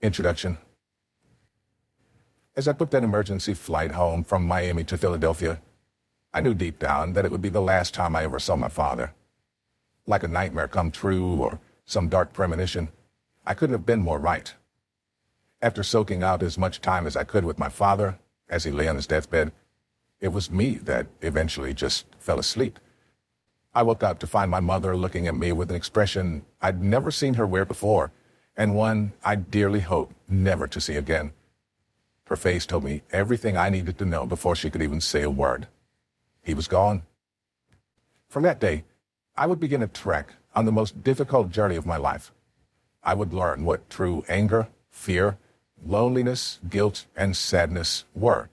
Introduction. As I booked an emergency flight home from Miami to Philadelphia, I knew deep down that it would be the last time I ever saw my father. Like a nightmare come true or some dark premonition, I couldn't have been more right. After soaking out as much time as I could with my father as he lay on his deathbed, it was me that eventually just fell asleep. I woke up to find my mother looking at me with an expression I'd never seen her wear before, and one I dearly hope never to see again. Her face told me everything I needed to know before she could even say a word. He was gone. From that day, I would begin a trek on the most difficult journey of my life. I would learn what true anger, fear, loneliness, guilt, and sadness were.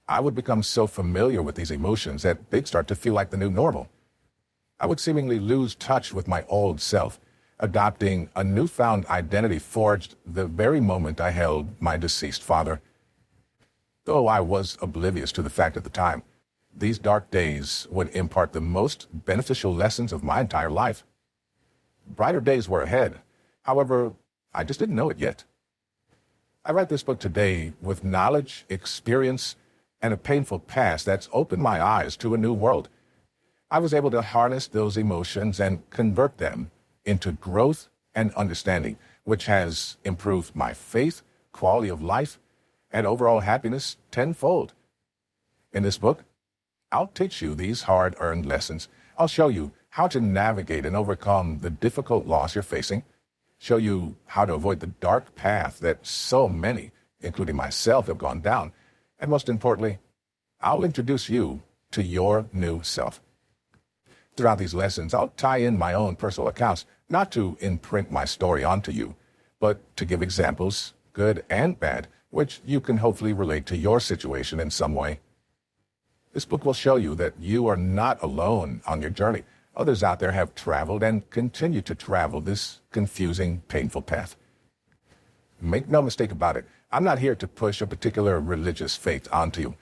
I would become so familiar with these emotions that they'd start to feel like the new normal. I would seemingly lose touch with my old self, adopting a newfound identity forged the very moment I held my deceased father. Though I was oblivious to the fact at the time, these dark days would impart the most beneficial lessons of my entire life. Brighter days were ahead. However, I just didn't know it yet. I write this book today with knowledge, experience, and a painful past that's opened my eyes to a new world. I was able to harness those emotions and convert them into growth and understanding, which has improved my faith, quality of life, and overall happiness tenfold. In this book, I'll teach you these hard-earned lessons. I'll show you how to navigate and overcome the difficult loss you're facing, show you how to avoid the dark path that so many, including myself, have gone down, and most importantly, I'll introduce you to your new self. Throughout these lessons, I'll tie in my own personal accounts, not to imprint my story onto you, but to give examples, good and bad, which you can hopefully relate to your situation in some way. This book will show you that you are not alone on your journey. Others out there have traveled and continue to travel this confusing, painful path. Make no mistake about it, I'm not here to push a particular religious faith onto you.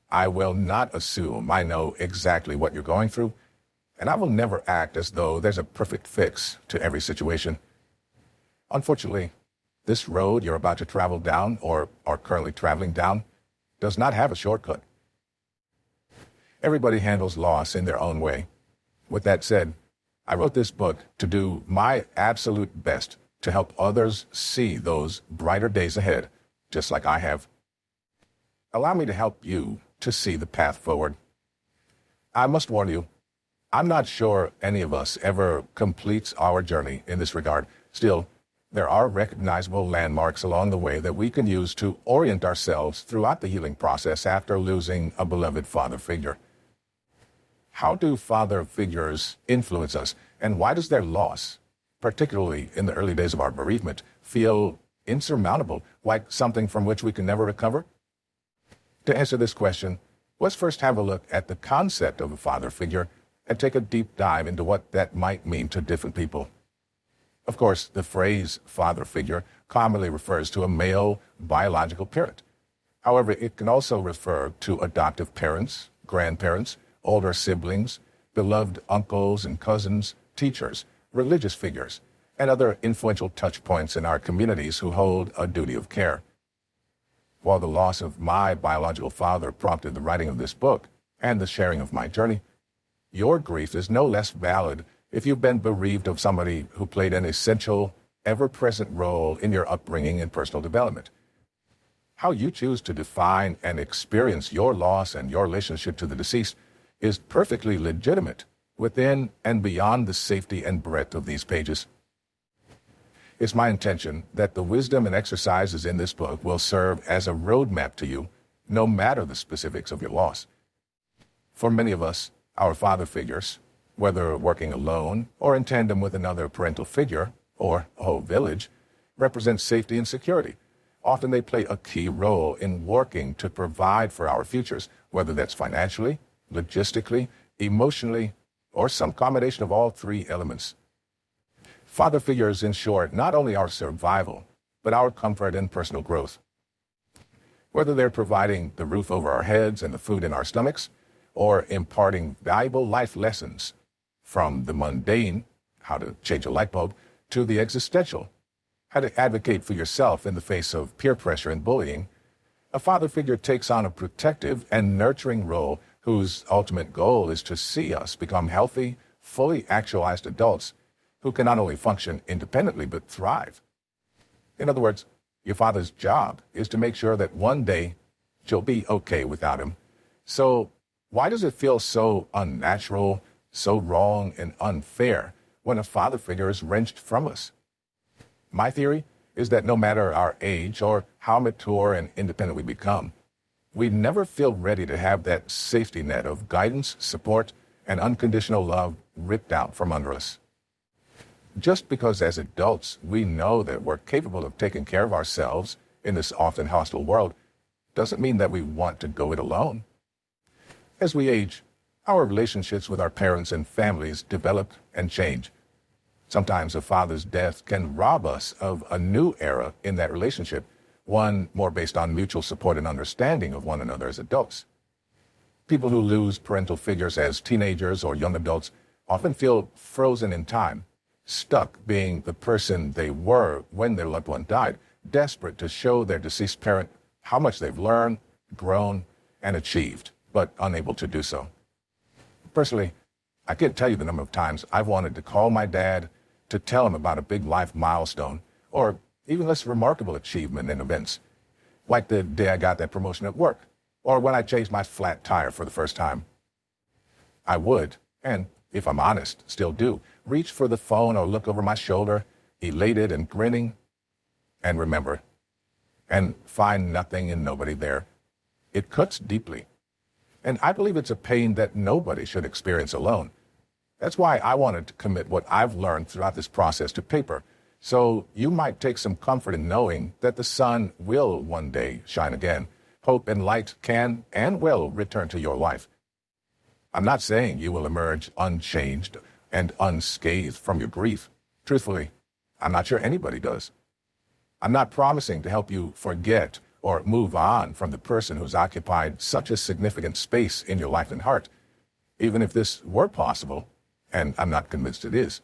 I will not assume I know exactly what you're going through, and I will never act as though there's a perfect fix to every situation. Unfortunately, this road you're about to travel down, or are currently traveling down, does not have a shortcut. Everybody handles loss in their own way. With that said, I wrote this book to do my absolute best to help others see those brighter days ahead, just like I have. Allow me to help you to see the path forward. I must warn you, I'm not sure any of us ever completes our journey in this regard. Still, there are recognizable landmarks along the way that we can use to orient ourselves throughout the healing process after losing a beloved father figure. How do father figures influence us, and why does their loss, particularly in the early days of our bereavement, feel insurmountable, like something from which we can never recover? To answer this question, let's first have a look at the concept of a father figure and take a deep dive into what that might mean to different people. Of course, the phrase father figure commonly refers to a male biological parent. However, it can also refer to adoptive parents, grandparents, older siblings, beloved uncles and cousins, teachers, religious figures, and other influential touch points in our communities who hold a duty of care. While the loss of my biological father prompted the writing of this book and the sharing of my journey, your grief is no less valid if you've been bereaved of somebody who played an essential, ever-present role in your upbringing and personal development. How you choose to define and experience your loss and your relationship to the deceased is perfectly legitimate within and beyond the safety and breadth of these pages. It's my intention that the wisdom and exercises in this book will serve as a roadmap to you, no matter the specifics of your loss. For many of us, our father figures, whether working alone or in tandem with another parental figure or a whole village, represent safety and security. Often they play a key role in working to provide for our futures, whether that's financially, logistically, emotionally, or some combination of all three elements. Father figures ensure not only our survival, but our comfort and personal growth. Whether they're providing the roof over our heads and the food in our stomachs, or imparting valuable life lessons, from the mundane, how to change a light bulb, to the existential, how to advocate for yourself in the face of peer pressure and bullying, a father figure takes on a protective and nurturing role whose ultimate goal is to see us become healthy, fully actualized adults who can not only function independently but thrive. In other words, your father's job is to make sure that one day you'll be okay without him. So why does it feel so unnatural, so wrong and unfair when a father figure is wrenched from us? My theory is that no matter our age or how mature and independent we become, we never feel ready to have that safety net of guidance, support, and unconditional love ripped out from under us. Just because as adults we know that we're capable of taking care of ourselves in this often hostile world doesn't mean that we want to go it alone. As we age, our relationships with our parents and families develop and change. Sometimes a father's death can rob us of a new era in that relationship, one more based on mutual support and understanding of one another as adults. People who lose parental figures as teenagers or young adults often feel frozen in time, stuck being the person they were when their loved one died, desperate to show their deceased parent how much they've learned, grown, and achieved, but unable to do so. Personally, I can't tell you the number of times I've wanted to call my dad to tell him about a big life milestone, or even less remarkable achievement in events, like the day I got that promotion at work, or when I changed my flat tire for the first time. I would, and if I'm honest, still do, reach for the phone or look over my shoulder, elated and grinning, and remember, and find nothing and nobody there. It cuts deeply. And I believe it's a pain that nobody should experience alone. That's why I wanted to commit what I've learned throughout this process to paper, so you might take some comfort in knowing that the sun will one day shine again. Hope and light can and will return to your life. I'm not saying you will emerge unchanged and unscathed from your grief. Truthfully, I'm not sure anybody does. I'm not promising to help you forget or move on from the person who's occupied such a significant space in your life and heart. Even if this were possible, and I'm not convinced it is,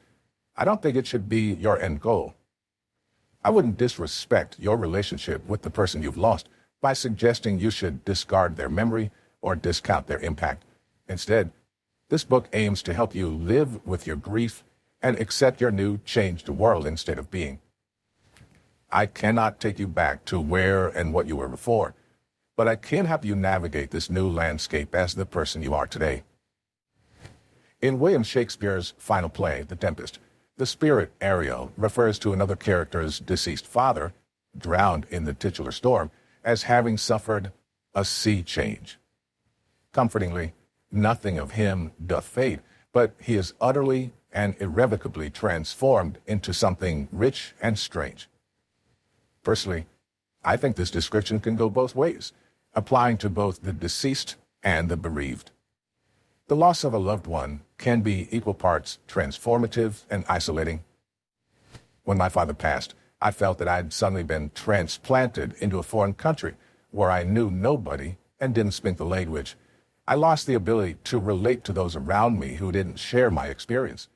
I don't think it should be your end goal. I wouldn't disrespect your relationship with the person you've lost by suggesting you should discard their memory or discount their impact. Instead, this book aims to help you live with your grief and accept your new changed world instead of being. I cannot take you back to where and what you were before, but I can help you navigate this new landscape as the person you are today. In William Shakespeare's final play, The Tempest, the spirit Ariel refers to another character's deceased father, drowned in the titular storm, as having suffered a sea change. Comfortingly, nothing of him doth fade, but he is utterly and irrevocably transformed into something rich and strange. Personally, I think this description can go both ways, applying to both the deceased and the bereaved. The loss of a loved one can be equal parts transformative and isolating. When my father passed, I felt that I'd suddenly been transplanted into a foreign country where I knew nobody and didn't speak the language. I lost the ability to relate to those around me who didn't share my experience.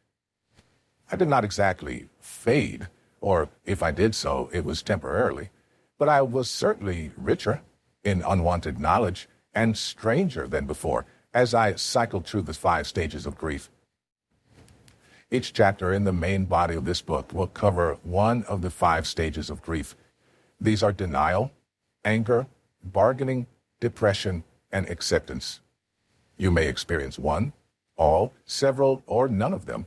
I did not exactly fade, or if I did so, it was temporarily, but I was certainly richer in unwanted knowledge and stranger than before as I cycled through the 5 stages of grief. Each chapter in the main body of this book will cover one of the 5 stages of grief. These are denial, anger, bargaining, depression, and acceptance. You may experience one, all, several, or none of them.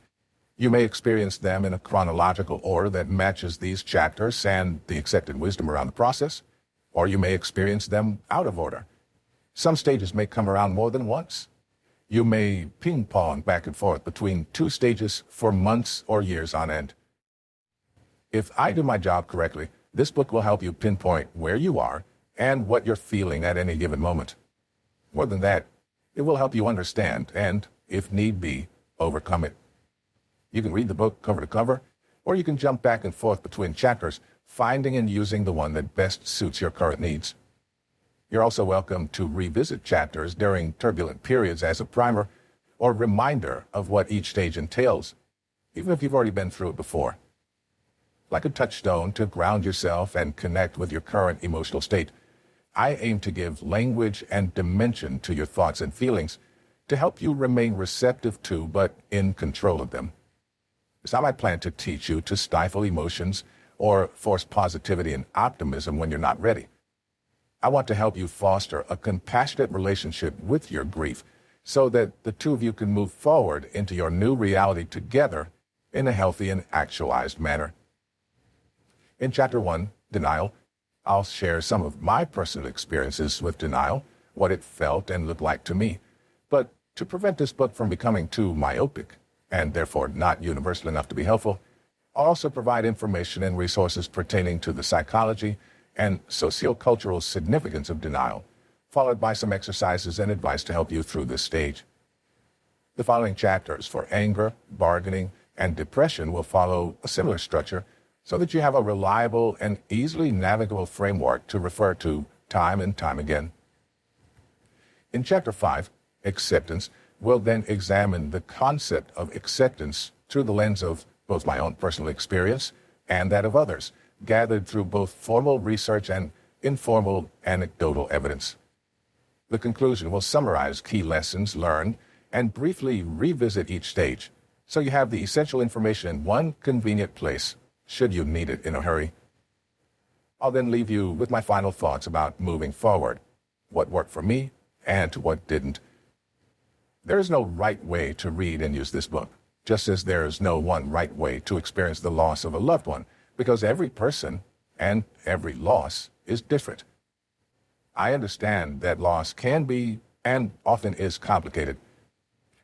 You may experience them in a chronological order that matches these chapters and the accepted wisdom around the process, or you may experience them out of order. Some stages may come around more than once. You may ping-pong back and forth between 2 stages for months or years on end. If I do my job correctly, this book will help you pinpoint where you are and what you're feeling at any given moment. More than that, it will help you understand and, if need be, overcome it. You can read the book cover to cover, or you can jump back and forth between chapters, finding and using the one that best suits your current needs. You're also welcome to revisit chapters during turbulent periods as a primer or reminder of what each stage entails, even if you've already been through it before. like a touchstone to ground yourself and connect with your current emotional state. I aim to give language and dimension to your thoughts and feelings to help you remain receptive to, but in control of them. It's not my plan to teach you to stifle emotions or force positivity and optimism when you're not ready. I want to help you foster a compassionate relationship with your grief so that the two of you can move forward into your new reality together in a healthy and actualized manner. In Chapter 1, Denial, I'll share some of my personal experiences with denial, what it felt and looked like to me. But to prevent this book from becoming too myopic, and therefore not universal enough to be helpful, I'll also provide information and resources pertaining to the psychology and sociocultural significance of denial, followed by some exercises and advice to help you through this stage. The following chapters for anger, bargaining, and depression will follow a similar structure so that you have a reliable and easily navigable framework to refer to time and time again. In Chapter 5, Acceptance, we'll then examine the concept of acceptance through the lens of both my own personal experience and that of others, gathered through both formal research and informal anecdotal evidence. The conclusion will summarize key lessons learned and briefly revisit each stage, so you have the essential information in one convenient place, should you need it in a hurry. I'll then leave you with my final thoughts about moving forward, what worked for me and what didn't. There is no right way to read and use this book, just as there is no one right way to experience the loss of a loved one, because every person and every loss is different. I understand that loss can be and often is complicated.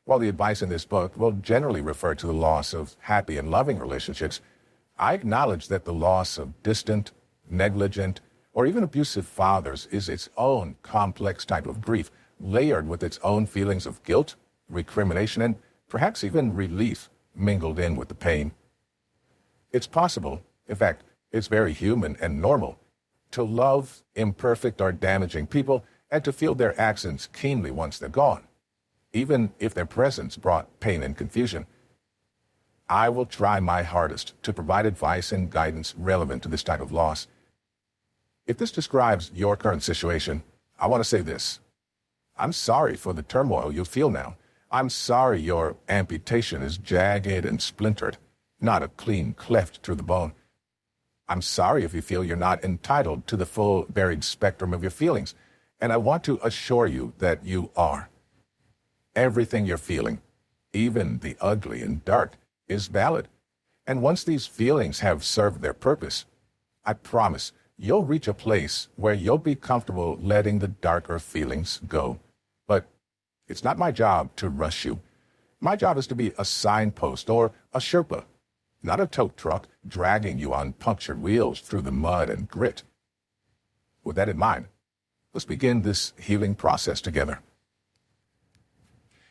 While the advice in this book will generally refer to the loss of happy and loving relationships, I acknowledge that the loss of distant, negligent, or even abusive fathers is its own complex type of grief, layered with its own feelings of guilt, recrimination, and perhaps even relief mingled in with the pain. It's possible, in fact, it's very human and normal, to love imperfect or damaging people and to feel their absence keenly once they're gone, even if their presence brought pain and confusion. I will try my hardest to provide advice and guidance relevant to this type of loss. If this describes your current situation, I want to say this. I'm sorry for the turmoil you feel now. I'm sorry your amputation is jagged and splintered, not a clean cleft through the bone. I'm sorry if you feel you're not entitled to the full varied spectrum of your feelings, and I want to assure you that you are. Everything you're feeling, even the ugly and dark, is valid. And once these feelings have served their purpose, I promise you'll reach a place where you'll be comfortable letting the darker feelings go. But it's not my job to rush you. My job is to be a signpost or a Sherpa, not a tow truck dragging you on punctured wheels through the mud and grit. With that in mind, let's begin this healing process together.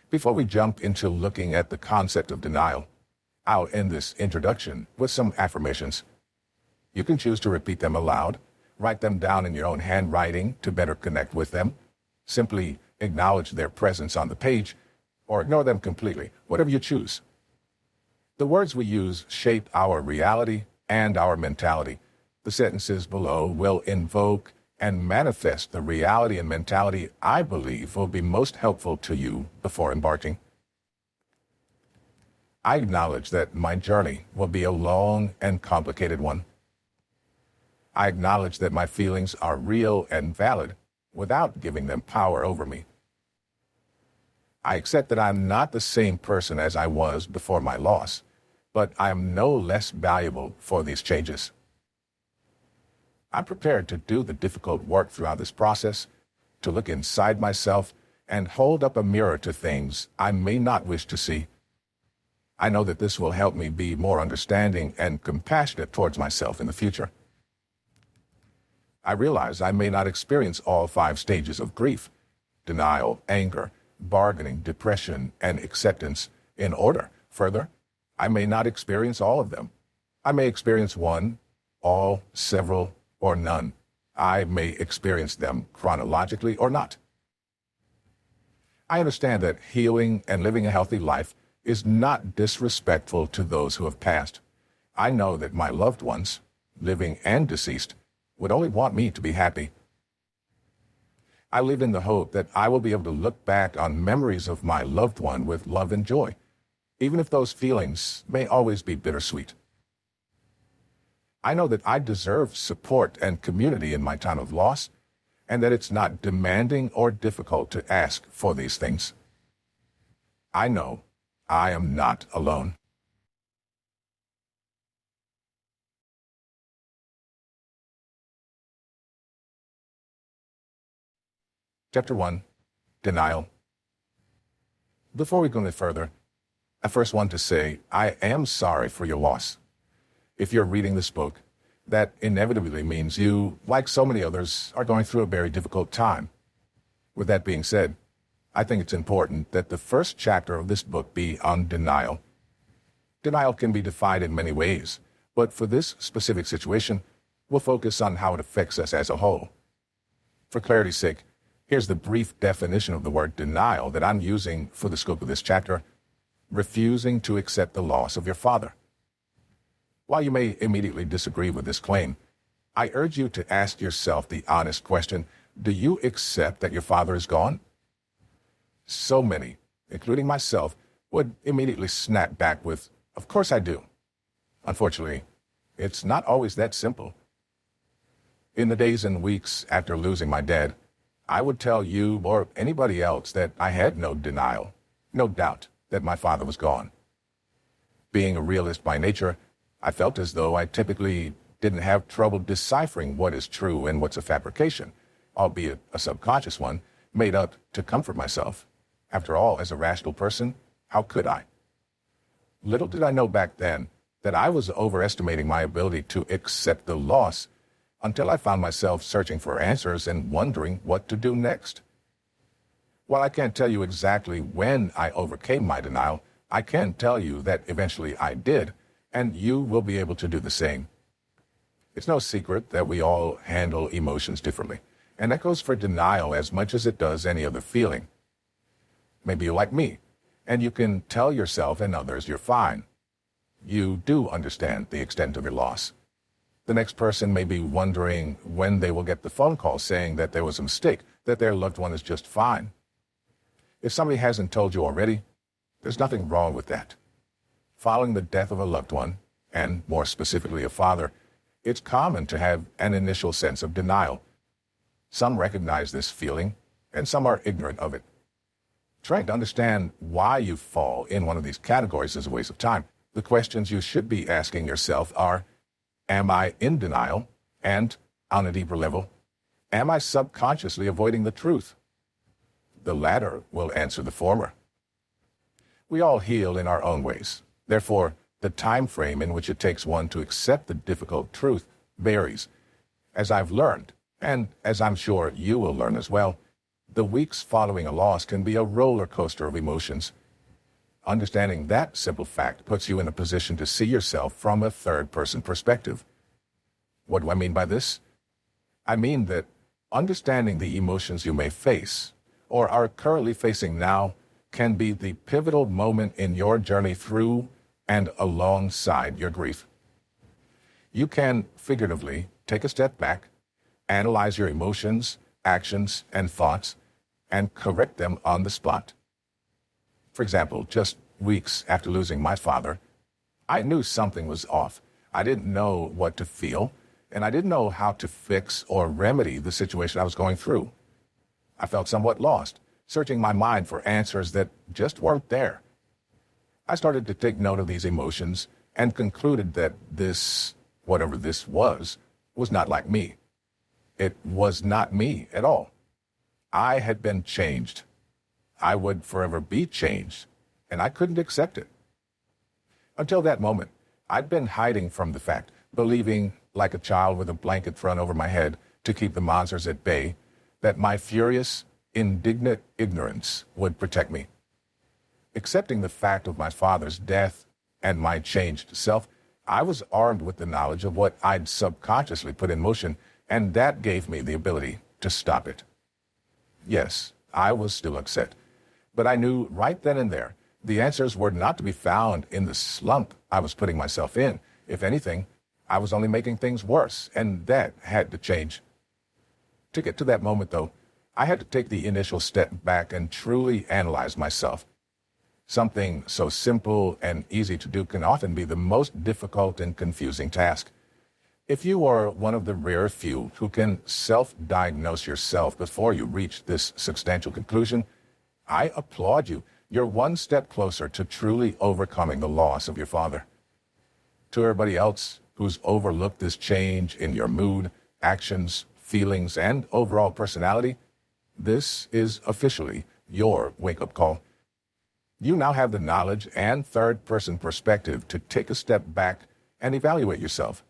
Before we jump into looking at the concept of denial, I'll end this introduction with some affirmations. You can choose to repeat them aloud, write them down in your own handwriting to better connect with them, simply acknowledge their presence on the page, or ignore them completely, whatever you choose. The words we use shape our reality and our mentality. The sentences below will invoke and manifest the reality and mentality I believe will be most helpful to you before embarking. I acknowledge that my journey will be a long and complicated one. I acknowledge that my feelings are real and valid without giving them power over me. I accept that I'm not the same person as I was before my loss, but I am no less valuable for these changes. I'm prepared to do the difficult work throughout this process, to look inside myself and hold up a mirror to things I may not wish to see. I know that this will help me be more understanding and compassionate towards myself in the future. I realize I may not experience all 5 stages of grief: denial, anger, bargaining, depression, and acceptance in order. Further, I may not experience all of them. I may experience one, all, several, or none. I may experience them chronologically or not. I understand that healing and living a healthy life is not disrespectful to those who have passed. I know that my loved ones, living and deceased, would only want me to be happy. I live in the hope that I will be able to look back on memories of my loved one with love and joy, even if those feelings may always be bittersweet. I know that I deserve support and community in my time of loss, and that it's not demanding or difficult to ask for these things. I know I am not alone. Chapter 1, Denial. Before we go any further, I first want to say I am sorry for your loss. If you're reading this book, that inevitably means you, like so many others, are going through a very difficult time. With that being said, I think it's important that the first chapter of this book be on denial. Denial can be defined in many ways, but for this specific situation, we'll focus on how it affects us as a whole. For clarity's sake, here's the brief definition of the word denial that I'm using for the scope of this chapter: refusing to accept the loss of your father. While you may immediately disagree with this claim, I urge you to ask yourself the honest question: do you accept that your father is gone? So many, including myself, would immediately snap back with, "Of course I do." Unfortunately, it's not always that simple. In the days and weeks after losing my dad, I would tell you or anybody else that I had no denial, no doubt that my father was gone. Being a realist by nature, I felt as though I typically didn't have trouble deciphering what is true and what's a fabrication, albeit a subconscious one, made up to comfort myself. After all, as a rational person, how could I? Little did I know back then that I was overestimating my ability to accept the loss until I found myself searching for answers and wondering what to do next. While I can't tell you exactly when I overcame my denial, I can tell you that eventually I did, and you will be able to do the same. It's no secret that we all handle emotions differently, and that goes for denial as much as it does any other feeling. Maybe you're like me, and you can tell yourself and others you're fine. You do understand the extent of your loss. The next person may be wondering when they will get the phone call saying that there was a mistake, that their loved one is just fine. If somebody hasn't told you already, there's nothing wrong with that. Following the death of a loved one, and more specifically a father, it's common to have an initial sense of denial. Some recognize this feeling, and some are ignorant of it. Trying to understand why you fall in one of these categories is a waste of time. The questions you should be asking yourself are, am I in denial? And, on a deeper level, am I subconsciously avoiding the truth? The latter will answer the former. We all heal in our own ways. Therefore, the time frame in which it takes one to accept the difficult truth varies. As I've learned, and as I'm sure you will learn as well, the weeks following a loss can be a roller coaster of emotions. Understanding that simple fact puts you in a position to see yourself from a third-person perspective. What do I mean by this? I mean that understanding the emotions you may face, or are currently facing now, can be the pivotal moment in your journey through and alongside your grief. You can, figuratively, take a step back, analyze your emotions, actions, and thoughts, and correct them on the spot. For example, just weeks after losing my father, I knew something was off. I didn't know what to feel, and I didn't know how to fix or remedy the situation I was going through. I felt somewhat lost, searching my mind for answers that just weren't there. I started to take note of these emotions and concluded that this, whatever this was not like me. It was not me at all. I had been changed. I would forever be changed, and I couldn't accept it. Until that moment, I'd been hiding from the fact, believing, like a child with a blanket thrown over my head to keep the monsters at bay, that my furious, indignant ignorance would protect me. Accepting the fact of my father's death and my changed self, I was armed with the knowledge of what I'd subconsciously put in motion, and that gave me the ability to stop it. Yes, I was still upset, but I knew right then and there the answers were not to be found in the slump I was putting myself in. If anything, I was only making things worse, and that had to change. To get to that moment, though, I had to take the initial step back and truly analyze myself. Something so simple and easy to do can often be the most difficult and confusing task. If you are one of the rare few who can self-diagnose yourself before you reach this substantial conclusion, I applaud you. You're one step closer to truly overcoming the loss of your father. To everybody else who's overlooked this change in your mood, actions, feelings, and overall personality, this is officially your wake-up call. You now have the knowledge and third-person perspective to take a step back and evaluate yourself.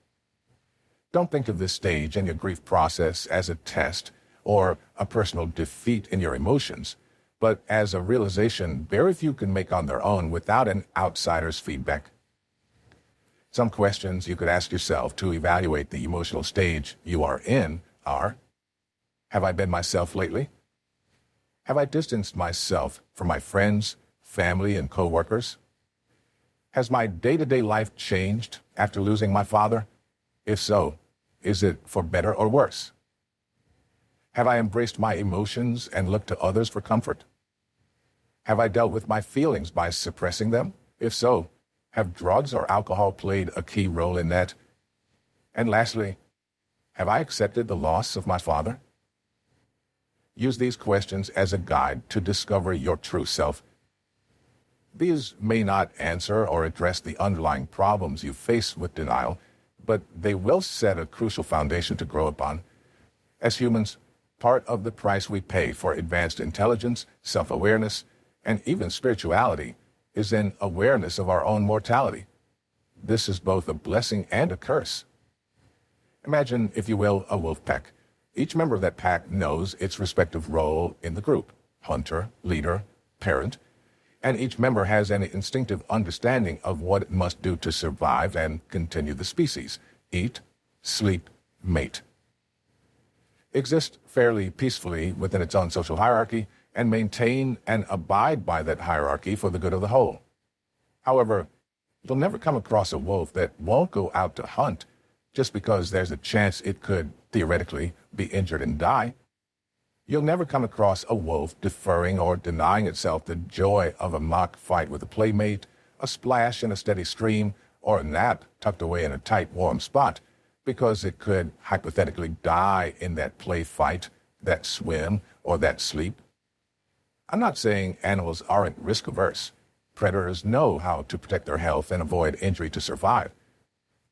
Don't think of this stage in your grief process as a test or a personal defeat in your emotions, but as a realization very few can make on their own without an outsider's feedback. Some questions you could ask yourself to evaluate the emotional stage you are in are: have I been myself lately? Have I distanced myself from my friends, family, and co-workers? Has my day-to-day life changed after losing my father? If so, is it for better or worse? Have I embraced my emotions and looked to others for comfort? Have I dealt with my feelings by suppressing them? If so, have drugs or alcohol played a key role in that? And lastly, have I accepted the loss of my father? Use these questions as a guide to discover your true self. These may not answer or address the underlying problems you face with denial, but they will set a crucial foundation to grow upon. As humans, part of the price we pay for advanced intelligence, self-awareness, and even spirituality is an awareness of our own mortality. This is both a blessing and a curse. Imagine, if you will, a wolf pack. Each member of that pack knows its respective role in the group: hunter, leader, parent, and each member has an instinctive understanding of what it must do to survive and continue the species: eat, sleep, mate. Exist fairly peacefully within its own social hierarchy and maintain and abide by that hierarchy for the good of the whole. However, you'll never come across a wolf that won't go out to hunt just because there's a chance it could, theoretically, be injured and die. You'll never come across a wolf deferring or denying itself the joy of a mock fight with a playmate, a splash in a steady stream, or a nap tucked away in a tight, warm spot, because it could hypothetically die in that play fight, that swim, or that sleep. I'm not saying animals aren't risk-averse. Predators know how to protect their health and avoid injury to survive.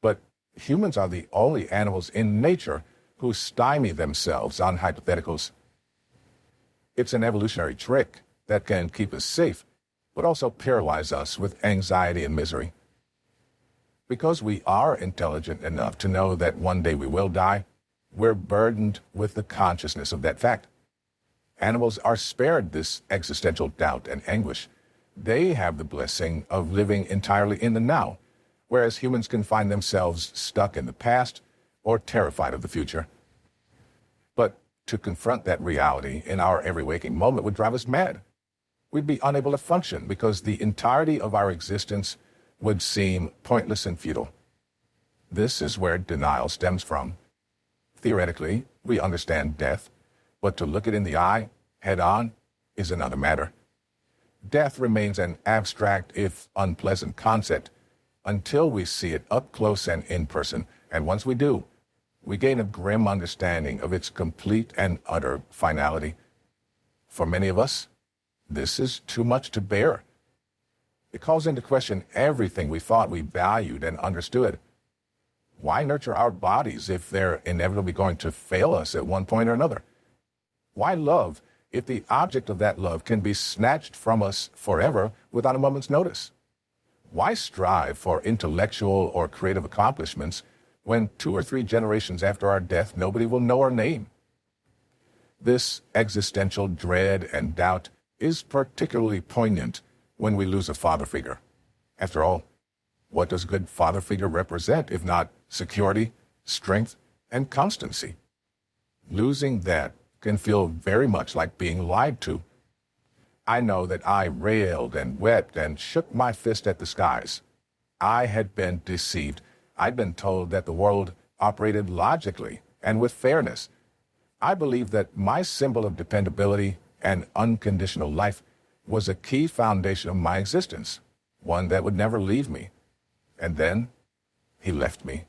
But humans are the only animals in nature who stymie themselves on hypotheticals. It's an evolutionary trick that can keep us safe, but also paralyze us with anxiety and misery. Because we are intelligent enough to know that one day we will die, we're burdened with the consciousness of that fact. Animals are spared this existential doubt and anguish. They have the blessing of living entirely in the now, whereas humans can find themselves stuck in the past or terrified of the future. But to confront that reality in our every waking moment would drive us mad. We'd be unable to function because the entirety of our existence would seem pointless and futile. This is where denial stems from. Theoretically, we understand death, but to look it in the eye, head on, is another matter. Death remains an abstract, if unpleasant, concept until we see it up close and in person, and once we do, we gain a grim understanding of its complete and utter finality. For many of us, this is too much to bear. It calls into question everything we thought we valued and understood. Why nurture our bodies if they're inevitably going to fail us at one point or another? Why love if the object of that love can be snatched from us forever without a moment's notice? Why strive for intellectual or creative accomplishments when 2 or 3 generations after our death nobody will know our name? This existential dread and doubt is particularly poignant when we lose a father figure. After all, what does a good father figure represent if not security, strength, and constancy? Losing that can feel very much like being lied to. I know that I railed and wept and shook my fist at the skies. I had been deceived. I'd been told that the world operated logically and with fairness. I believed that my symbol of dependability and unconditional life was a key foundation of my existence, one that would never leave me. And then he left me.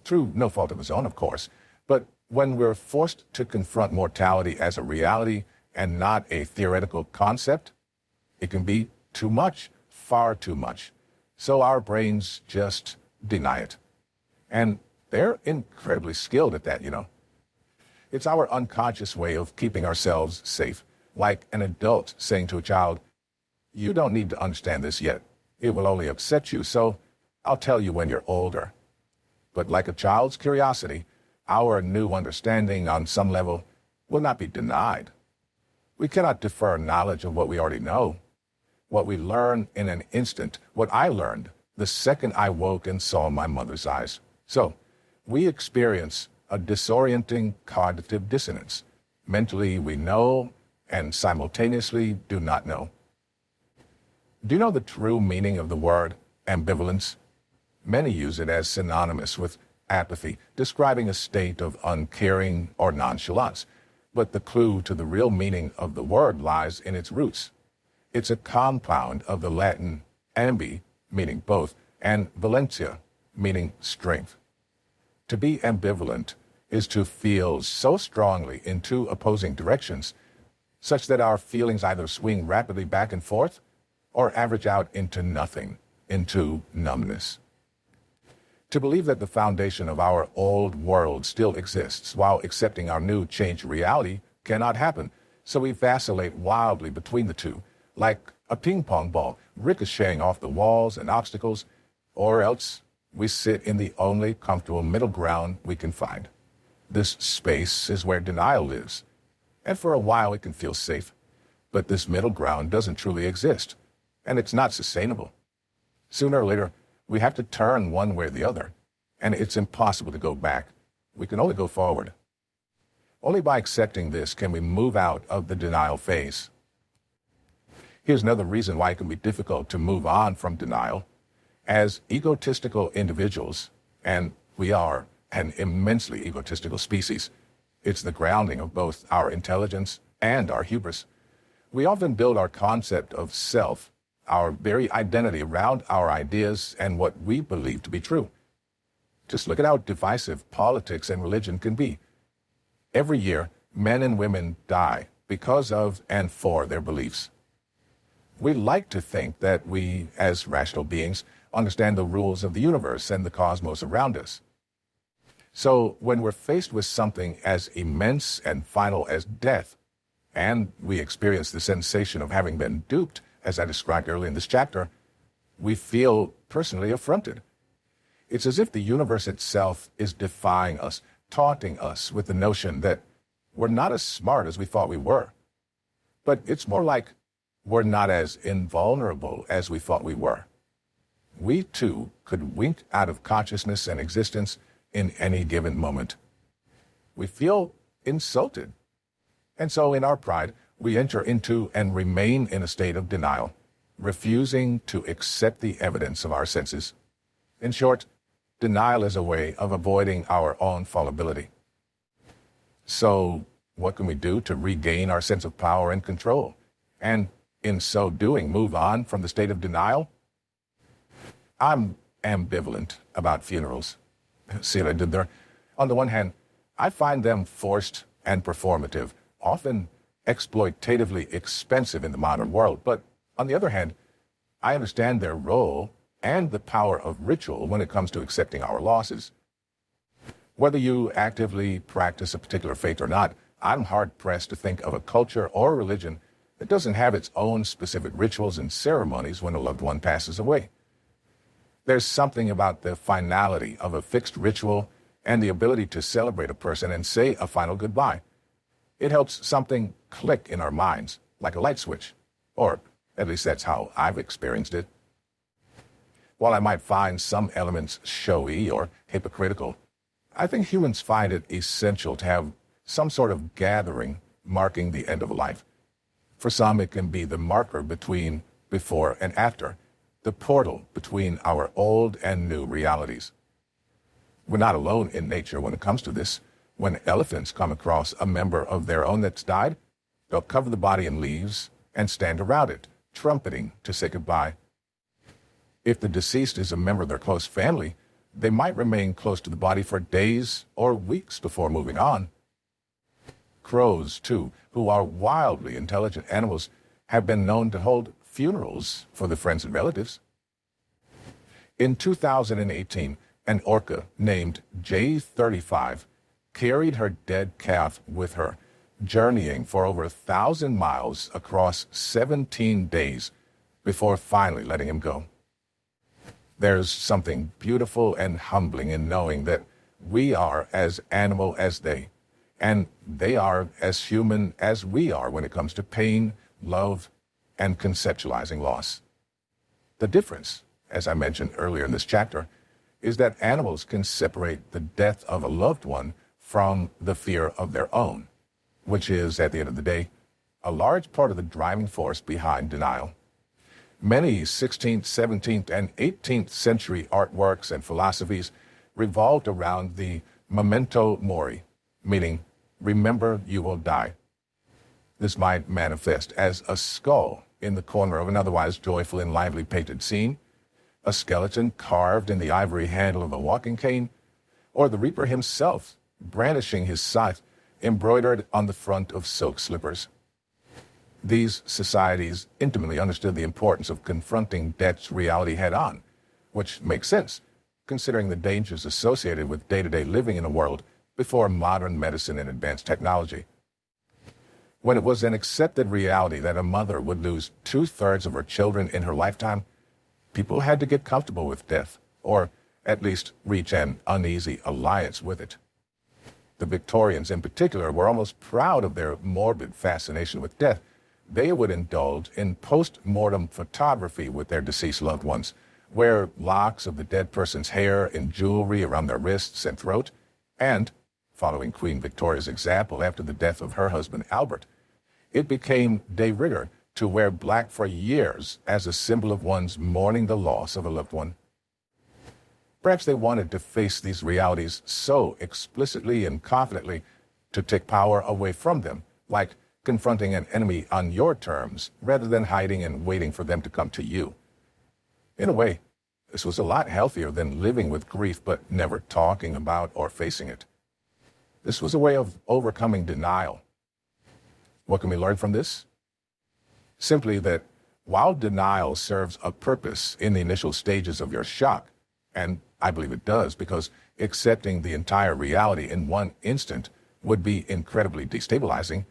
Through no fault of his own, of course, but when we're forced to confront mortality as a reality and not a theoretical concept, it can be too much, far too much. So our brains just deny it. And they're incredibly skilled at that, you know. It's our unconscious way of keeping ourselves safe, like an adult saying to a child, "You don't need to understand this yet. It will only upset you, so I'll tell you when you're older." But like a child's curiosity, our new understanding on some level will not be denied. We cannot defer knowledge of what we already know. What we learn in an instant, what I learned the second I woke and saw my mother's eyes. So we experience a disorienting cognitive dissonance. Mentally, we know and simultaneously do not know. Do you know the true meaning of the word ambivalence? Many use it as synonymous with apathy, describing a state of uncaring or nonchalance. But the clue to the real meaning of the word lies in its roots. It's a compound of the Latin ambi, meaning both, and valentia, meaning strength. To be ambivalent is to feel so strongly in two opposing directions, such that our feelings either swing rapidly back and forth or average out into nothing, into numbness. To believe that the foundation of our old world still exists while accepting our new changed reality cannot happen, so we vacillate wildly between the two, like a ping pong ball ricocheting off the walls and obstacles, or else we sit in the only comfortable middle ground we can find. This space is where denial lives, and for a while it can feel safe, but this middle ground doesn't truly exist, and it's not sustainable. Sooner or later, we have to turn one way or the other, and it's impossible to go back. We can only go forward. Only by accepting this can we move out of the denial phase. Here's another reason why it can be difficult to move on from denial. As egotistical individuals, and we are an immensely egotistical species, it's the grounding of both our intelligence and our hubris. We often build our concept of self, our very identity, around our ideas and what we believe to be true. Just look at how divisive politics and religion can be. Every year, men and women die because of and for their beliefs. We like to think that we, as rational beings, understand the rules of the universe and the cosmos around us. So when we're faced with something as immense and final as death, and we experience the sensation of having been duped, as I described earlier in this chapter, we feel personally affronted. It's as if the universe itself is defying us, taunting us with the notion that we're not as smart as we thought we were. But it's more like we're not as invulnerable as we thought we were. We too could wink out of consciousness and existence in any given moment. We feel insulted. And so in our pride, we enter into and remain in a state of denial, refusing to accept the evidence of our senses. In short, denial is a way of avoiding our own fallibility. So what can we do to regain our sense of power and control? And in so doing, move on from the state of denial? I'm ambivalent about funerals. See what I did there? On the one hand, I find them forced and performative, often exploitatively expensive in the modern world. But on the other hand, I understand their role and the power of ritual when it comes to accepting our losses. Whether you actively practice a particular faith or not, I'm hard-pressed to think of a culture or religion that doesn't have its own specific rituals and ceremonies when a loved one passes away. There's something about the finality of a fixed ritual and the ability to celebrate a person and say a final goodbye. It helps something click in our minds, like a light switch, or at least that's how I've experienced it. While I might find some elements showy or hypocritical, I think humans find it essential to have some sort of gathering marking the end of life. For some, it can be the marker between before and after, the portal between our old and new realities. We're not alone in nature when it comes to this. When elephants come across a member of their own that's died, they'll cover the body in leaves and stand around it, trumpeting to say goodbye. If the deceased is a member of their close family, they might remain close to the body for days or weeks before moving on. Crows, too, who are wildly intelligent animals, have been known to hold funerals for the friends and relatives. In 2018, an orca named J35 carried her dead calf with her, journeying for over 1,000 miles across 17 days before finally letting him go. There's something beautiful and humbling in knowing that we are as animal as they, and they are as human as we are when it comes to pain, love, and conceptualizing loss. The difference, as I mentioned earlier in this chapter, is that animals can separate the death of a loved one from the fear of their own, which is, at the end of the day, a large part of the driving force behind denial. Many 16th, 17th, and 18th century artworks and philosophies revolved around the memento mori, meaning, remember you will die. This might manifest as a skull in the corner of an otherwise joyful and lively painted scene, a skeleton carved in the ivory handle of a walking cane, or the reaper himself brandishing his scythe embroidered on the front of silk slippers. These societies intimately understood the importance of confronting death's reality head-on, which makes sense, considering the dangers associated with day-to-day living in a world before modern medicine and advanced technology. When it was an accepted reality that a mother would lose 2/3 of her children in her lifetime, people had to get comfortable with death, or at least reach an uneasy alliance with it. The Victorians in particular were almost proud of their morbid fascination with death. They would indulge in post-mortem photography with their deceased loved ones, wear locks of the dead person's hair and jewelry around their wrists and throat, and, following Queen Victoria's example after the death of her husband Albert, it became de rigueur to wear black for years as a symbol of one's mourning the loss of a loved one. Perhaps they wanted to face these realities so explicitly and confidently to take power away from them, like confronting an enemy on your terms rather than hiding and waiting for them to come to you. In a way, this was a lot healthier than living with grief but never talking about or facing it. This was a way of overcoming denial. What can we learn from this? Simply that while denial serves a purpose in the initial stages of your shock, and I believe it does because accepting the entire reality in one instant would be incredibly destabilizing,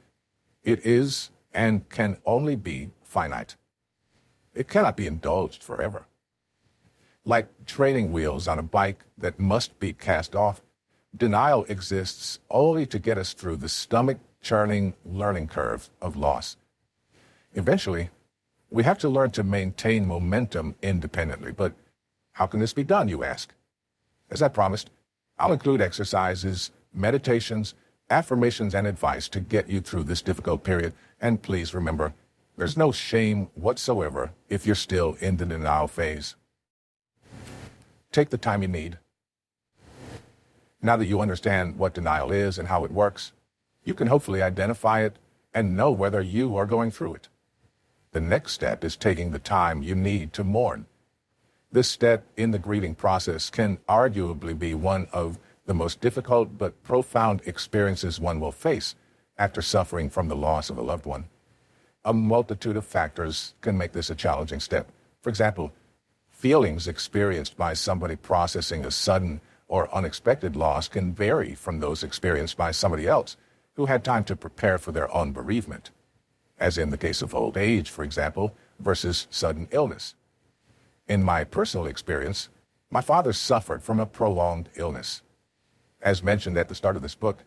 it is and can only be finite. It cannot be indulged forever. Like training wheels on a bike that must be cast off, denial exists only to get us through the stomach-churning learning curve of loss. Eventually, we have to learn to maintain momentum independently. But how can this be done, you ask? As I promised, I'll include exercises, meditations, affirmations, and advice to get you through this difficult period. And please remember, there's no shame whatsoever if you're still in the denial phase. Take the time you need. Now that you understand what denial is and how it works, you can hopefully identify it and know whether you are going through it. The next step is taking the time you need to mourn. This step in the grieving process can arguably be one of the most difficult but profound experiences one will face after suffering from the loss of a loved one. A multitude of factors can make this a challenging step. For example, feelings experienced by somebody processing a sudden or unexpected loss can vary from those experienced by somebody else who had time to prepare for their own bereavement, as in the case of old age, for example, versus sudden illness. In my personal experience, my father suffered from a prolonged illness. As mentioned at the start of this book,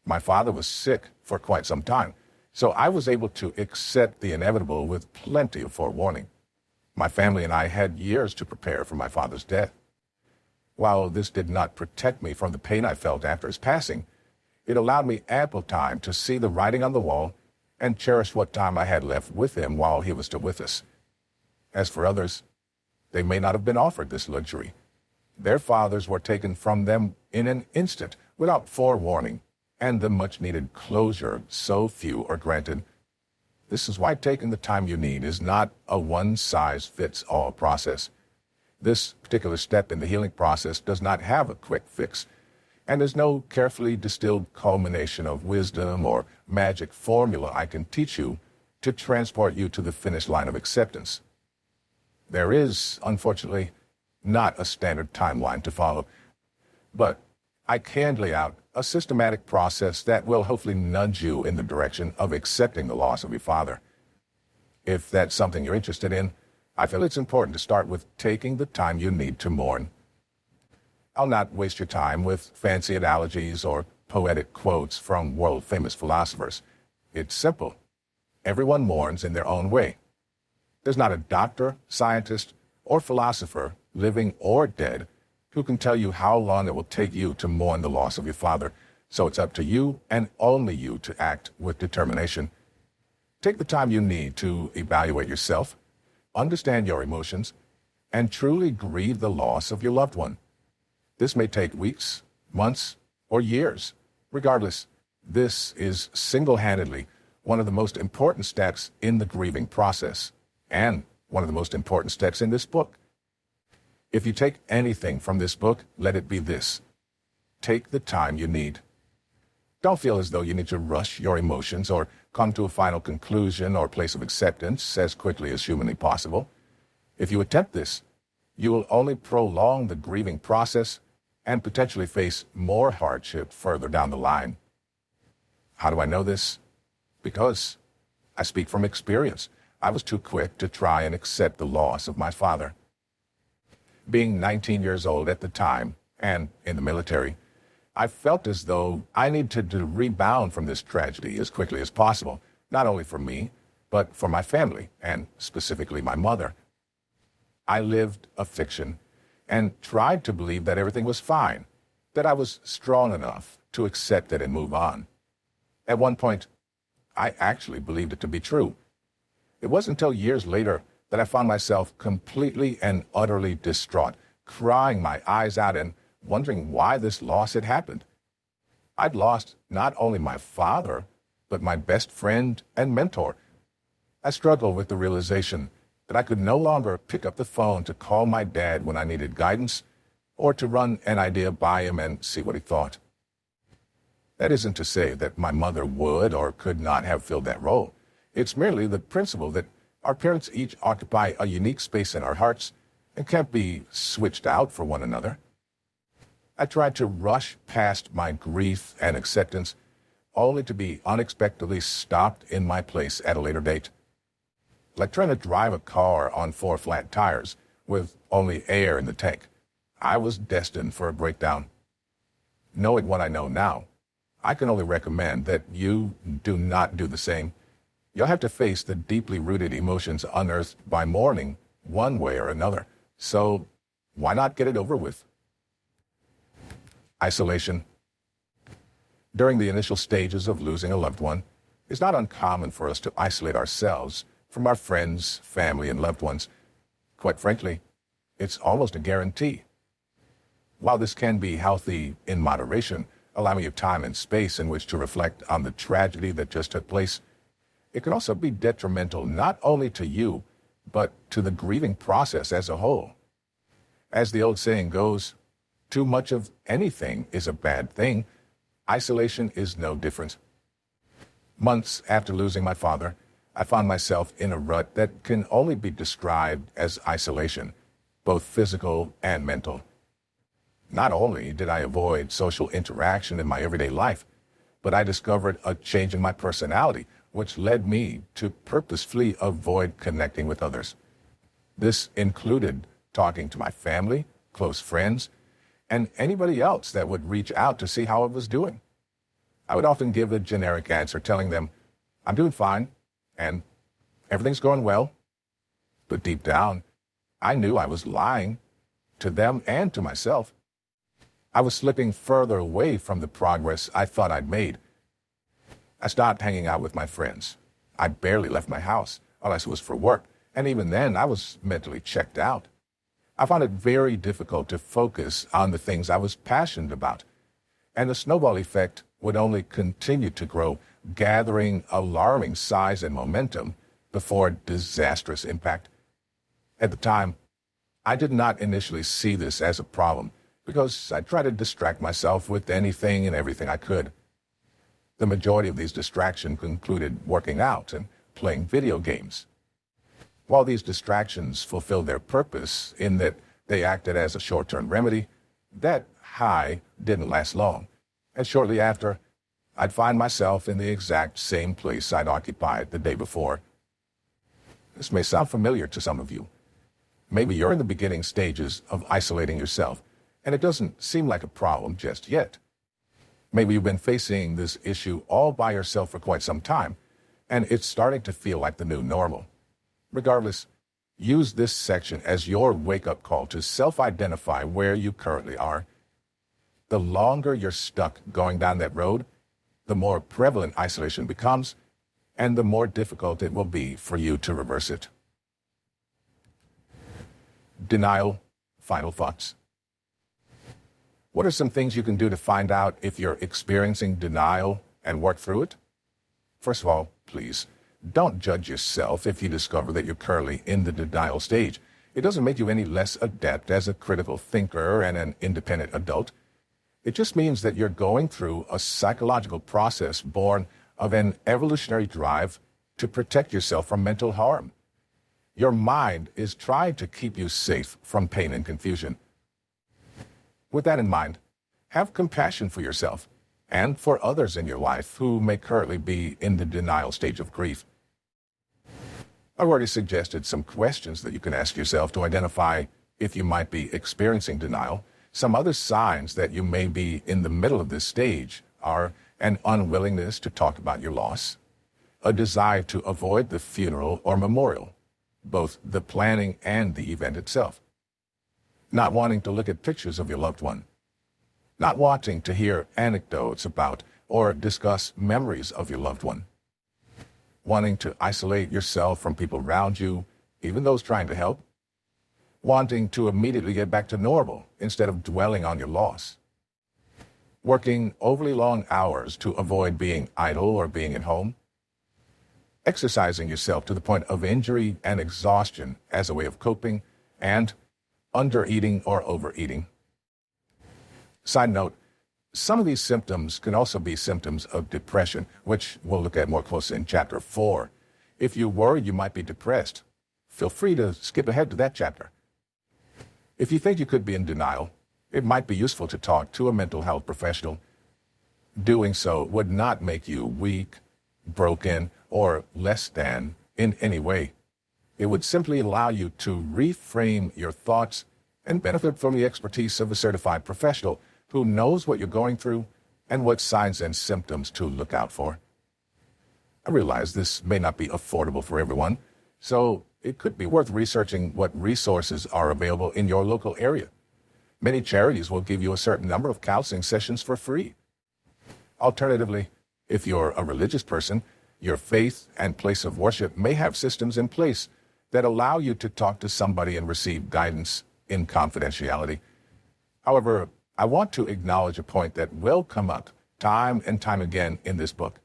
my father was sick for quite some time, so I was able to accept the inevitable with plenty of forewarning. My family and I had years to prepare for my father's death. While this did not protect me from the pain I felt after his passing, it allowed me ample time to see the writing on the wall and cherish what time I had left with him while he was still with us. As for others, they may not have been offered this luxury. Their fathers were taken from them in an instant, without forewarning, and the much-needed closure so few are granted. This is why taking the time you need is not a one-size-fits-all process. This particular step in the healing process does not have a quick fix, and there's no carefully distilled culmination of wisdom or magic formula I can teach you to transport you to the finish line of acceptance. There is, unfortunately, not a standard timeline to follow, but I can lay out a systematic process that will hopefully nudge you in the direction of accepting the loss of your father. If that's something you're interested in, I feel it's important to start with taking the time you need to mourn. I'll not waste your time with fancy analogies or poetic quotes from world-famous philosophers. It's simple. Everyone mourns in their own way. There's not a doctor, scientist, or philosopher, living or dead, who can tell you how long it will take you to mourn the loss of your father, so it's up to you and only you to act with determination. Take the time you need to evaluate yourself, understand your emotions, and truly grieve the loss of your loved one. This may take weeks, months, or years. Regardless, this is single-handedly one of the most important steps in the grieving process, and one of the most important steps in this book. If you take anything from this book, let it be this: take the time you need. Don't feel as though you need to rush your emotions or come to a final conclusion or place of acceptance as quickly as humanly possible. If you attempt this, you will only prolong the grieving process and potentially face more hardship further down the line. How do I know this? Because I speak from experience. I was too quick to try and accept the loss of my father. Being 19 years old at the time, and in the military, I felt as though I needed to rebound from this tragedy as quickly as possible, not only for me, but for my family, and specifically my mother. I lived a fiction and tried to believe that everything was fine, that I was strong enough to accept it and move on. At one point, I actually believed it to be true. It wasn't until years later that I found myself completely and utterly distraught, crying my eyes out and wondering why this loss had happened. I'd lost not only my father, but my best friend and mentor. I struggled with the realization that I could no longer pick up the phone to call my dad when I needed guidance, or to run an idea by him and see what he thought. That isn't to say that my mother would or could not have filled that role. It's merely the principle that our parents each occupy a unique space in our hearts and can't be switched out for one another. I tried to rush past my grief and acceptance, only to be unexpectedly stopped in my place at a later date. Like trying to drive a car on 4 flat tires with only air in the tank. I was destined for a breakdown. Knowing what I know now, I can only recommend that you do not do the same. You'll have to face the deeply rooted emotions unearthed by mourning one way or another. So why not get it over with? Isolation. During the initial stages of losing a loved one, it's not uncommon for us to isolate ourselves from our friends, family, and loved ones. Quite frankly, it's almost a guarantee. While this can be healthy in moderation, allowing you time and space in which to reflect on the tragedy that just took place, it can also be detrimental not only to you, but to the grieving process as a whole. As the old saying goes, too much of anything is a bad thing. Isolation is no different. Months after losing my father, I found myself in a rut that can only be described as isolation, both physical and mental. Not only did I avoid social interaction in my everyday life, but I discovered a change in my personality, which led me to purposefully avoid connecting with others. This included talking to my family, close friends, and anybody else that would reach out to see how I was doing. I would often give a generic answer telling them, I'm doing fine, and everything's going well. But deep down, I knew I was lying to them and to myself. I was slipping further away from the progress I thought I'd made. I stopped hanging out with my friends. I barely left my house, unless it was for work, and even then I was mentally checked out. I found it very difficult to focus on the things I was passionate about. And the snowball effect would only continue to grow, gathering alarming size and momentum before disastrous impact. At the time, I did not initially see this as a problem because I tried to distract myself with anything and everything I could. The majority of these distractions included working out and playing video games. While these distractions fulfilled their purpose in that they acted as a short-term remedy, that high didn't last long. And shortly after, I'd find myself in the exact same place I'd occupied the day before. This may sound familiar to some of you. Maybe you're in the beginning stages of isolating yourself, and it doesn't seem like a problem just yet. Maybe you've been facing this issue all by yourself for quite some time, and it's starting to feel like the new normal. Regardless, use this section as your wake-up call to self-identify where you currently are. The longer you're stuck going down that road, the more prevalent isolation becomes, and the more difficult it will be for you to reverse it. Denial, final thoughts. What are some things you can do to find out if you're experiencing denial and work through it? First of all, please, don't judge yourself if you discover that you're currently in the denial stage. It doesn't make you any less adept as a critical thinker and an independent adult. It just means that you're going through a psychological process born of an evolutionary drive to protect yourself from mental harm. Your mind is trying to keep you safe from pain and confusion. With that in mind, have compassion for yourself and for others in your life who may currently be in the denial stage of grief. I've already suggested some questions that you can ask yourself to identify if you might be experiencing denial. Some other signs that you may be in the middle of this stage are an unwillingness to talk about your loss, a desire to avoid the funeral or memorial, both the planning and the event itself, not wanting to look at pictures of your loved one, not wanting to hear anecdotes about or discuss memories of your loved one, wanting to isolate yourself from people around you, even those trying to help, wanting to immediately get back to normal instead of dwelling on your loss, working overly long hours to avoid being idle or being at home, exercising yourself to the point of injury and exhaustion as a way of coping, and undereating or overeating. Side note, some of these symptoms can also be symptoms of depression, which we'll look at more closely in Chapter 4. If you worry you might be depressed, feel free to skip ahead to that chapter. If you think you could be in denial, it might be useful to talk to a mental health professional. Doing so would not make you weak, broken, or less than in any way. It would simply allow you to reframe your thoughts and benefit from the expertise of a certified professional who knows what you're going through and what signs and symptoms to look out for. I realize this may not be affordable for everyone, so it could be worth researching what resources are available in your local area. Many charities will give you a certain number of counseling sessions for free. Alternatively, if you're a religious person, your faith and place of worship may have systems in place that allow you to talk to somebody and receive guidance in confidentiality. However, I want to acknowledge a point that will come up time and time again in this book.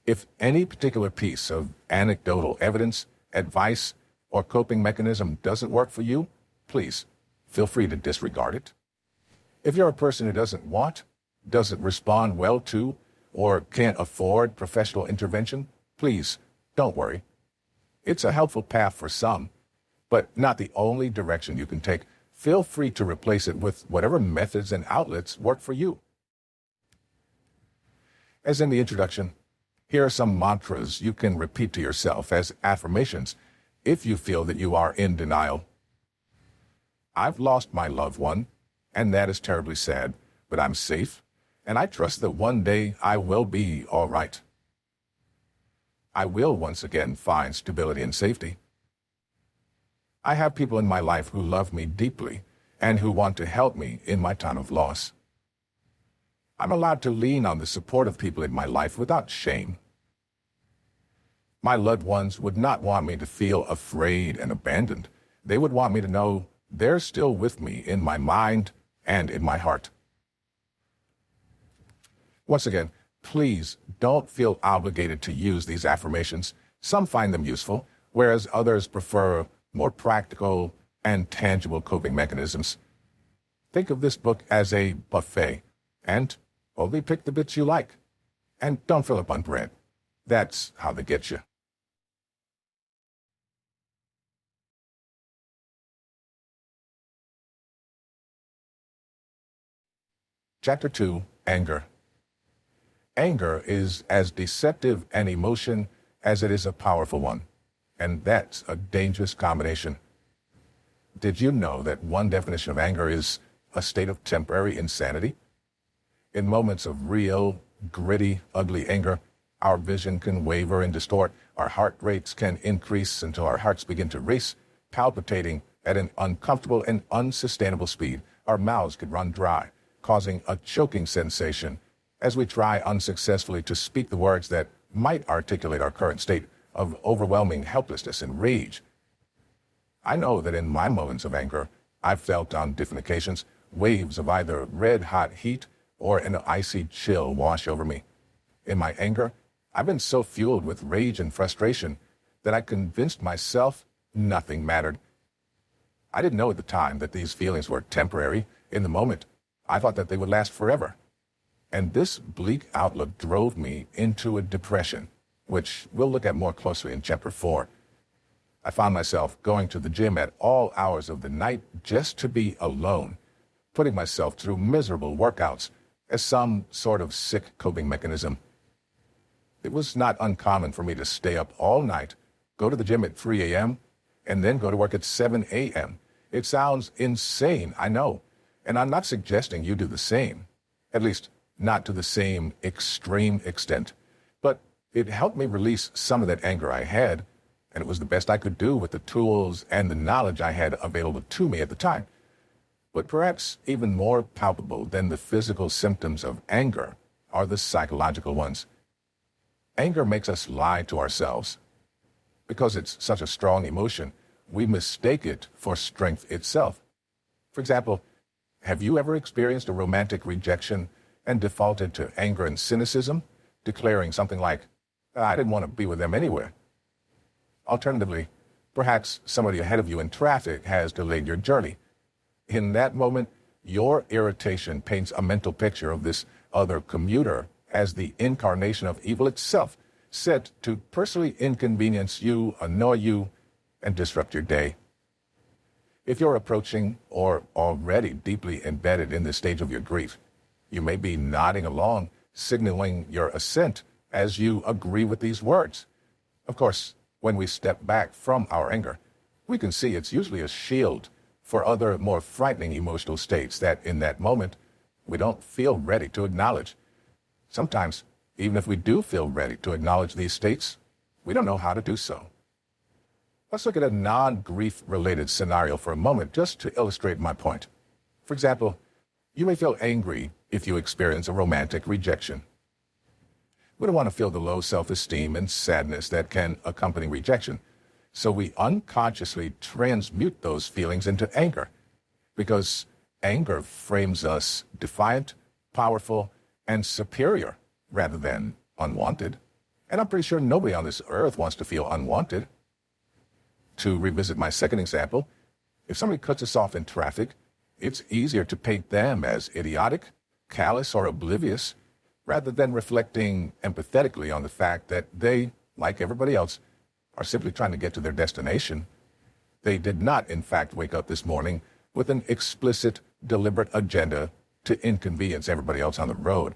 If any particular piece of anecdotal evidence, advice, or coping mechanism doesn't work for you, please feel free to disregard it. If you're a person who doesn't respond well to, or can't afford professional intervention, please don't worry. It's a helpful path for some, but not the only direction you can take. Feel free to replace it with whatever methods and outlets work for you. As in the introduction, here are some mantras you can repeat to yourself as affirmations if you feel that you are in denial. I've lost my loved one, and that is terribly sad, but I'm safe, and I trust that one day I will be all right. I will once again find stability and safety. I have people in my life who love me deeply and who want to help me in my time of loss. I'm allowed to lean on the support of people in my life without shame. My loved ones would not want me to feel afraid and abandoned. They would want me to know they're still with me in my mind and in my heart. Once again, please don't feel obligated to use these affirmations. Some find them useful, whereas others prefer more practical and tangible coping mechanisms. Think of this book as a buffet, and only pick the bits you like. And don't fill up on bread. That's how they get you. Chapter 2, Anger. Anger is as deceptive an emotion as it is a powerful one, and that's a dangerous combination. Did you know that one definition of anger is a state of temporary insanity? In moments of real, gritty, ugly anger, our vision can waver and distort, our heart rates can increase until our hearts begin to race, palpitating at an uncomfortable and unsustainable speed. Our mouths could run dry, causing a choking sensation as we try unsuccessfully to speak the words that might articulate our current state of overwhelming helplessness and rage. I know that in my moments of anger, I've felt on different occasions waves of either red-hot heat or an icy chill wash over me. In my anger, I've been so fueled with rage and frustration that I convinced myself nothing mattered. I didn't know at the time that these feelings were temporary. In the moment, I thought that they would last forever. And this bleak outlook drove me into a depression, which we'll look at more closely in Chapter 4. I found myself going to the gym at all hours of the night just to be alone, putting myself through miserable workouts as some sort of sick coping mechanism. It was not uncommon for me to stay up all night, go to the gym at 3 a.m., and then go to work at 7 a.m. It sounds insane, I know, and I'm not suggesting you do the same, at least not to the same extreme extent. But it helped me release some of that anger I had, and it was the best I could do with the tools and the knowledge I had available to me at the time. But perhaps even more palpable than the physical symptoms of anger are the psychological ones. Anger makes us lie to ourselves. Because it's such a strong emotion, we mistake it for strength itself. For example, have you ever experienced a romantic rejection and defaulted to anger and cynicism, declaring something like, "I didn't want to be with them anyway"? Alternatively, perhaps somebody ahead of you in traffic has delayed your journey. In that moment, your irritation paints a mental picture of this other commuter as the incarnation of evil itself, set to personally inconvenience you, annoy you, and disrupt your day. If you're approaching or already deeply embedded in this stage of your grief, you may be nodding along, signaling your assent as you agree with these words. Of course, when we step back from our anger, we can see it's usually a shield for other more frightening emotional states that in that moment we don't feel ready to acknowledge. Sometimes, even if we do feel ready to acknowledge these states, we don't know how to do so. Let's look at a non-grief related scenario for a moment just to illustrate my point. For example, you may feel angry if you experience a romantic rejection. We don't want to feel the low self-esteem and sadness that can accompany rejection, so we unconsciously transmute those feelings into anger, because anger frames us defiant, powerful, and superior rather than unwanted. And I'm pretty sure nobody on this earth wants to feel unwanted. To revisit my second example, if somebody cuts us off in traffic, it's easier to paint them as idiotic, callous, or oblivious, rather than reflecting empathetically on the fact that they, like everybody else, are simply trying to get to their destination. They did not, in fact, wake up this morning with an explicit, deliberate agenda to inconvenience everybody else on the road.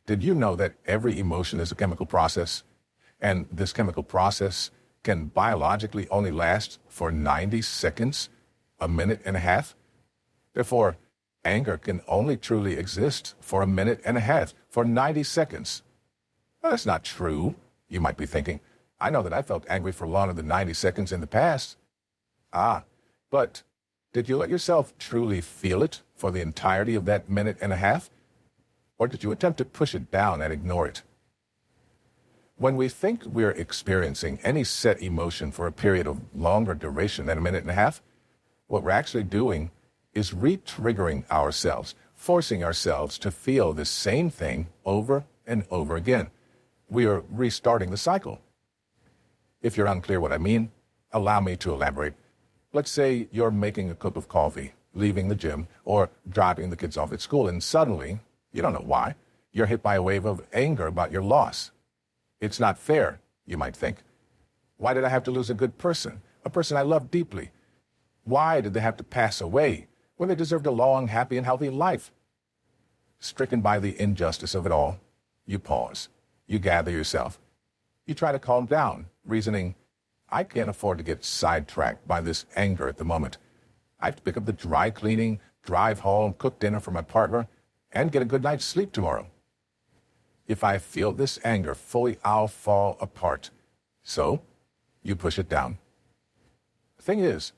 Did you know that every emotion is a chemical process, and this chemical process can biologically only last for 90 seconds, a minute and a half? Therefore, anger can only truly exist for a minute and a half, for 90 seconds. Well, that's not true, you might be thinking. I know that I felt angry for longer than 90 seconds in the past. But did you let yourself truly feel it for the entirety of that minute and a half? Or did you attempt to push it down and ignore it? When we think we're experiencing any set emotion for a period of longer duration than a minute and a half, What we're actually doing is re-triggering ourselves, forcing ourselves to feel the same thing over and over again. We are restarting the cycle. If you're unclear what I mean, allow me to elaborate. Let's say you're making a cup of coffee, leaving the gym, or dropping the kids off at school, and suddenly, you don't know why, you're hit by a wave of anger about your loss. It's not fair, you might think. Why did I have to lose a good person, a person I love deeply? Why did they have to pass away when they deserved a long, happy, and healthy life? Stricken by the injustice of it all, you pause. You gather yourself. You try to calm down, reasoning, I can't afford to get sidetracked by this anger at the moment. I have to pick up the dry cleaning, drive home, cook dinner for my partner, and get a good night's sleep tomorrow. If I feel this anger fully, I'll fall apart. So, you push it down. The thing is,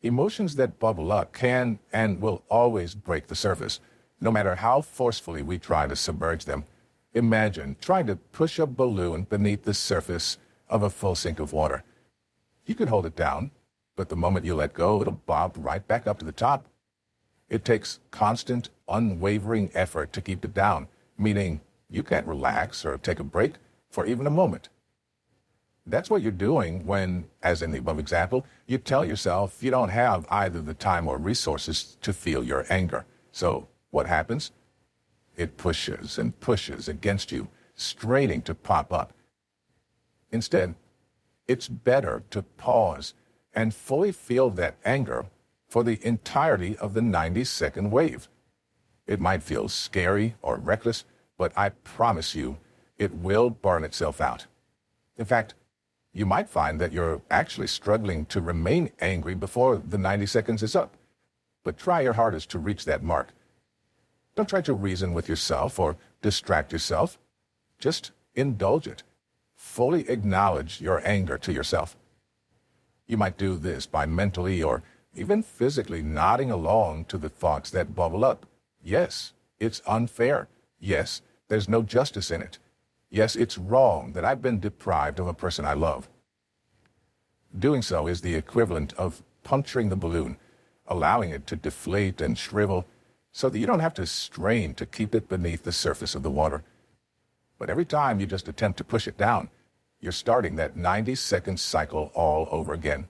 emotions that bubble up can and will always break the surface, no matter how forcefully we try to submerge them. Imagine trying to push a balloon beneath the surface of a full sink of water. You can hold it down, but the moment you let go, it'll bob right back up to the top. It takes constant, unwavering effort to keep it down, meaning you can't relax or take a break for even a moment. That's what you're doing when, as in the above example, you tell yourself you don't have either the time or resources to feel your anger. So what happens? It pushes and pushes against you, straining to pop up. Instead, it's better to pause and fully feel that anger for the entirety of the 90-second wave. It might feel scary or reckless, but I promise you, it will burn itself out. In fact, you might find that you're actually struggling to remain angry before the 90 seconds is up. But try your hardest to reach that mark. Don't try to reason with yourself or distract yourself. Just indulge it. Fully acknowledge your anger to yourself. You might do this by mentally or even physically nodding along to the thoughts that bubble up. Yes, it's unfair. Yes, there's no justice in it. Yes, it's wrong that I've been deprived of a person I love. Doing so is the equivalent of puncturing the balloon, allowing it to deflate and shrivel so that you don't have to strain to keep it beneath the surface of the water. But every time you just attempt to push it down, you're starting that 90-second cycle all over again.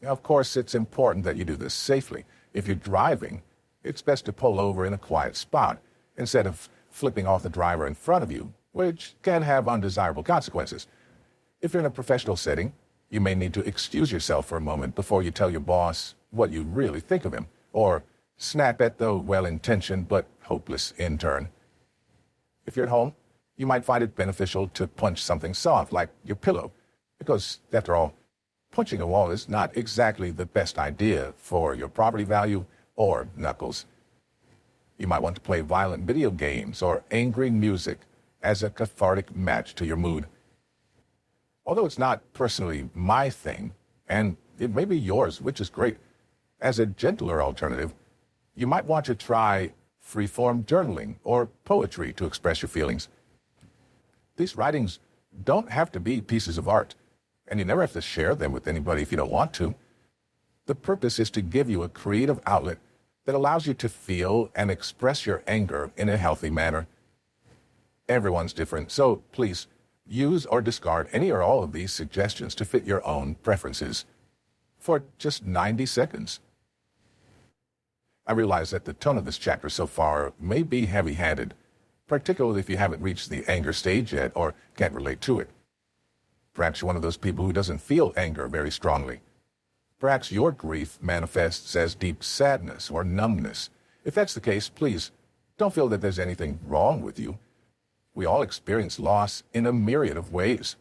Now, of course, it's important that you do this safely. If you're driving, it's best to pull over in a quiet spot instead of flipping off the driver in front of you, which can have undesirable consequences. If you're in a professional setting, you may need to excuse yourself for a moment before you tell your boss what you really think of him, or snap at the well-intentioned but hopeless intern. If you're at home, you might find it beneficial to punch something soft, like your pillow, because, after all, punching a wall is not exactly the best idea for your property value or knuckles. You might want to play violent video games or angry music as a cathartic match to your mood. Although it's not personally my thing, and it may be yours, which is great, as a gentler alternative, you might want to try free-form journaling or poetry to express your feelings. These writings don't have to be pieces of art, and you never have to share them with anybody if you don't want to. The purpose is to give you a creative outlet that allows you to feel and express your anger in a healthy manner. Everyone's different, so please use or discard any or all of these suggestions to fit your own preferences for just 90 seconds. I realize that the tone of this chapter so far may be heavy-handed, particularly if you haven't reached the anger stage yet or can't relate to it. Perhaps you're one of those people who doesn't feel anger very strongly. Perhaps your grief manifests as deep sadness or numbness. If that's the case, please don't feel that there's anything wrong with you. We all experience loss in a myriad of ways.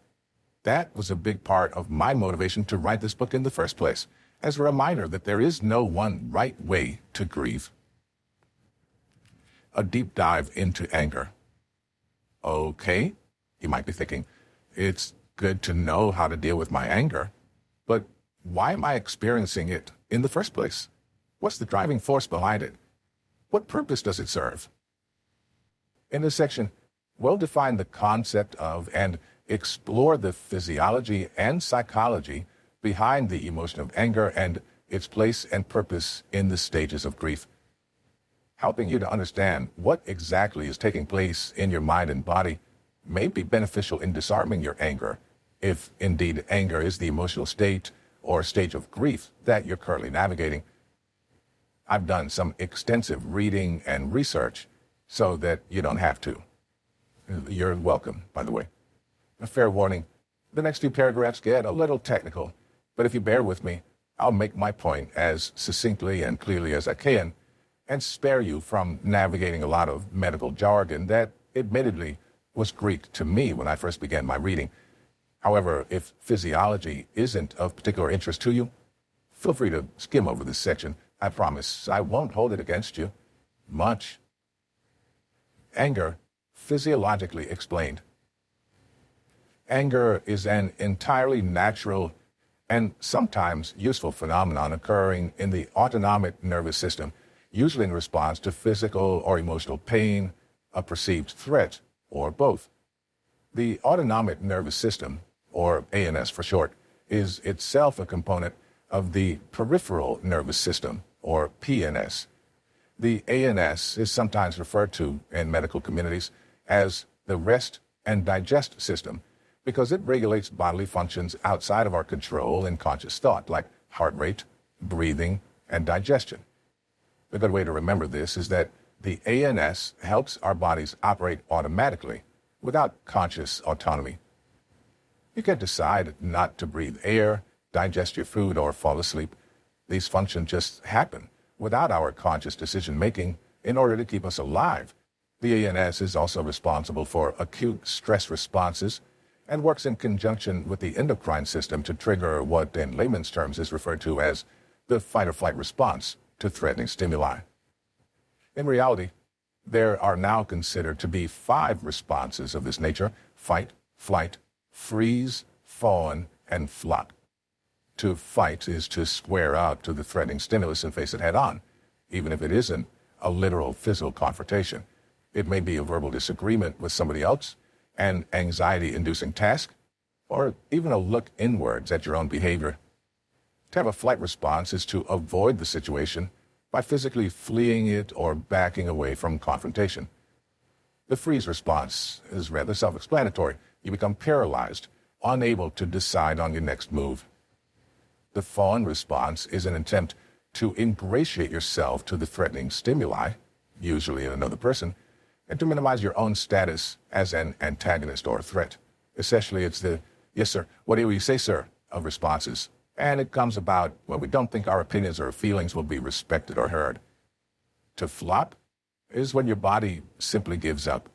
That was a big part of my motivation to write this book in the first place, as a reminder that there is no one right way to grieve. A deep dive into anger. Okay, you might be thinking, it's good to know how to deal with my anger, but why am I experiencing it in the first place? What's the driving force behind it? What purpose does it serve? In this section, we'll define the concept of and explore the physiology and psychology behind the emotion of anger and its place and purpose in the stages of grief, helping you to understand what exactly is taking place in your mind and body may be beneficial in disarming your anger, if indeed anger is the emotional state or stage of grief that you're currently navigating. I've done some extensive reading and research so that you don't have to. You're welcome, by the way. A fair warning, the next few paragraphs get a little technical, but if you bear with me, I'll make my point as succinctly and clearly as I can and spare you from navigating a lot of medical jargon that admittedly was Greek to me when I first began my reading. However, if physiology isn't of particular interest to you, feel free to skim over this section. I promise I won't hold it against you much. Anger, physiologically explained. Anger is an entirely natural and sometimes useful phenomenon occurring in the autonomic nervous system, usually in response to physical or emotional pain, a perceived threat, or both. The autonomic nervous system, or ANS for short, is itself a component of the peripheral nervous system, or PNS. The ANS is sometimes referred to in medical communities as the rest and digest system because it regulates bodily functions outside of our control and conscious thought, like heart rate, breathing, and digestion. A good way to remember this is that the ANS helps our bodies operate automatically without conscious autonomy. You can decide not to breathe air, digest your food, or fall asleep. These functions just happen without our conscious decision-making in order to keep us alive. The ANS is also responsible for acute stress responses and works in conjunction with the endocrine system to trigger what in layman's terms is referred to as the fight-or-flight response to threatening stimuli. In reality, there are now considered to be 5 responses of this nature: fight, flight, freeze, fawn, and flop. To fight is to square out to the threatening stimulus and face it head on, even if it isn't a literal physical confrontation. It may be a verbal disagreement with somebody else, an anxiety-inducing task, or even a look inwards at your own behavior. To have a flight response is to avoid the situation by physically fleeing it or backing away from confrontation. The freeze response is rather self-explanatory. You become paralyzed, unable to decide on your next move. The fawn response is an attempt to ingratiate yourself to the threatening stimuli, usually another person, and to minimize your own status as an antagonist or a threat. Essentially, it's the, "Yes, sir, what do you say, sir?" of responses. And it comes about when we don't think our opinions or feelings will be respected or heard. To flop is when your body simply gives up.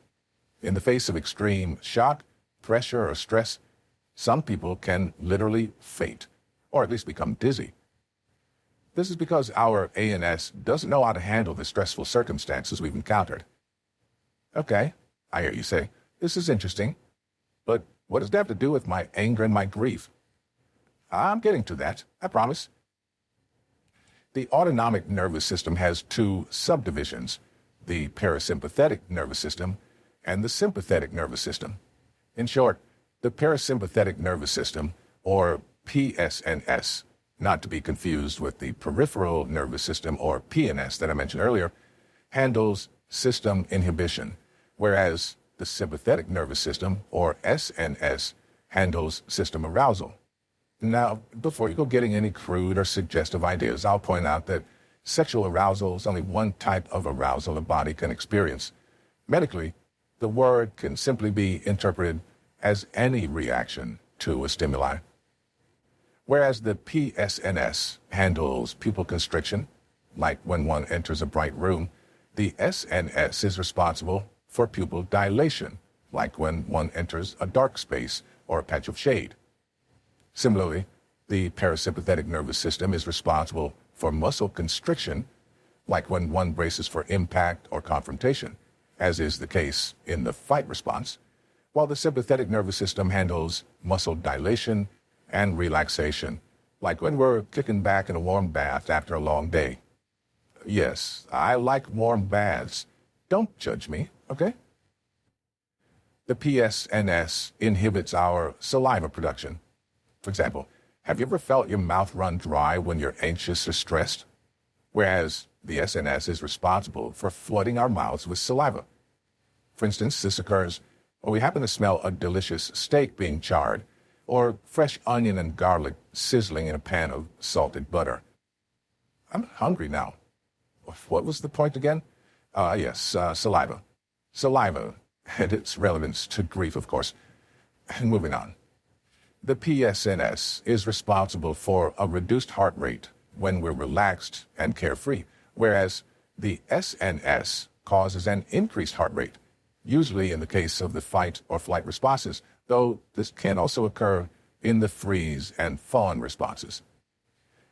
In the face of extreme shock, pressure, or stress, some people can literally faint, or at least become dizzy. This is because our ANS doesn't know how to handle the stressful circumstances we've encountered. Okay, I hear you say, this is interesting, but what does that have to do with my anger and my grief? I'm getting to that, I promise. The autonomic nervous system has 2 subdivisions, the parasympathetic nervous system and the sympathetic nervous system. In short, the parasympathetic nervous system, or PSNS, not to be confused with the peripheral nervous system, or PNS, that I mentioned earlier, handles system inhibition, whereas the sympathetic nervous system, or SNS, handles system arousal. Now, before you go getting any crude or suggestive ideas, I'll point out that sexual arousal is only one type of arousal a body can experience. Medically, the word can simply be interpreted as any reaction to a stimuli. Whereas the PSNS handles pupil constriction, like when one enters a bright room, the SNS is responsible for pupil dilation, like when one enters a dark space or a patch of shade. Similarly, the parasympathetic nervous system is responsible for muscle constriction, like when one braces for impact or confrontation, as is the case in the fight response, while the sympathetic nervous system handles muscle dilation and relaxation, like when we're kicking back in a warm bath after a long day. Yes, I like warm baths. Don't judge me, okay? The PSNS inhibits our saliva production. For example, Have you ever felt your mouth run dry when you're anxious or stressed? Whereas the SNS is responsible for flooding our mouths with saliva. For instance, this occurs when we happen to smell a delicious steak being charred, or fresh onion and garlic sizzling in a pan of salted butter. I'm hungry now. What was the point again? Yes, saliva. Saliva and its relevance to grief, of course. And moving on. The PSNS is responsible for a reduced heart rate when we're relaxed and carefree, whereas the SNS causes an increased heart rate, usually in the case of the fight or flight responses, though this can also occur in the freeze and fawn responses.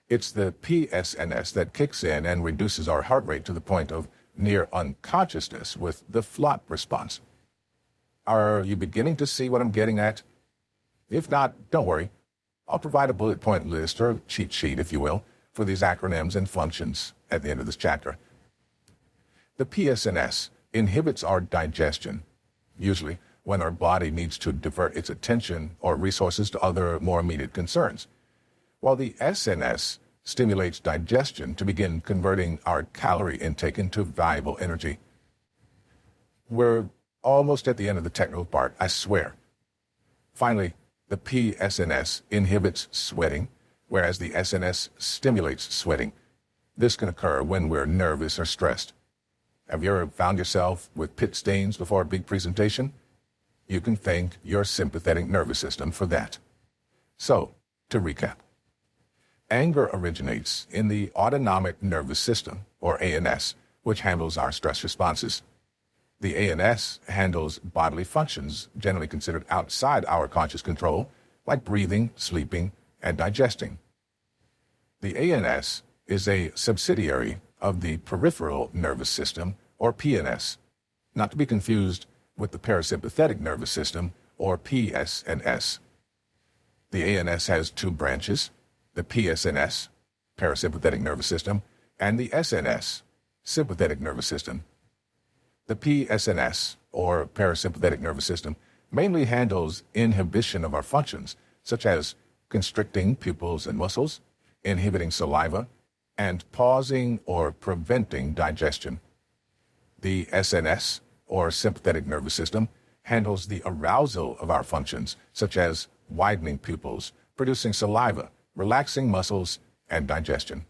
It's the PSNS that kicks in and reduces our heart rate to the point of near unconsciousness with the FLOP response. Are you beginning to see what I'm getting at? If not, don't worry. I'll provide a bullet point list, or cheat sheet, if you will, for these acronyms and functions at the end of this chapter. The PSNS inhibits our digestion, usually when our body needs to divert its attention or resources to other, more immediate concerns, while the SNS stimulates digestion to begin converting our calorie intake into valuable energy. We're almost at the end of the technical part, I swear. Finally, the PSNS inhibits sweating, whereas the SNS stimulates sweating. This can occur when we're nervous or stressed. Have you ever found yourself with pit stains before a big presentation? You can thank your sympathetic nervous system for that. So, to recap. Anger originates in the autonomic nervous system, or ANS, which handles our stress responses. The ANS handles bodily functions generally considered outside our conscious control, like breathing, sleeping, and digesting. The ANS is a subsidiary of the peripheral nervous system, or PNS, not to be confused with the parasympathetic nervous system, or PSNS. The ANS has two branches, the PSNS, parasympathetic nervous system, and the SNS, sympathetic nervous system. The PSNS, or parasympathetic nervous system, mainly handles inhibition of our functions, such as constricting pupils and muscles, inhibiting saliva, and pausing or preventing digestion. The SNS, or sympathetic nervous system, handles the arousal of our functions, such as widening pupils, producing saliva, relaxing muscles, and digestion.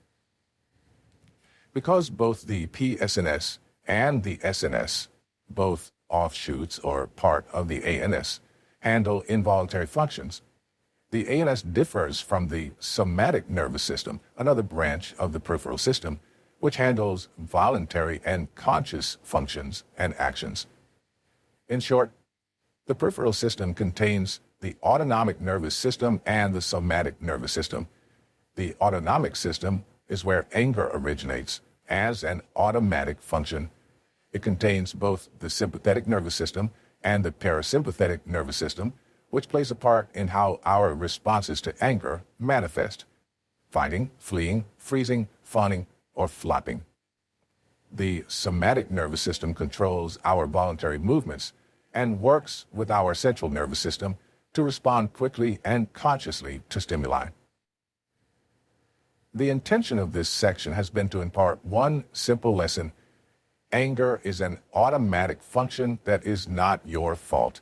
Because both the PSNS and the SNS, both offshoots or part of the ANS, handle involuntary functions, the ANS differs from the somatic nervous system, another branch of the peripheral system, which handles voluntary and conscious functions and actions. In short, the peripheral system contains the autonomic nervous system and the somatic nervous system. The autonomic system is where anger originates as an automatic function. It contains both the sympathetic nervous system and the parasympathetic nervous system, which plays a part in how our responses to anger manifest: fighting, fleeing, freezing, fawning, or flopping. The somatic nervous system controls our voluntary movements and works with our central nervous system to respond quickly and consciously to stimuli. The intention of this section has been to impart one simple lesson: anger is an automatic function that is not your fault.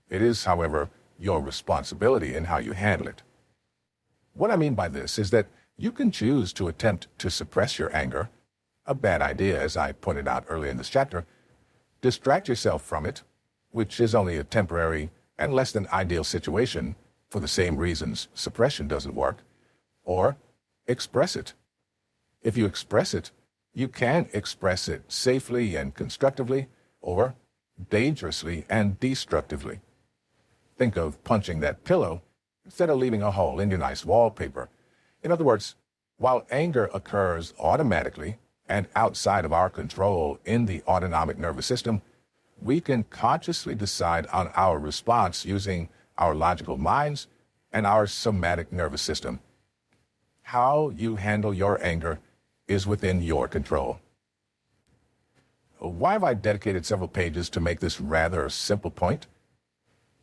It is, however, your responsibility in how you handle it. What I mean by this is that you can choose to attempt to suppress your anger, a bad idea as I pointed out earlier in this chapter, distract yourself from it, which is only a temporary and less than ideal situation for the same reasons suppression doesn't work, or express it. If you express it, you can express it safely and constructively, or dangerously and destructively. Think of punching that pillow instead of leaving a hole in your nice wallpaper. In other words, while anger occurs automatically and outside of our control in the autonomic nervous system, we can consciously decide on our response using our logical minds and our somatic nervous system. How you handle your anger is within your control. Why have I dedicated several pages to make this rather simple point?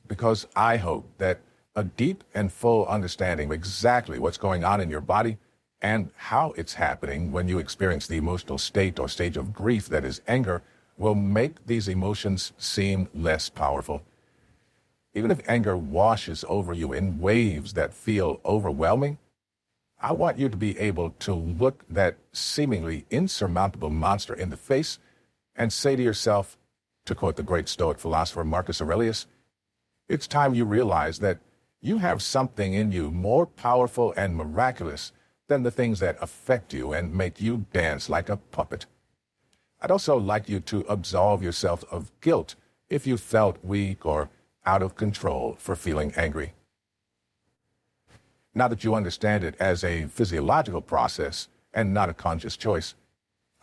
Because I hope that A deep and full understanding of exactly what's going on in your body and how it's happening when you experience the emotional state or stage of grief that is anger will make these emotions seem less powerful. Even if anger washes over you in waves that feel overwhelming, I want you to be able to look that seemingly insurmountable monster in the face and say to yourself, to quote the great Stoic philosopher Marcus Aurelius, it's time you realize that you have something in you more powerful and miraculous than the things that affect you and make you dance like a puppet. I'd also like you to absolve yourself of guilt if you felt weak or out of control for feeling angry. Now that you understand it as a physiological process and not a conscious choice,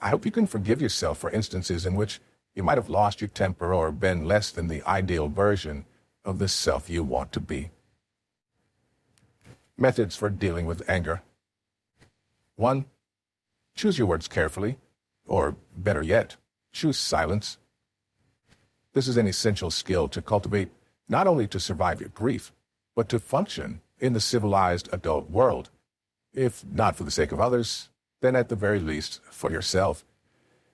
I hope you can forgive yourself for instances in which you might have lost your temper or been less than the ideal version of the self you want to be. Methods for dealing with anger. 1. Choose your words carefully, or better yet, choose silence. This is an essential skill to cultivate not only to survive your grief, but to function in the civilized adult world. If not for the sake of others, then at the very least for yourself.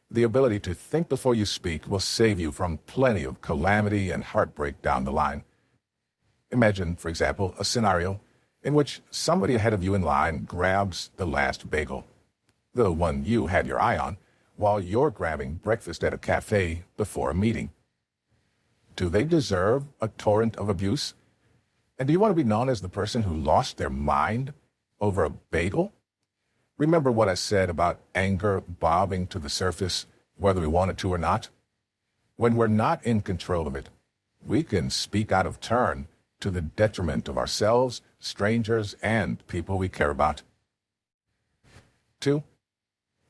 The ability to think before you speak will save you from plenty of calamity and heartbreak down the line. Imagine, for example, a scenario in which somebody ahead of you in line grabs the last bagel, the one you had your eye on, while you're grabbing breakfast at a cafe before a meeting. Do they deserve a torrent of abuse? And do you want to be known as the person who lost their mind over a bagel? Remember what I said about anger bobbing to the surface, whether we want it to or not? When we're not in control of it, we can speak out of turn to the detriment of ourselves, strangers, and people we care about. 2.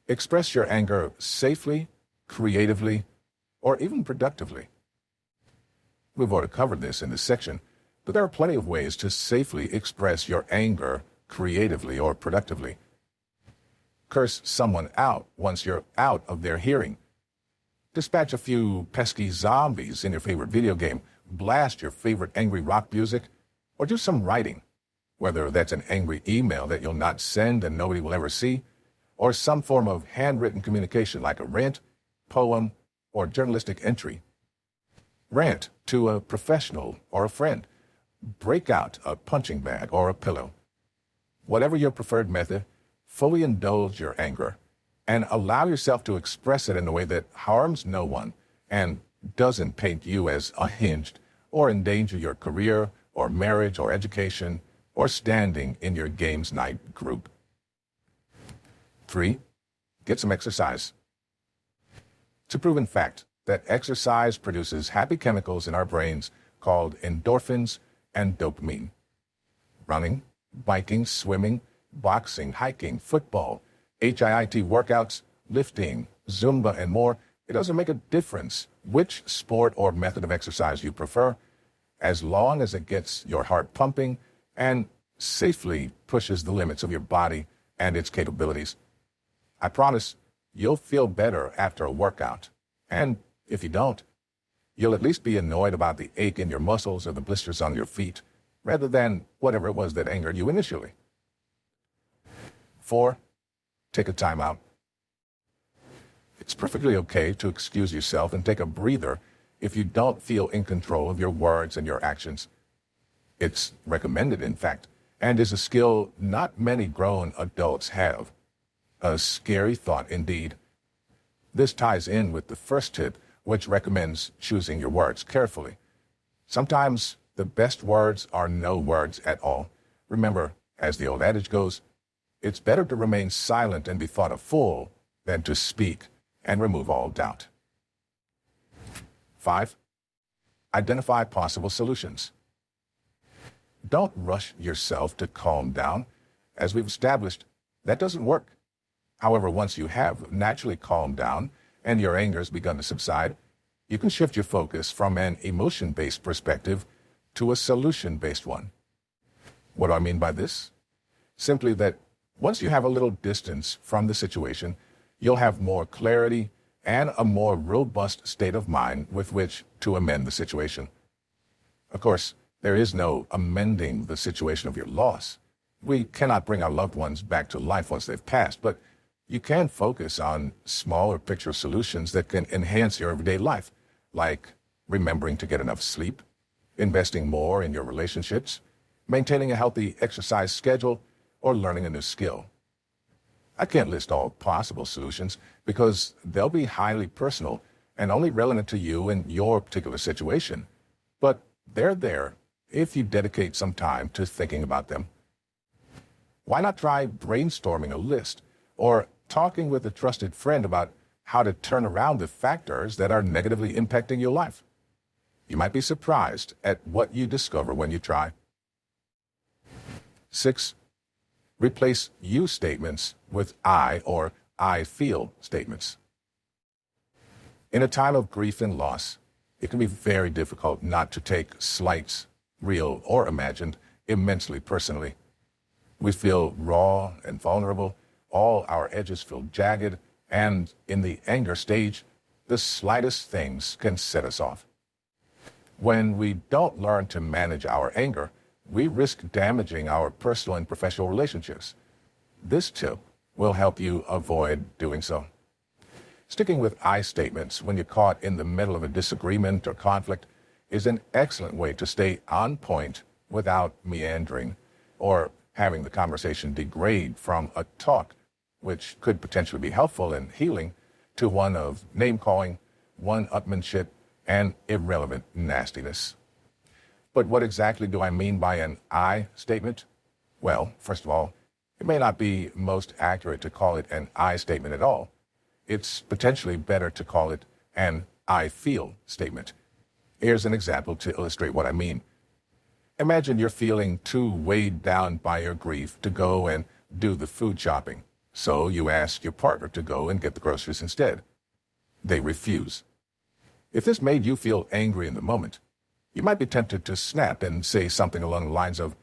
Express your anger safely, creatively, or even productively. We've already covered this in this section, but there are plenty of ways to safely express your anger creatively or productively. Curse someone out once you're out of their hearing. Dispatch a few pesky zombies in your favorite video game. Blast your favorite angry rock music, or do some writing, whether that's an angry email that you'll not send and nobody will ever see, or some form of handwritten communication like a rant, poem, or journalistic entry. Rant to a professional or a friend. Break out a punching bag or a pillow. Whatever your preferred method, fully indulge your anger and allow yourself to express it in a way that harms no one and doesn't paint you as unhinged or endanger your career or marriage or education or standing in your games night group. 3. Get some exercise. It's a proven fact that exercise produces happy chemicals in our brains called endorphins and dopamine. Running, biking, swimming, boxing, hiking, football, HIIT workouts, lifting, Zumba, and more, it doesn't make a difference which sport or method of exercise you prefer, as long as it gets your heart pumping and safely pushes the limits of your body and its capabilities. I promise you'll feel better after a workout, and if you don't, you'll at least be annoyed about the ache in your muscles or the blisters on your feet, rather than whatever it was that angered you initially. 4. Take a time out. It's perfectly okay to excuse yourself and take a breather if you don't feel in control of your words and your actions. It's recommended, in fact, and is a skill not many grown adults have. A scary thought indeed. This ties in with the first tip, which recommends choosing your words carefully. Sometimes the best words are no words at all. Remember, as the old adage goes, it's better to remain silent and be thought a fool than to speak and remove all doubt. 5. Identify possible solutions. Don't rush yourself to calm down. As we've established, that doesn't work. However, once you have naturally calmed down and your anger has begun to subside, you can shift your focus from an emotion-based perspective to a solution-based one. What do I mean by this? Simply that once you have a little distance from the situation, you'll have more clarity and a more robust state of mind with which to amend the situation. Of course, There is no amending the situation of your loss. We cannot bring our loved ones back to life once they've passed, but you can focus on smaller picture solutions that can enhance your everyday life, like remembering to get enough sleep, investing more in your relationships, maintaining a healthy exercise schedule, or learning a new skill. I can't list all possible solutions because they'll be highly personal and only relevant to you and your particular situation. But they're there if you dedicate some time to thinking about them. Why not try brainstorming a list or talking with a trusted friend about how to turn around the factors that are negatively impacting your life? You might be surprised at what you discover when you try. 6. Replace you statements with I or I feel statements. In a time of grief and loss, it can be very difficult not to take slights, real or imagined, immensely personally. We feel raw and vulnerable, all our edges feel jagged, and in the anger stage, the slightest things can set us off. When we don't learn to manage our anger, we risk damaging our personal and professional relationships. This tip will help you avoid doing so. Sticking with I statements when you're caught in the middle of a disagreement or conflict is an excellent way to stay on point without meandering or having the conversation degrade from a talk, which could potentially be helpful and healing, to one of name-calling, one-upmanship, and irrelevant nastiness. But what exactly do I mean by an I statement? Well, first of all, it may not be most accurate to call it an I statement at all. It's potentially better to call it an I feel statement. Here's an example to illustrate what I mean. Imagine you're feeling too weighed down by your grief to go and do the food shopping. So you ask your partner to go and get the groceries instead. They refuse. If this made you feel angry in the moment, you might be tempted to snap and say something along the lines of,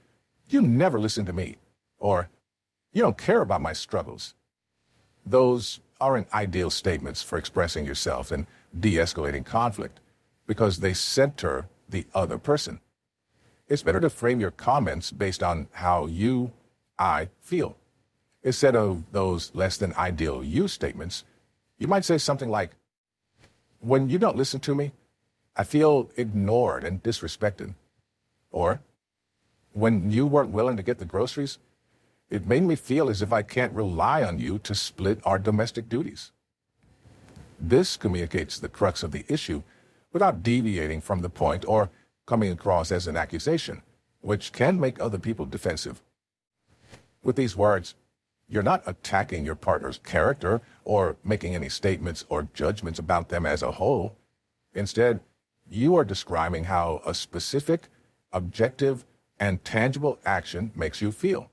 "You never listen to me," or "You don't care about my struggles." Those aren't ideal statements for expressing yourself and de-escalating conflict because they center the other person. It's better to frame your comments based on how I feel. Instead of those less than ideal you statements, you might say something like, "When you don't listen to me, I feel ignored and disrespected." Or, "When you weren't willing to get the groceries, it made me feel as if I can't rely on you to split our domestic duties." This communicates the crux of the issue without deviating from the point or coming across as an accusation, which can make other people defensive. With these words, you're not attacking your partner's character or making any statements or judgments about them as a whole. Instead, you are describing how a specific, objective, and tangible action makes you feel.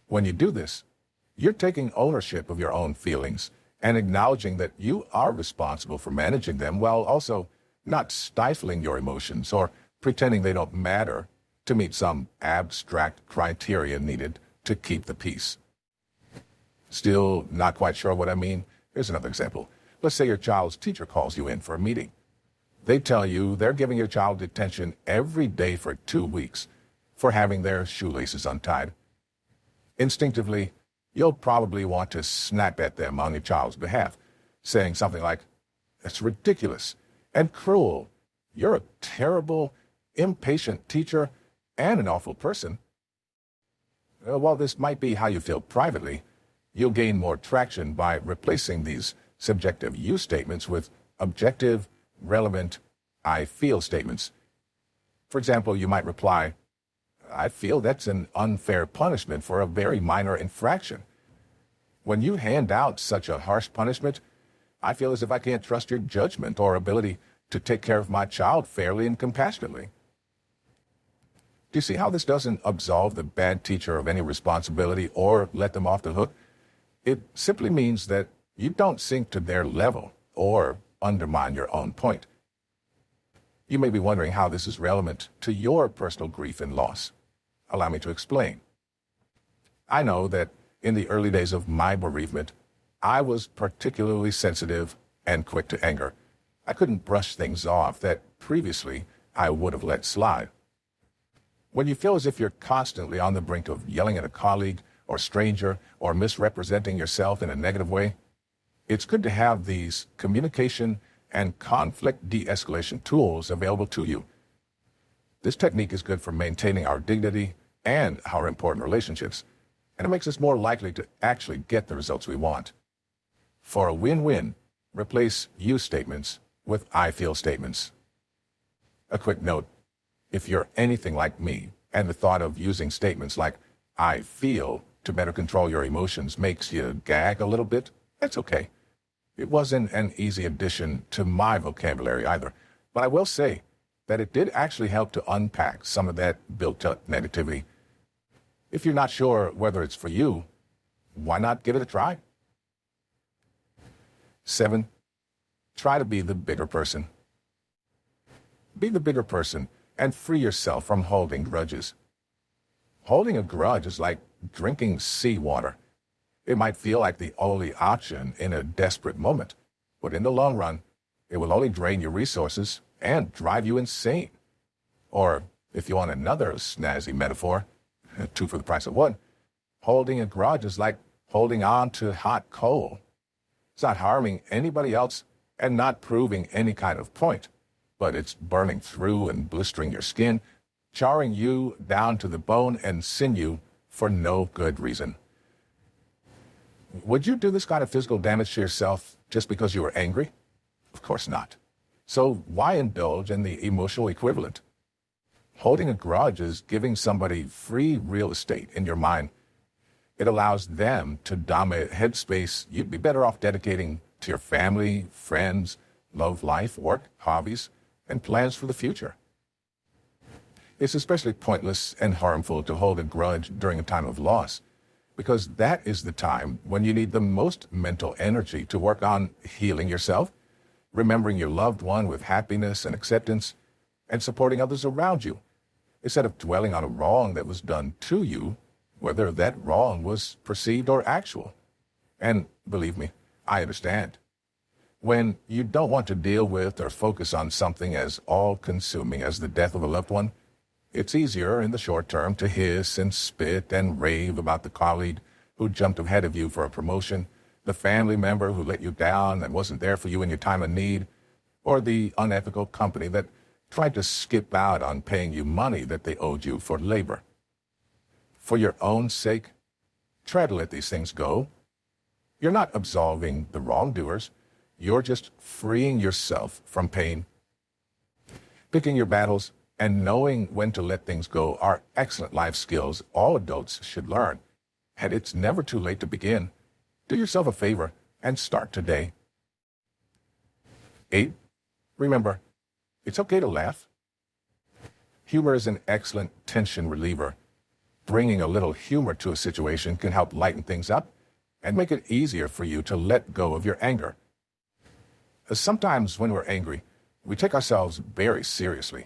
When you do this, you're taking ownership of your own feelings and acknowledging that you are responsible for managing them while also not stifling your emotions or pretending they don't matter to meet some abstract criteria needed to keep the peace. Still not quite sure what I mean? Here's another example. Let's say your child's teacher calls you in for a meeting. They tell you they're giving your child detention every day for 2 weeks for having their shoelaces untied. Instinctively, you'll probably want to snap at them on your child's behalf, saying something like, "That's ridiculous and cruel. You're a terrible, impatient teacher and an awful person." While this might be how you feel privately, you'll gain more traction by replacing these subjective you statements with objective, relevant I feel statements. For example, you might reply, "I feel that's an unfair punishment for a very minor infraction. When you hand out such a harsh punishment, I feel as if I can't trust your judgment or ability to take care of my child fairly and compassionately." Do you see how this doesn't absolve the bad teacher of any responsibility or let them off the hook? It simply means that you don't sink to their level or undermine your own point. You may be wondering how this is relevant to your personal grief and loss. Allow me to explain. I know that in the early days of my bereavement, I was particularly sensitive and quick to anger. I couldn't brush things off that previously I would have let slide. When you feel as if you're constantly on the brink of yelling at a colleague or stranger or misrepresenting yourself in a negative way, it's good to have these communication and conflict de-escalation tools available to you. This technique is good for maintaining our dignity and our important relationships, and it makes us more likely to actually get the results we want. For a win-win, replace you statements with I feel statements. A quick note, if you're anything like me, and the thought of using statements like I feel to better control your emotions makes you gag a little bit, that's okay. It wasn't an easy addition to my vocabulary either, but I will say that it did actually help to unpack some of that built-up negativity. If you're not sure whether it's for you, why not give it a try? 7. Try to be the bigger person. Be the bigger person and free yourself from holding grudges. Holding a grudge is like drinking seawater. It might feel like the only option in a desperate moment, but in the long run, it will only drain your resources and drive you insane. Or, if you want another snazzy metaphor, 2 for the price of 1, holding a grudge is like holding on to hot coal. It's not harming anybody else and not proving any kind of point, but it's burning through and blistering your skin, charring you down to the bone and sinew for no good reason. Would you do this kind of physical damage to yourself just because you were angry? Of course not. So why indulge in the emotional equivalent? Holding a grudge is giving somebody free real estate in your mind. It allows them to dominate headspace you'd be better off dedicating to your family, friends, love life, work, hobbies, and plans for the future. It's especially pointless and harmful to hold a grudge during a time of loss, because that is the time when you need the most mental energy to work on healing yourself, remembering your loved one with happiness and acceptance, and supporting others around you, instead of dwelling on a wrong that was done to you, whether that wrong was perceived or actual. And believe me, I understand. When you don't want to deal with or focus on something as all-consuming as the death of a loved one, it's easier in the short term to hiss and spit and rave about the colleague who jumped ahead of you for a promotion, the family member who let you down and wasn't there for you in your time of need, or the unethical company that tried to skip out on paying you money that they owed you for labor. For your own sake, try to let these things go. You're not absolving the wrongdoers. You're just freeing yourself from pain. Picking your battles and knowing when to let things go are excellent life skills all adults should learn. And it's never too late to begin. Do yourself a favor and start today. 8. Remember, it's okay to laugh. Humor is an excellent tension reliever. Bringing a little humor to a situation can help lighten things up and make it easier for you to let go of your anger. Sometimes when we're angry, we take ourselves very seriously.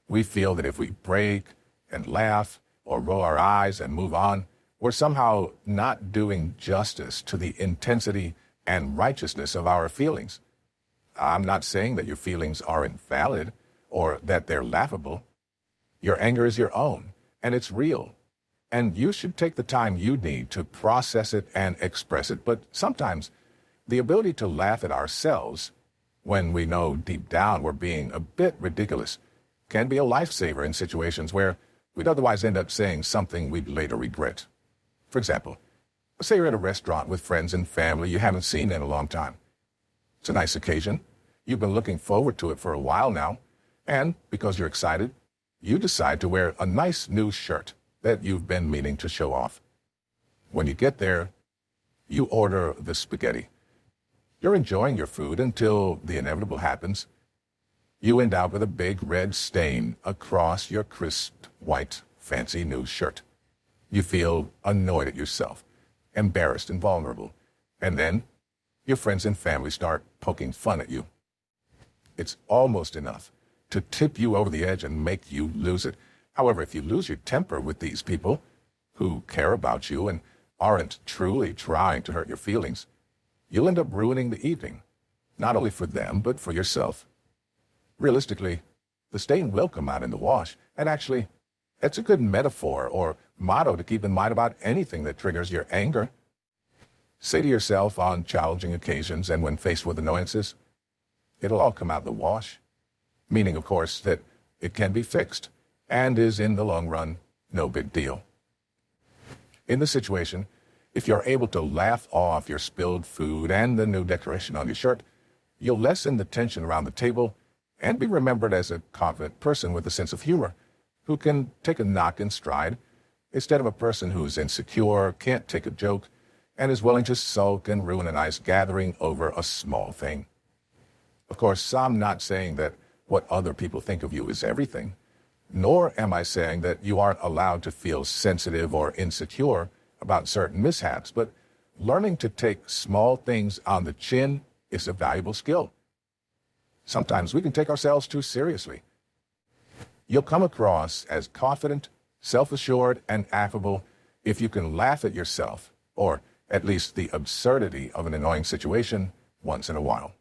We feel that if we break and laugh or roll our eyes and move on, we're somehow not doing justice to the intensity and righteousness of our feelings. I'm not saying that your feelings are invalid or that they're laughable. Your anger is your own, and it's real. And you should take the time you need to process it and express it. But sometimes the ability to laugh at ourselves when we know deep down we're being a bit ridiculous can be a lifesaver in situations where we'd otherwise end up saying something we'd later regret. For example, say you're at a restaurant with friends and family you haven't seen in a long time. It's a nice occasion. You've been looking forward to it for a while now, and because you're excited, you decide to wear a nice new shirt that you've been meaning to show off. When you get there, you order the spaghetti. You're enjoying your food until the inevitable happens. You end up with a big red stain across your crisp, white, fancy new shirt. You feel annoyed at yourself, embarrassed and vulnerable, and then your friends and family start poking fun at you. It's almost enough to tip you over the edge and make you lose it. However, if you lose your temper with these people who care about you and aren't truly trying to hurt your feelings, you'll end up ruining the evening, not only for them, but for yourself. Realistically, the stain will come out in the wash, and actually, It's a good metaphor or motto to keep in mind about anything that triggers your anger. Say to yourself on challenging occasions and when faced with annoyances, it'll all come out the wash. Meaning, of course, that it can be fixed and is, in the long run, no big deal. In the situation, if you're able to laugh off your spilled food and the new decoration on your shirt, you'll lessen the tension around the table and be remembered as a confident person with a sense of humor who can take a knock in stride instead of a person who's insecure, can't take a joke, and is willing to sulk and ruin a nice gathering over a small thing. Of course, I'm not saying that what other people think of you is everything, nor am I saying that you aren't allowed to feel sensitive or insecure about certain mishaps, but learning to take small things on the chin is a valuable skill. Sometimes we can take ourselves too seriously. You'll come across as confident, self-assured, and affable if you can laugh at yourself, or at least the absurdity of an annoying situation, once in a while.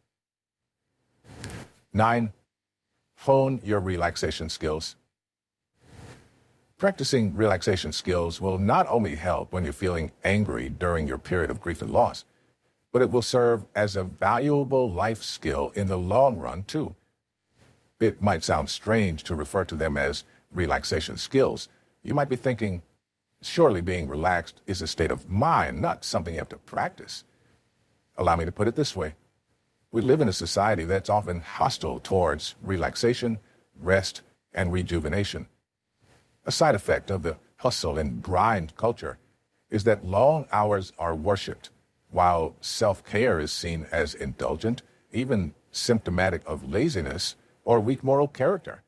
9. Hone your relaxation skills. Practicing relaxation skills will not only help when you're feeling angry during your period of grief and loss, but it will serve as a valuable life skill in the long run, too. It might sound strange to refer to them as relaxation skills. You might be thinking, surely being relaxed is a state of mind, not something you have to practice. Allow me to put it this way. We live in a society that's often hostile towards relaxation, rest, and rejuvenation. A side effect of the hustle and grind culture is that long hours are worshipped, while self-care is seen as indulgent, even symptomatic of laziness or weak moral character.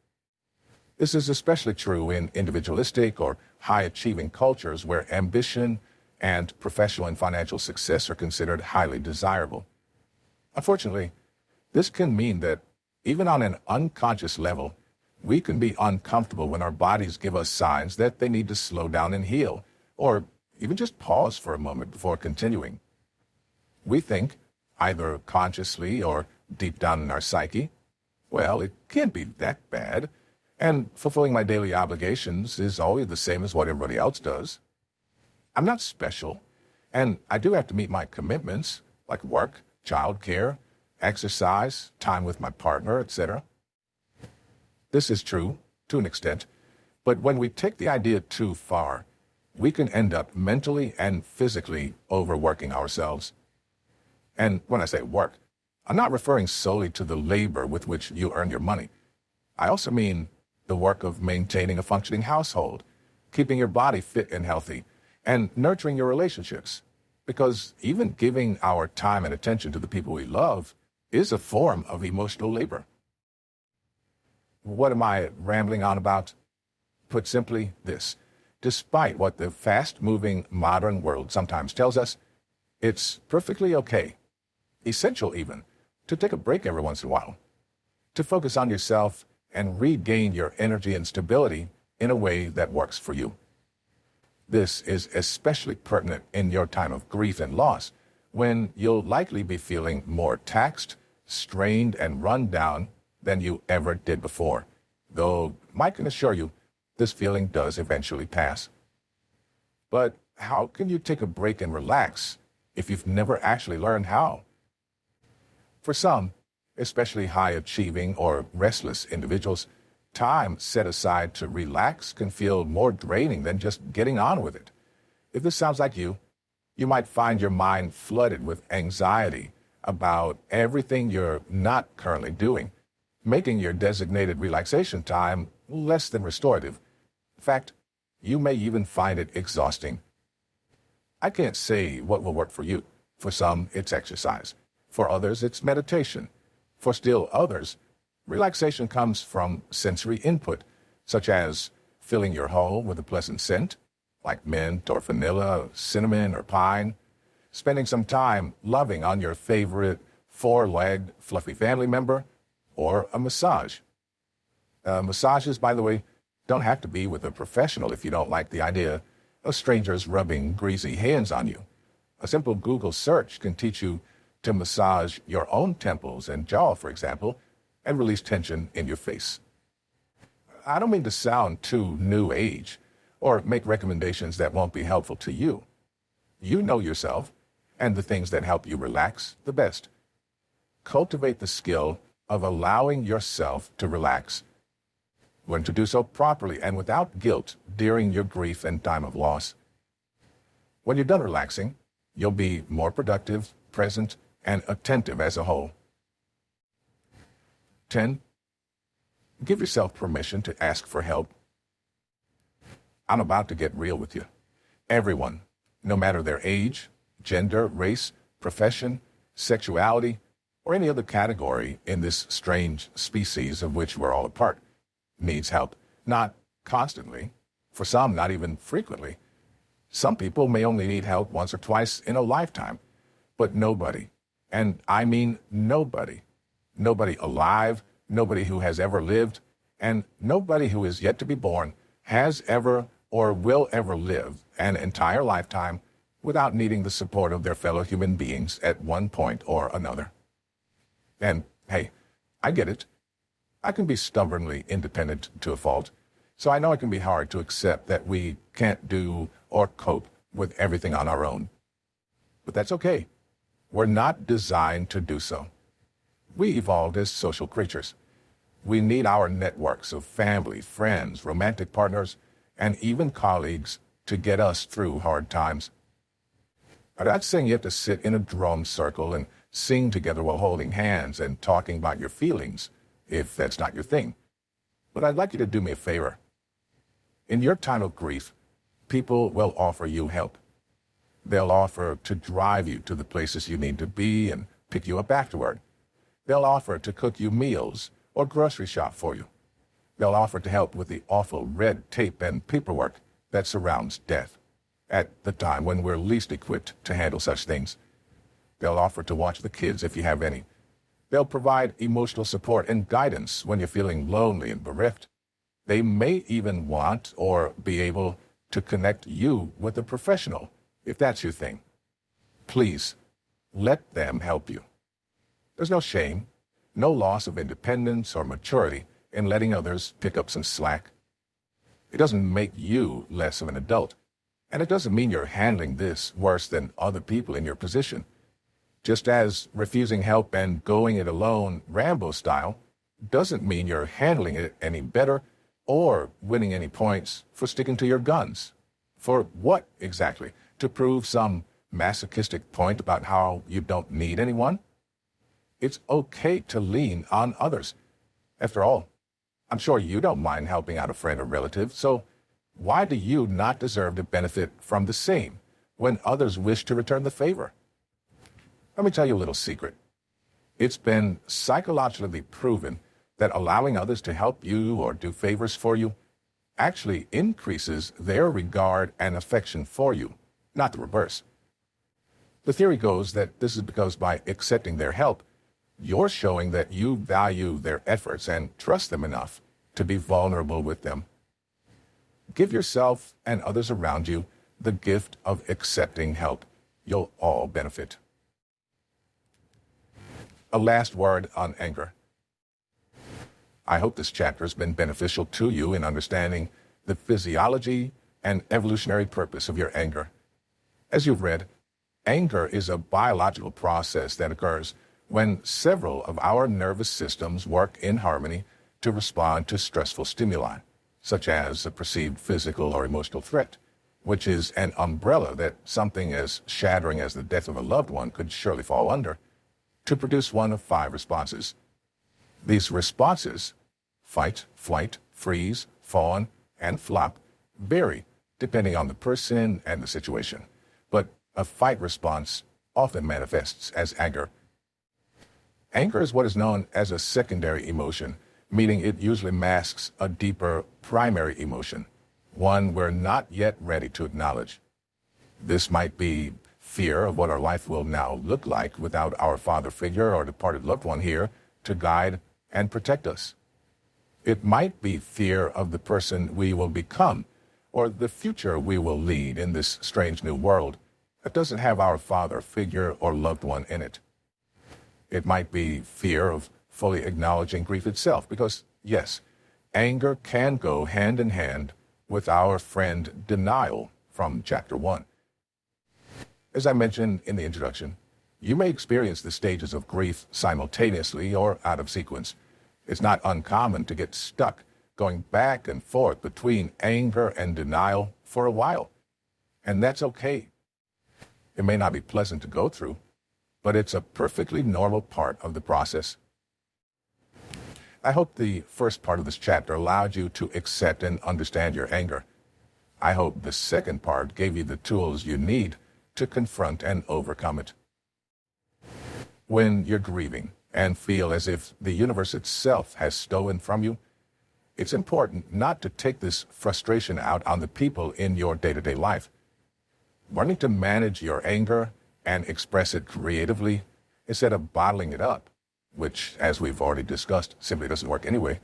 This is especially true in individualistic or high-achieving cultures where ambition and professional and financial success are considered highly desirable. Unfortunately, this can mean that even on an unconscious level, we can be uncomfortable when our bodies give us signs that they need to slow down and heal, or even just pause for a moment before continuing. We think, either consciously or deep down in our psyche, well, it can't be that bad, and fulfilling my daily obligations is always the same as what everybody else does. I'm not special, and I do have to meet my commitments, like work, childcare, exercise, time with my partner, etc. This is true, to an extent, but when we take the idea too far, we can end up mentally and physically overworking ourselves. And when I say work, I'm not referring solely to the labor with which you earn your money. I also mean the work of maintaining a functioning household, keeping your body fit and healthy, and nurturing your relationships. Because even giving our time and attention to the people we love is a form of emotional labor. What am I rambling on about? Put simply, this. Despite what the fast-moving modern world sometimes tells us, it's perfectly okay, essential even, to take a break every once in a while, to focus on yourself and regain your energy and stability in a way that works for you. This is especially pertinent in your time of grief and loss, when you'll likely be feeling more taxed, strained, and run down than you ever did before, though Mike can assure you this feeling does eventually pass. But how can you take a break and relax if you've never actually learned how? For some, especially high-achieving or restless individuals, time set aside to relax can feel more draining than just getting on with it. If this sounds like you, you might find your mind flooded with anxiety about everything you're not currently doing, making your designated relaxation time less than restorative. In fact, you may even find it exhausting. I can't say what will work for you. For some, it's exercise. For others, it's meditation. For still others, relaxation comes from sensory input, such as filling your home with a pleasant scent, like mint or vanilla, cinnamon or pine, spending some time loving on your favorite four-legged fluffy family member, or a massage. Massages, by the way, don't have to be with a professional if you don't like the idea of strangers rubbing greasy hands on you. A simple Google search can teach you to massage your own temples and jaw, for example, and release tension in your face. I don't mean to sound too new age or make recommendations that won't be helpful to you. You know yourself and the things that help you relax the best. Cultivate the skill of allowing yourself to relax. Learn to do so properly and without guilt during your grief and time of loss. When you're done relaxing, you'll be more productive, present, and attentive as a whole. 10. Give yourself permission to ask for help. I'm about to get real with you. Everyone, no matter their age, gender, race, profession, sexuality, or any other category in this strange species of which we're all a part, needs help. Not constantly. For some, not even frequently. Some people may only need help once or twice in a lifetime. But nobody, and I mean nobody alive, nobody who has ever lived, and nobody who is yet to be born has ever or will ever live an entire lifetime without needing the support of their fellow human beings at one point or another. And hey, I get it. I can be stubbornly independent to a fault, so I know it can be hard to accept that we can't do or cope with everything on our own. But that's okay. We're not designed to do so. We evolved as social creatures. We need our networks of family, friends, romantic partners, and even colleagues to get us through hard times. I'm not saying you have to sit in a drum circle and sing together while holding hands and talking about your feelings, if that's not your thing. But I'd like you to do me a favor. In your time of grief, people will offer you help. They'll offer to drive you to the places you need to be and pick you up afterward. They'll offer to cook you meals or grocery shop for you. They'll offer to help with the awful red tape and paperwork that surrounds death at the time when we're least equipped to handle such things. They'll offer to watch the kids if you have any. They'll provide emotional support and guidance when you're feeling lonely and bereft. They may even want or be able to connect you with a professional, if that's your thing. Please, let them help you. There's no shame, no loss of independence or maturity in letting others pick up some slack. It doesn't make you less of an adult, and it doesn't mean you're handling this worse than other people in your position. Just as refusing help and going it alone Rambo style doesn't mean you're handling it any better or winning any points for sticking to your guns. For what exactly? To prove some masochistic point about how you don't need anyone? It's okay to lean on others. After all, I'm sure you don't mind helping out a friend or relative, so why do you not deserve to benefit from the same when others wish to return the favor? Let me tell you a little secret. It's been psychologically proven that allowing others to help you or do favors for you actually increases their regard and affection for you, not the reverse. The theory goes that this is because by accepting their help, you're showing that you value their efforts and trust them enough to be vulnerable with them. Give yourself and others around you the gift of accepting help. You'll all benefit. A last word on anger. I hope this chapter has been beneficial to you in understanding the physiology and evolutionary purpose of your anger. As you've read, anger is a biological process that occurs when several of our nervous systems work in harmony to respond to stressful stimuli, such as a perceived physical or emotional threat, which is an umbrella that something as shattering as the death of a loved one could surely fall under, to produce one of 5 responses. These responses, fight, flight, freeze, fawn, and flop, vary depending on the person and the situation, but a fight response often manifests as anger. Anger is what is known as a secondary emotion, meaning it usually masks a deeper primary emotion, one we're not yet ready to acknowledge. This might be fear of what our life will now look like without our father figure or departed loved one here to guide and protect us. It might be fear of the person we will become or the future we will lead in this strange new world that doesn't have our father figure or loved one in it. It might be fear of fully acknowledging grief itself because, yes, anger can go hand in hand with our friend denial from chapter 1. As I mentioned in the introduction, you may experience the stages of grief simultaneously or out of sequence. It's not uncommon to get stuck going back and forth between anger and denial for a while. And that's okay. It may not be pleasant to go through, but it's a perfectly normal part of the process. I hope the first part of this chapter allowed you to accept and understand your anger. I hope the second part gave you the tools you need to confront and overcome it. When you're grieving and feel as if the universe itself has stolen from you, it's important not to take this frustration out on the people in your day-to-day life. Learning to manage your anger and express it creatively instead of bottling it up, which, as we've already discussed, simply doesn't work anyway,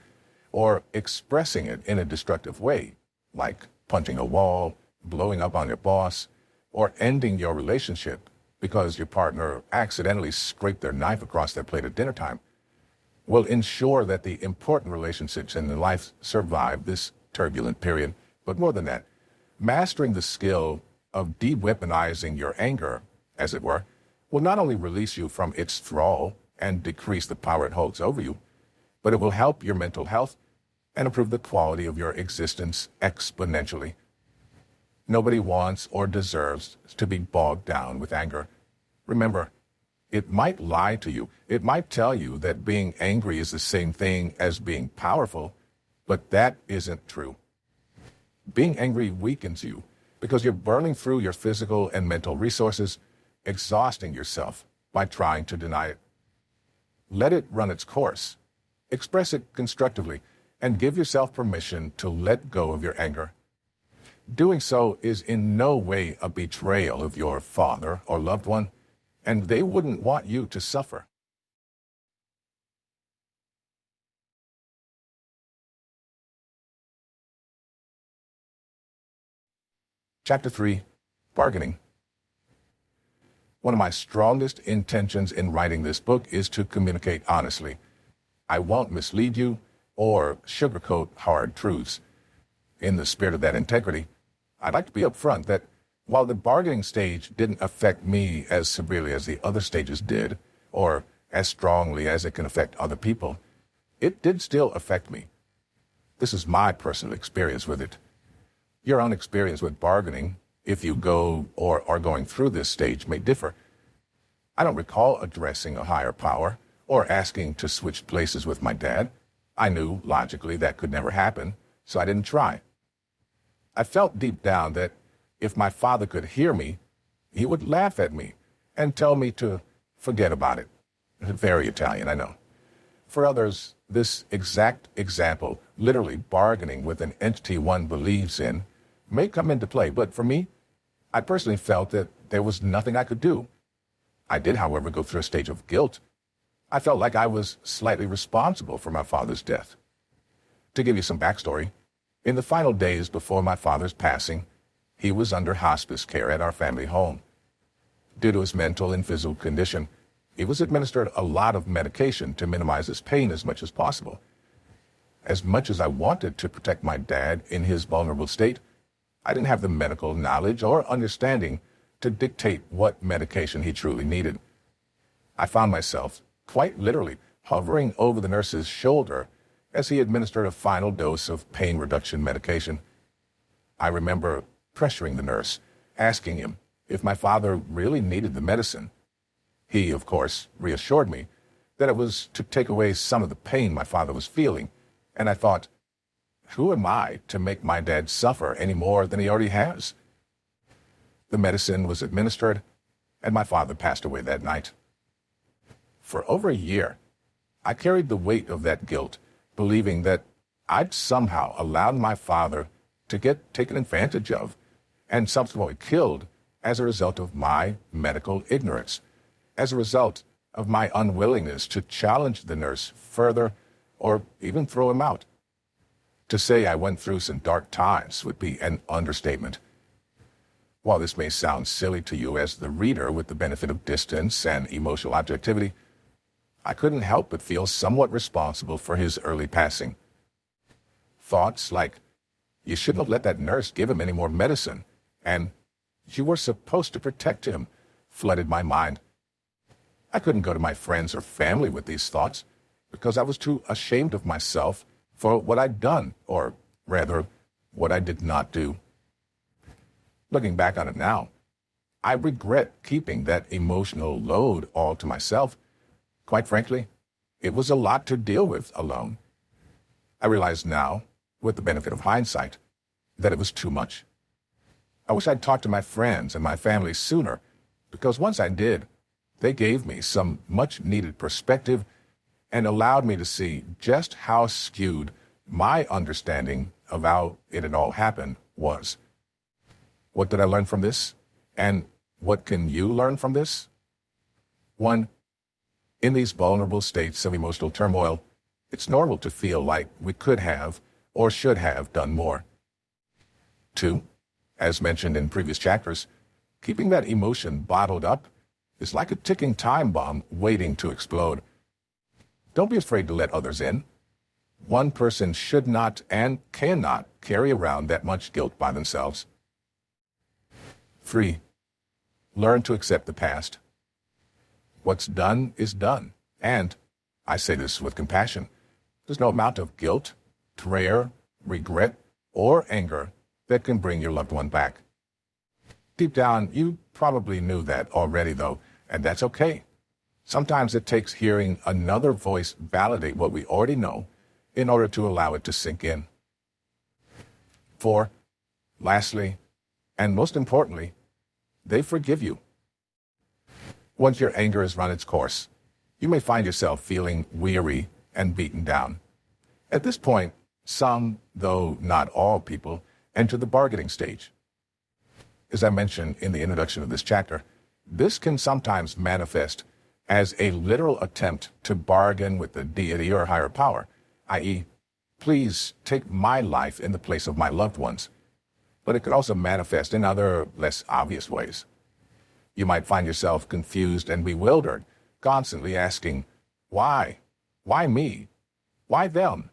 or expressing it in a destructive way, like punching a wall, blowing up on your boss, or ending your relationship because your partner accidentally scraped their knife across their plate at dinner time, will ensure that the important relationships in your life survive this turbulent period. But more than that, mastering the skill of de-weaponizing your anger, as it were, will not only release you from its thrall and decrease the power it holds over you, but it will help your mental health and improve the quality of your existence exponentially. Nobody wants or deserves to be bogged down with anger. Remember, it might lie to you. It might tell you that being angry is the same thing as being powerful, but that isn't true. Being angry weakens you because you're burning through your physical and mental resources, exhausting yourself by trying to deny it. Let it run its course. Express it constructively and give yourself permission to let go of your anger. Doing so is in no way a betrayal of your father or loved one, and they wouldn't want you to suffer. Chapter 3, Bargaining. One of my strongest intentions in writing this book is to communicate honestly. I won't mislead you or sugarcoat hard truths. In the spirit of that integrity, I'd like to be upfront that while the bargaining stage didn't affect me as severely as the other stages did, or as strongly as it can affect other people, it did still affect me. This is my personal experience with it. Your own experience with bargaining, if you go or are going through this stage, may differ. I don't recall addressing a higher power or asking to switch places with my dad. I knew logically that could never happen, so I didn't try. I felt deep down that if my father could hear me, he would laugh at me and tell me to forget about it. Very Italian, I know. For others, this exact example, literally bargaining with an entity one believes in, may come into play, but for me, I personally felt that there was nothing I could do. I did, however, go through a stage of guilt. I felt like I was slightly responsible for my father's death. To give you some backstory, in the final days before my father's passing, he was under hospice care at our family home. Due to his mental and physical condition, he was administered a lot of medication to minimize his pain as much as possible. As much as I wanted to protect my dad in his vulnerable state, I didn't have the medical knowledge or understanding to dictate what medication he truly needed. I found myself, quite literally, hovering over the nurse's shoulder as he administered a final dose of pain reduction medication. I remember pressuring the nurse, asking him if my father really needed the medicine. He, of course, reassured me that it was to take away some of the pain my father was feeling, and I thought, who am I to make my dad suffer any more than he already has? The medicine was administered, and my father passed away that night. For over a year, I carried the weight of that guilt, believing that I'd somehow allowed my father to get taken advantage of and subsequently killed as a result of my medical ignorance, as a result of my unwillingness to challenge the nurse further or even throw him out. To say I went through some dark times would be an understatement. While this may sound silly to you as the reader with the benefit of distance and emotional objectivity, I couldn't help but feel somewhat responsible for his early passing. thoughts like, you shouldn't have let that nurse give him any more medicine, and you were supposed to protect him, flooded my mind. I couldn't go to my friends or family with these thoughts because I was too ashamed of myself for what I'd done, or rather, what I did not do. Looking back on it now, I regret keeping that emotional load all to myself. Quite frankly, it was a lot to deal with alone. I realize now, with the benefit of hindsight, that it was too much. I wish I'd talked to my friends and my family sooner, because once I did, they gave me some much-needed perspective and allowed me to see just how skewed my understanding of how it had all happened was. What did I learn from this? And what can you learn from this? 1. In these vulnerable states of emotional turmoil, it's normal to feel like we could have or should have done more. 2. As mentioned in previous chapters, keeping that emotion bottled up is like a ticking time bomb waiting to explode. Don't be afraid to let others in. One person should not and cannot carry around that much guilt by themselves. 3. Learn to accept the past. What's done is done, and, I say this with compassion, there's no amount of guilt, prayer, regret, or anger that can bring your loved one back. Deep down, you probably knew that already, though, and that's okay. Sometimes it takes hearing another voice validate what we already know in order to allow it to sink in. 4. Lastly, and most importantly, they forgive you. Once your anger has run its course, you may find yourself feeling weary and beaten down. At this point, some, though not all people, enter the bargaining stage. As I mentioned in the introduction of this chapter, this can sometimes manifest as a literal attempt to bargain with the deity or higher power, i.e., please take my life in the place of my loved ones. But it could also manifest in other, less obvious ways. You might find yourself confused and bewildered, constantly asking, why? Why me? Why them?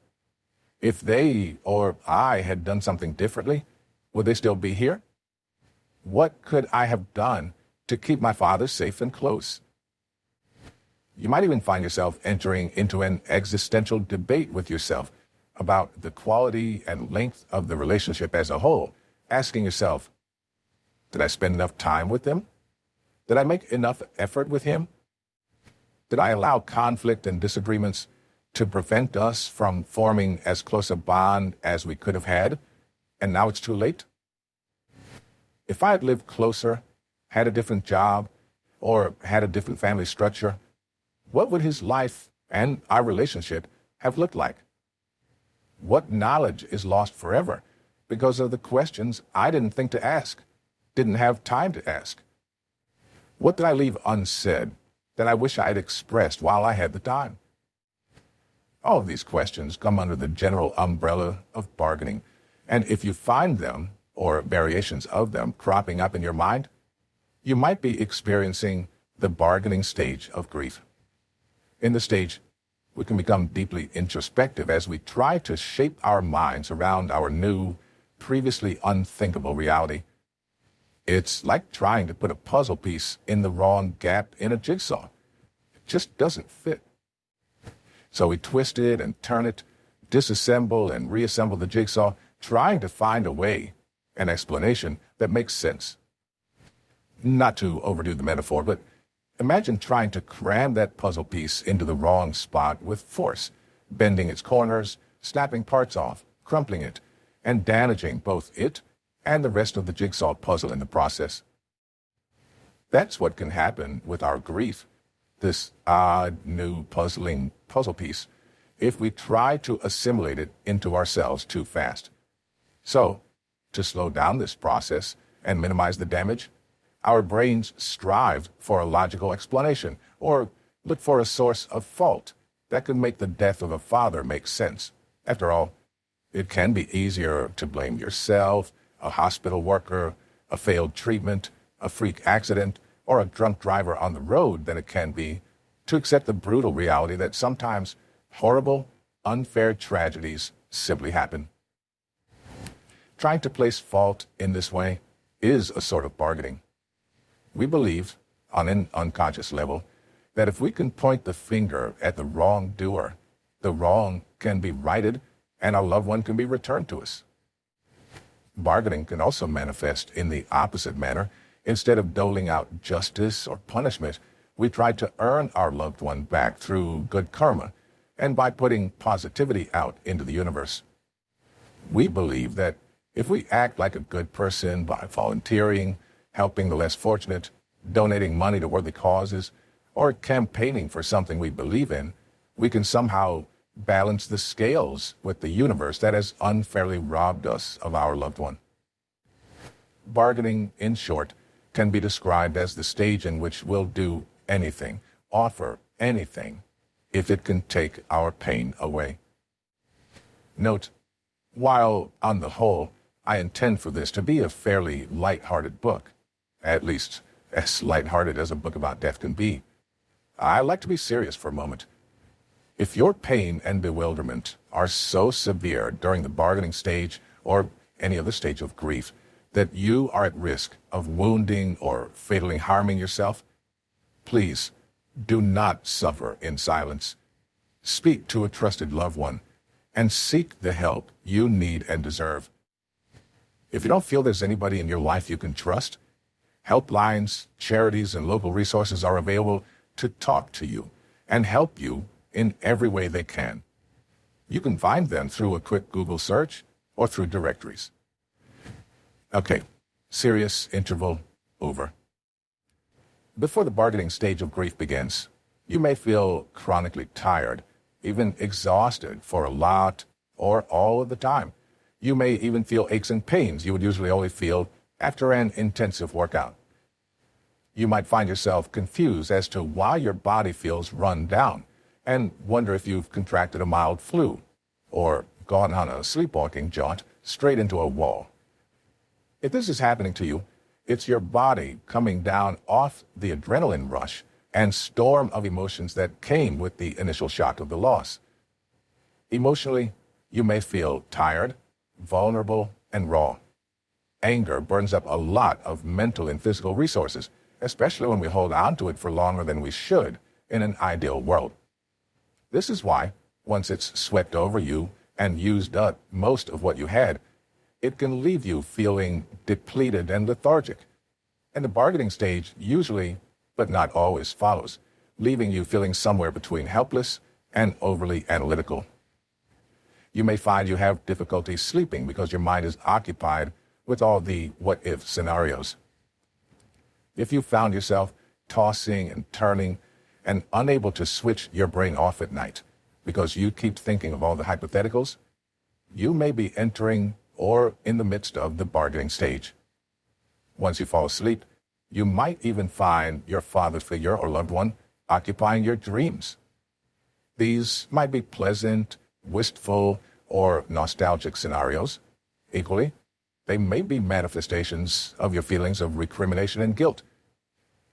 If they or I had done something differently, would they still be here? What could I have done to keep my father safe and close? You might even find yourself entering into an existential debate with yourself about the quality and length of the relationship as a whole, asking yourself, did I spend enough time with them? Did I make enough effort with him? Did I allow conflict and disagreements to prevent us from forming as close a bond as we could have had, and now it's too late? If I had lived closer, had a different job, or had a different family structure, what would his life and our relationship have looked like? What knowledge is lost forever because of the questions I didn't think to ask, didn't have time to ask? What did I leave unsaid that I wish I had expressed while I had the time? All of these questions come under the general umbrella of bargaining, and if you find them, or variations of them, cropping up in your mind, you might be experiencing the bargaining stage of grief. In this stage, we can become deeply introspective as we try to shape our minds around our new, previously unthinkable reality. It's like trying to put a puzzle piece in the wrong gap in a jigsaw. It just doesn't fit. So we twist it and turn it, disassemble and reassemble the jigsaw, trying to find a way, an explanation that makes sense. Not to overdo the metaphor, but imagine trying to cram that puzzle piece into the wrong spot with force, bending its corners, snapping parts off, crumpling it, and damaging both it and the rest of the jigsaw puzzle in the process. That's what can happen with our grief, this odd, new, puzzling puzzle piece, if we try to assimilate it into ourselves too fast. So, to slow down this process and minimize the damage, our brains strive for a logical explanation or look for a source of fault that could make the death of a father make sense. After all, it can be easier to blame yourself, a hospital worker, a failed treatment, a freak accident, or a drunk driver on the road than it can be to accept the brutal reality that sometimes horrible, unfair tragedies simply happen. Trying to place fault in this way is a sort of bargaining. We believe, on an unconscious level, that if we can point the finger at the wrongdoer, the wrong can be righted and our loved one can be returned to us. Bargaining can also manifest in the opposite manner. Instead of doling out justice or punishment, we try to earn our loved one back through good karma and by putting positivity out into the universe. We believe that if we act like a good person by volunteering, helping the less fortunate, donating money to worthy causes, or campaigning for something we believe in, we can somehow balance the scales with the universe that has unfairly robbed us of our loved one. Bargaining, in short, can be described as the stage in which we'll do anything, offer anything, if it can take our pain away. Note, while on the whole, I intend for this to be a fairly light-hearted book, at least as light-hearted as a book about death can be, I like to be serious for a moment. If your pain and bewilderment are so severe during the bargaining stage or any other stage of grief that you are at risk of wounding or fatally harming yourself, please do not suffer in silence. Speak to a trusted loved one and seek the help you need and deserve. If you don't feel there's anybody in your life you can trust, helplines, charities, and local resources are available to talk to you and help you in every way they can. You can find them through a quick Google search or through directories. Okay, serious interval over. Before the bargaining stage of grief begins, you may feel chronically tired, even exhausted for a lot or all of the time. You may even feel aches and pains you would usually only feel after an intensive workout. You might find yourself confused as to why your body feels run down and wonder if you've contracted a mild flu or gone on a sleepwalking jaunt straight into a wall. If this is happening to you, it's your body coming down off the adrenaline rush and storm of emotions that came with the initial shock of the loss. Emotionally, you may feel tired, vulnerable, and raw. Anger burns up a lot of mental and physical resources, especially when we hold on to it for longer than we should in an ideal world. This is why, once it's swept over you and used up most of what you had, it can leave you feeling depleted and lethargic. And the bargaining stage usually, but not always, follows, leaving you feeling somewhere between helpless and overly analytical. You may find you have difficulty sleeping because your mind is occupied with all the what-if scenarios. If you found yourself tossing and turning and unable to switch your brain off at night because you keep thinking of all the hypotheticals, you may be entering or in the midst of the bargaining stage. Once you fall asleep, you might even find your father figure or loved one occupying your dreams. These might be pleasant, wistful, or nostalgic scenarios. Equally, they may be manifestations of your feelings of recrimination and guilt.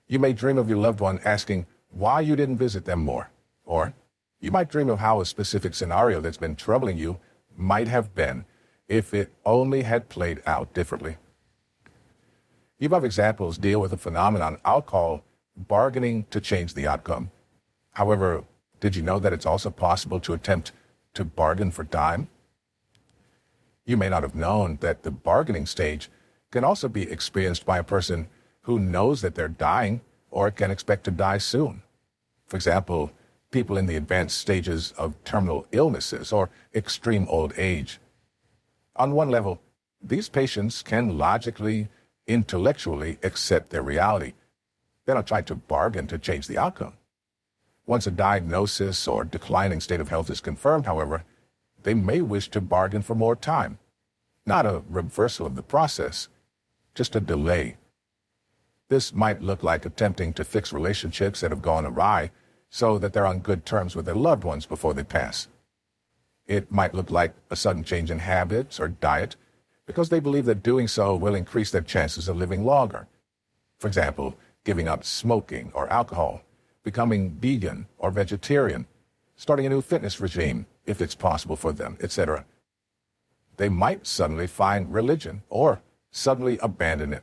You may dream of your loved one asking why you didn't visit them more, or you might dream of how a specific scenario that's been troubling you might have been if it only had played out differently. The above examples deal with a phenomenon I'll call bargaining to change the outcome. However, did you know that it's also possible to attempt to bargain for time? You may not have known that the bargaining stage can also be experienced by a person who knows that they're dying or can expect to die soon. For example, people in the advanced stages of terminal illnesses or extreme old age. On one level, these patients can logically, intellectually accept their reality. They don't try to bargain to change the outcome. Once a diagnosis or declining state of health is confirmed, however, they may wish to bargain for more time. Not a reversal of the process, just a delay. This might look like attempting to fix relationships that have gone awry so that they're on good terms with their loved ones before they pass. It might look like a sudden change in habits or diet because they believe that doing so will increase their chances of living longer. For example, giving up smoking or alcohol, becoming vegan or vegetarian, starting a new fitness regime if it's possible for them, etc. they might suddenly find religion or suddenly abandon it.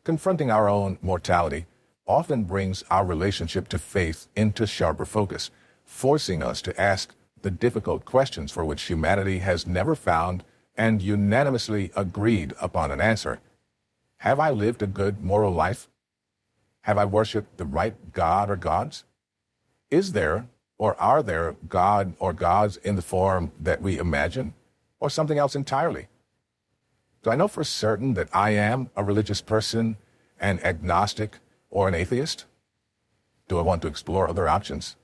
Confronting our own mortality often brings our relationship to faith into sharper focus, forcing us to ask the difficult questions for which humanity has never found and unanimously agreed upon an answer. Have I lived a good moral life? Have I worshiped the right God or gods? Is there or are there God or gods in the form that we imagine, or something else entirely? Do I know for certain that I am a religious person, an agnostic, or an atheist? Do I want to explore other options?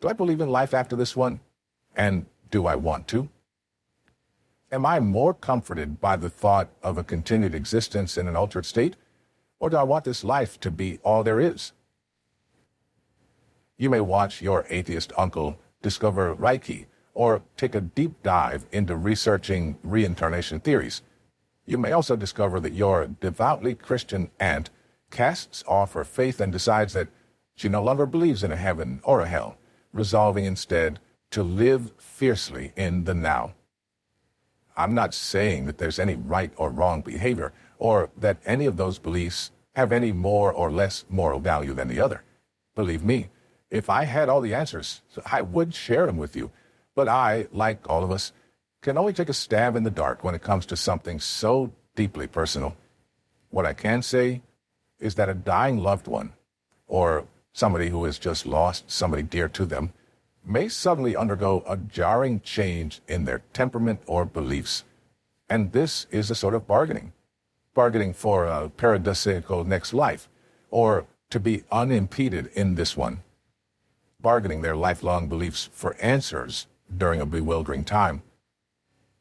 Do I believe in life after this one? And do I want to? Am I more comforted by the thought of a continued existence in an altered state, or do I want this life to be all there is? You may watch your atheist uncle discover Reiki or take a deep dive into researching reincarnation theories. You may also discover that your devoutly Christian aunt casts off her faith and decides that she no longer believes in a heaven or a hell, resolving instead to live fiercely in the now. I'm not saying that there's any right or wrong behavior, or that any of those beliefs have any more or less moral value than the other. Believe me, if I had all the answers, I would share them with you. But I, like all of us, can only take a stab in the dark when it comes to something so deeply personal. What I can say is that a dying loved one, or somebody who has just lost somebody dear to them, may suddenly undergo a jarring change in their temperament or beliefs. And this is a sort of bargaining for a paradisiacal next life, or to be unimpeded in this one, bargaining their lifelong beliefs for answers during a bewildering time.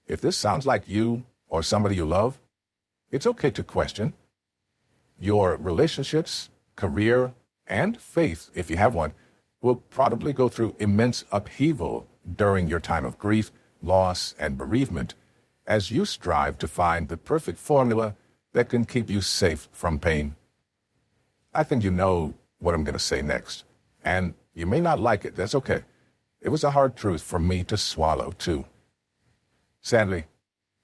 If this sounds like you or somebody you love, it's okay to question. Your relationships, career, and faith, if you have one, will probably go through immense upheaval during your time of grief, loss, and bereavement as you strive to find the perfect formula that can keep you safe from pain. I think you know what I'm going to say next, and you may not like it. That's okay. It was a hard truth for me to swallow, too. Sadly,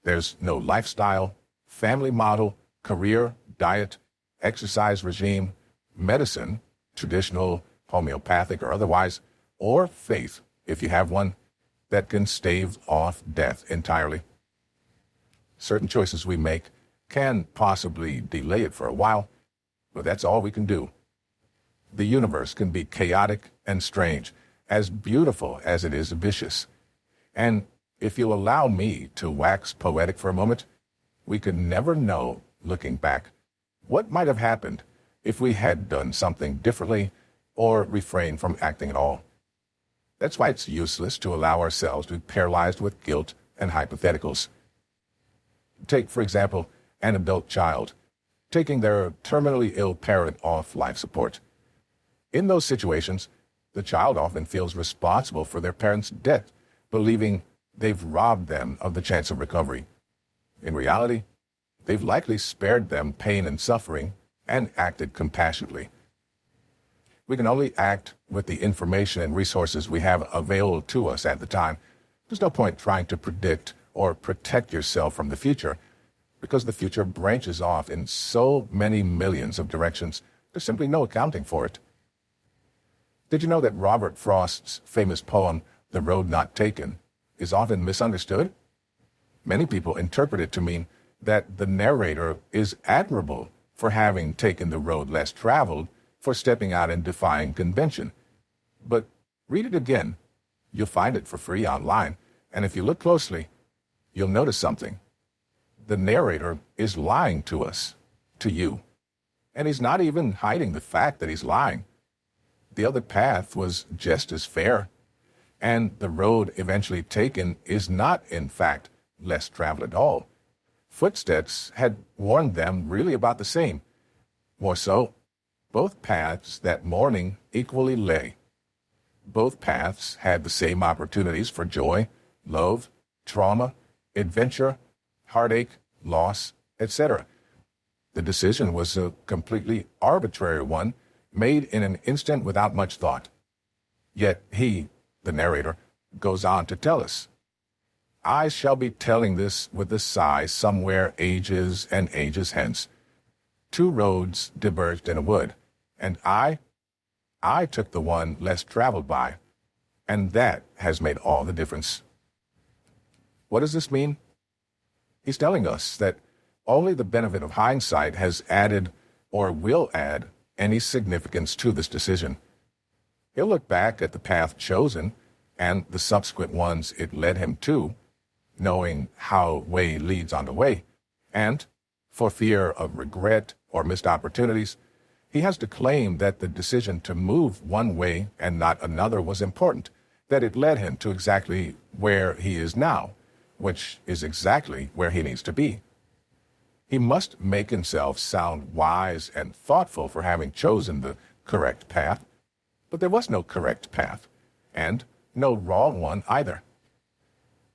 there's no lifestyle, family model, career, diet, exercise regime, medicine, traditional, homeopathic, or otherwise, or faith, if you have one, that can stave off death entirely. Certain choices we make can possibly delay it for a while, but that's all we can do. The universe can be chaotic and strange, as beautiful as it is vicious. And if you'll allow me to wax poetic for a moment, we could never know, looking back, what might have happened if we had done something differently or refrained from acting at all. That's why it's useless to allow ourselves to be paralyzed with guilt and hypotheticals. Take, for example, an adult child taking their terminally ill parent off life support. In those situations, the child often feels responsible for their parent's death, believing they've robbed them of the chance of recovery. In reality, they've likely spared them pain and suffering and acted compassionately. We can only act with the information and resources we have available to us at the time. There's no point trying to predict or protect yourself from the future, because the future branches off in so many millions of directions, there's simply no accounting for it. Did you know that Robert Frost's famous poem, The Road Not Taken, is often misunderstood? Many people interpret it to mean that the narrator is admirable for having taken the road less traveled, for stepping out and defying convention. But read it again. You'll find it for free online, and if you look closely, you'll notice something. The narrator is lying to us, to you. And he's not even hiding the fact that he's lying. The other path was just as fair, and the road eventually taken is not, in fact, less traveled at all. Footsteps had warned them really about the same. More so, both paths that morning equally lay. Both paths had the same opportunities for joy, love, trauma, adventure, heartache, loss, etc. The decision was a completely arbitrary one, made in an instant without much thought. Yet he, the narrator, goes on to tell us, I shall be telling this with a sigh somewhere ages and ages hence. Two roads diverged in a wood, and I took the one less traveled by, and that has made all the difference. What does this mean? He's telling us that only the benefit of hindsight has added or will add any significance to this decision. He'll look back at the path chosen and the subsequent ones it led him to, knowing how way leads on to way, and, for fear of regret or missed opportunities, he has to claim that the decision to move one way and not another was important, that it led him to exactly where he is now, which is exactly where he needs to be. He must make himself sound wise and thoughtful for having chosen the correct path, but there was no correct path, and no wrong one either.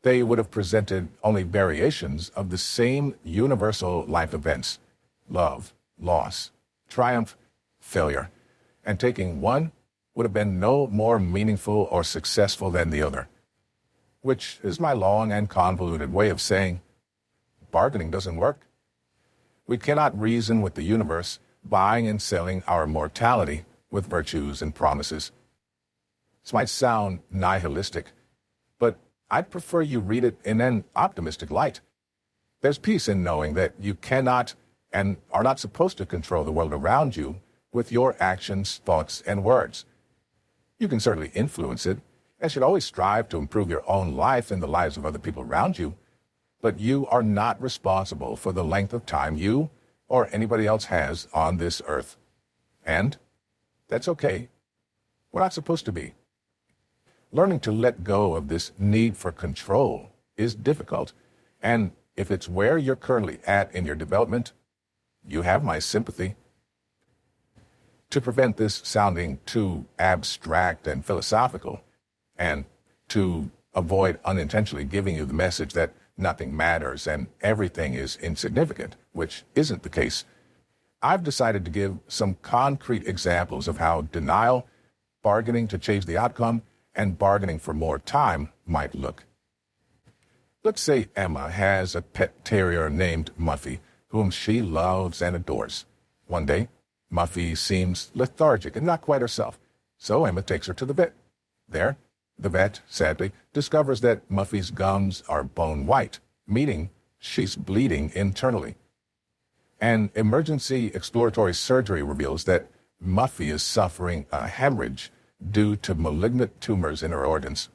They would have presented only variations of the same universal life events: love, loss, triumph, failure, and taking one would have been no more meaningful or successful than the other, which is my long and convoluted way of saying bargaining doesn't work. We cannot reason with the universe, buying and selling our mortality with virtues and promises. This might sound nihilistic, but I'd prefer you read it in an optimistic light. There's peace in knowing that you cannot and are not supposed to control the world around you with your actions, thoughts, and words. You can certainly influence it, and should always strive to improve your own life and the lives of other people around you, but you are not responsible for the length of time you or anybody else has on this earth. And that's okay. We're not supposed to be. Learning to let go of this need for control is difficult, and if it's where you're currently at in your development, you have my sympathy. To prevent this sounding too abstract and philosophical, and to avoid unintentionally giving you the message that nothing matters and everything is insignificant, which isn't the case, I've decided to give some concrete examples of how denial, bargaining to change the outcome, and bargaining for more time might look. Let's say Emma has a pet terrier named Muffy, whom she loves and adores. One day, Muffy seems lethargic and not quite herself, so Emma takes her to the vet. There, the vet, sadly, discovers that Muffy's gums are bone white, meaning she's bleeding internally. An emergency exploratory surgery reveals that Muffy is suffering a hemorrhage due to malignant tumors in her organs.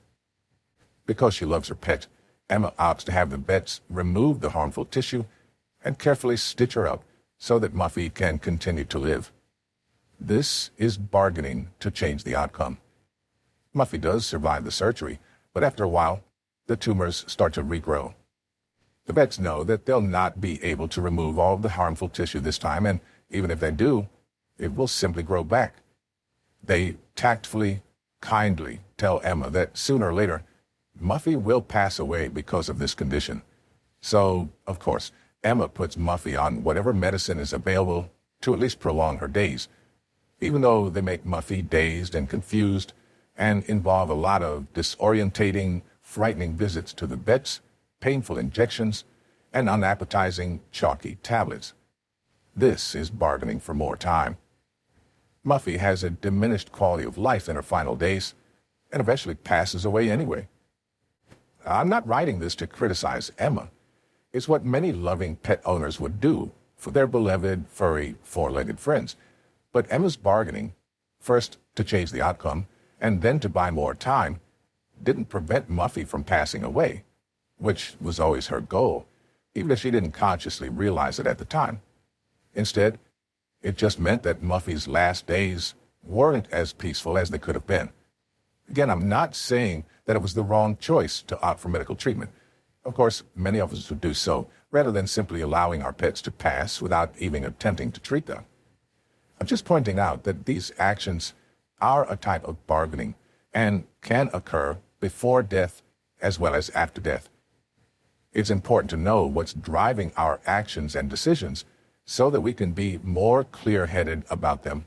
Because she loves her pet, Emma opts to have the vets remove the harmful tissue and carefully stitch her up so that Muffy can continue to live. This is bargaining to change the outcome. Muffy does survive the surgery, but after a while, the tumors start to regrow. The vets know that they'll not be able to remove all of the harmful tissue this time, and even if they do, it will simply grow back. They tactfully, kindly tell Emma that sooner or later, Muffy will pass away because of this condition. So, of course, Emma puts Muffy on whatever medicine is available to at least prolong her days, even though they make Muffy dazed and confused and involve a lot of disorientating, frightening visits to the vets, painful injections, and unappetizing, chalky tablets. This is bargaining for more time. Muffy has a diminished quality of life in her final days and eventually passes away anyway. I'm not writing this to criticize Emma. It's what many loving pet owners would do for their beloved, furry, four-legged friends. But Emma's bargaining, first to change the outcome and then to buy more time, didn't prevent Muffy from passing away, which was always her goal, even if she didn't consciously realize it at the time. Instead, it just meant that Muffy's last days weren't as peaceful as they could have been. Again, I'm not saying that it was the wrong choice to opt for medical treatment. Of course, many of us would do so, rather than simply allowing our pets to pass without even attempting to treat them. I'm just pointing out that these actions are a type of bargaining and can occur before death as well as after death. It's important to know what's driving our actions and decisions so that we can be more clear-headed about them.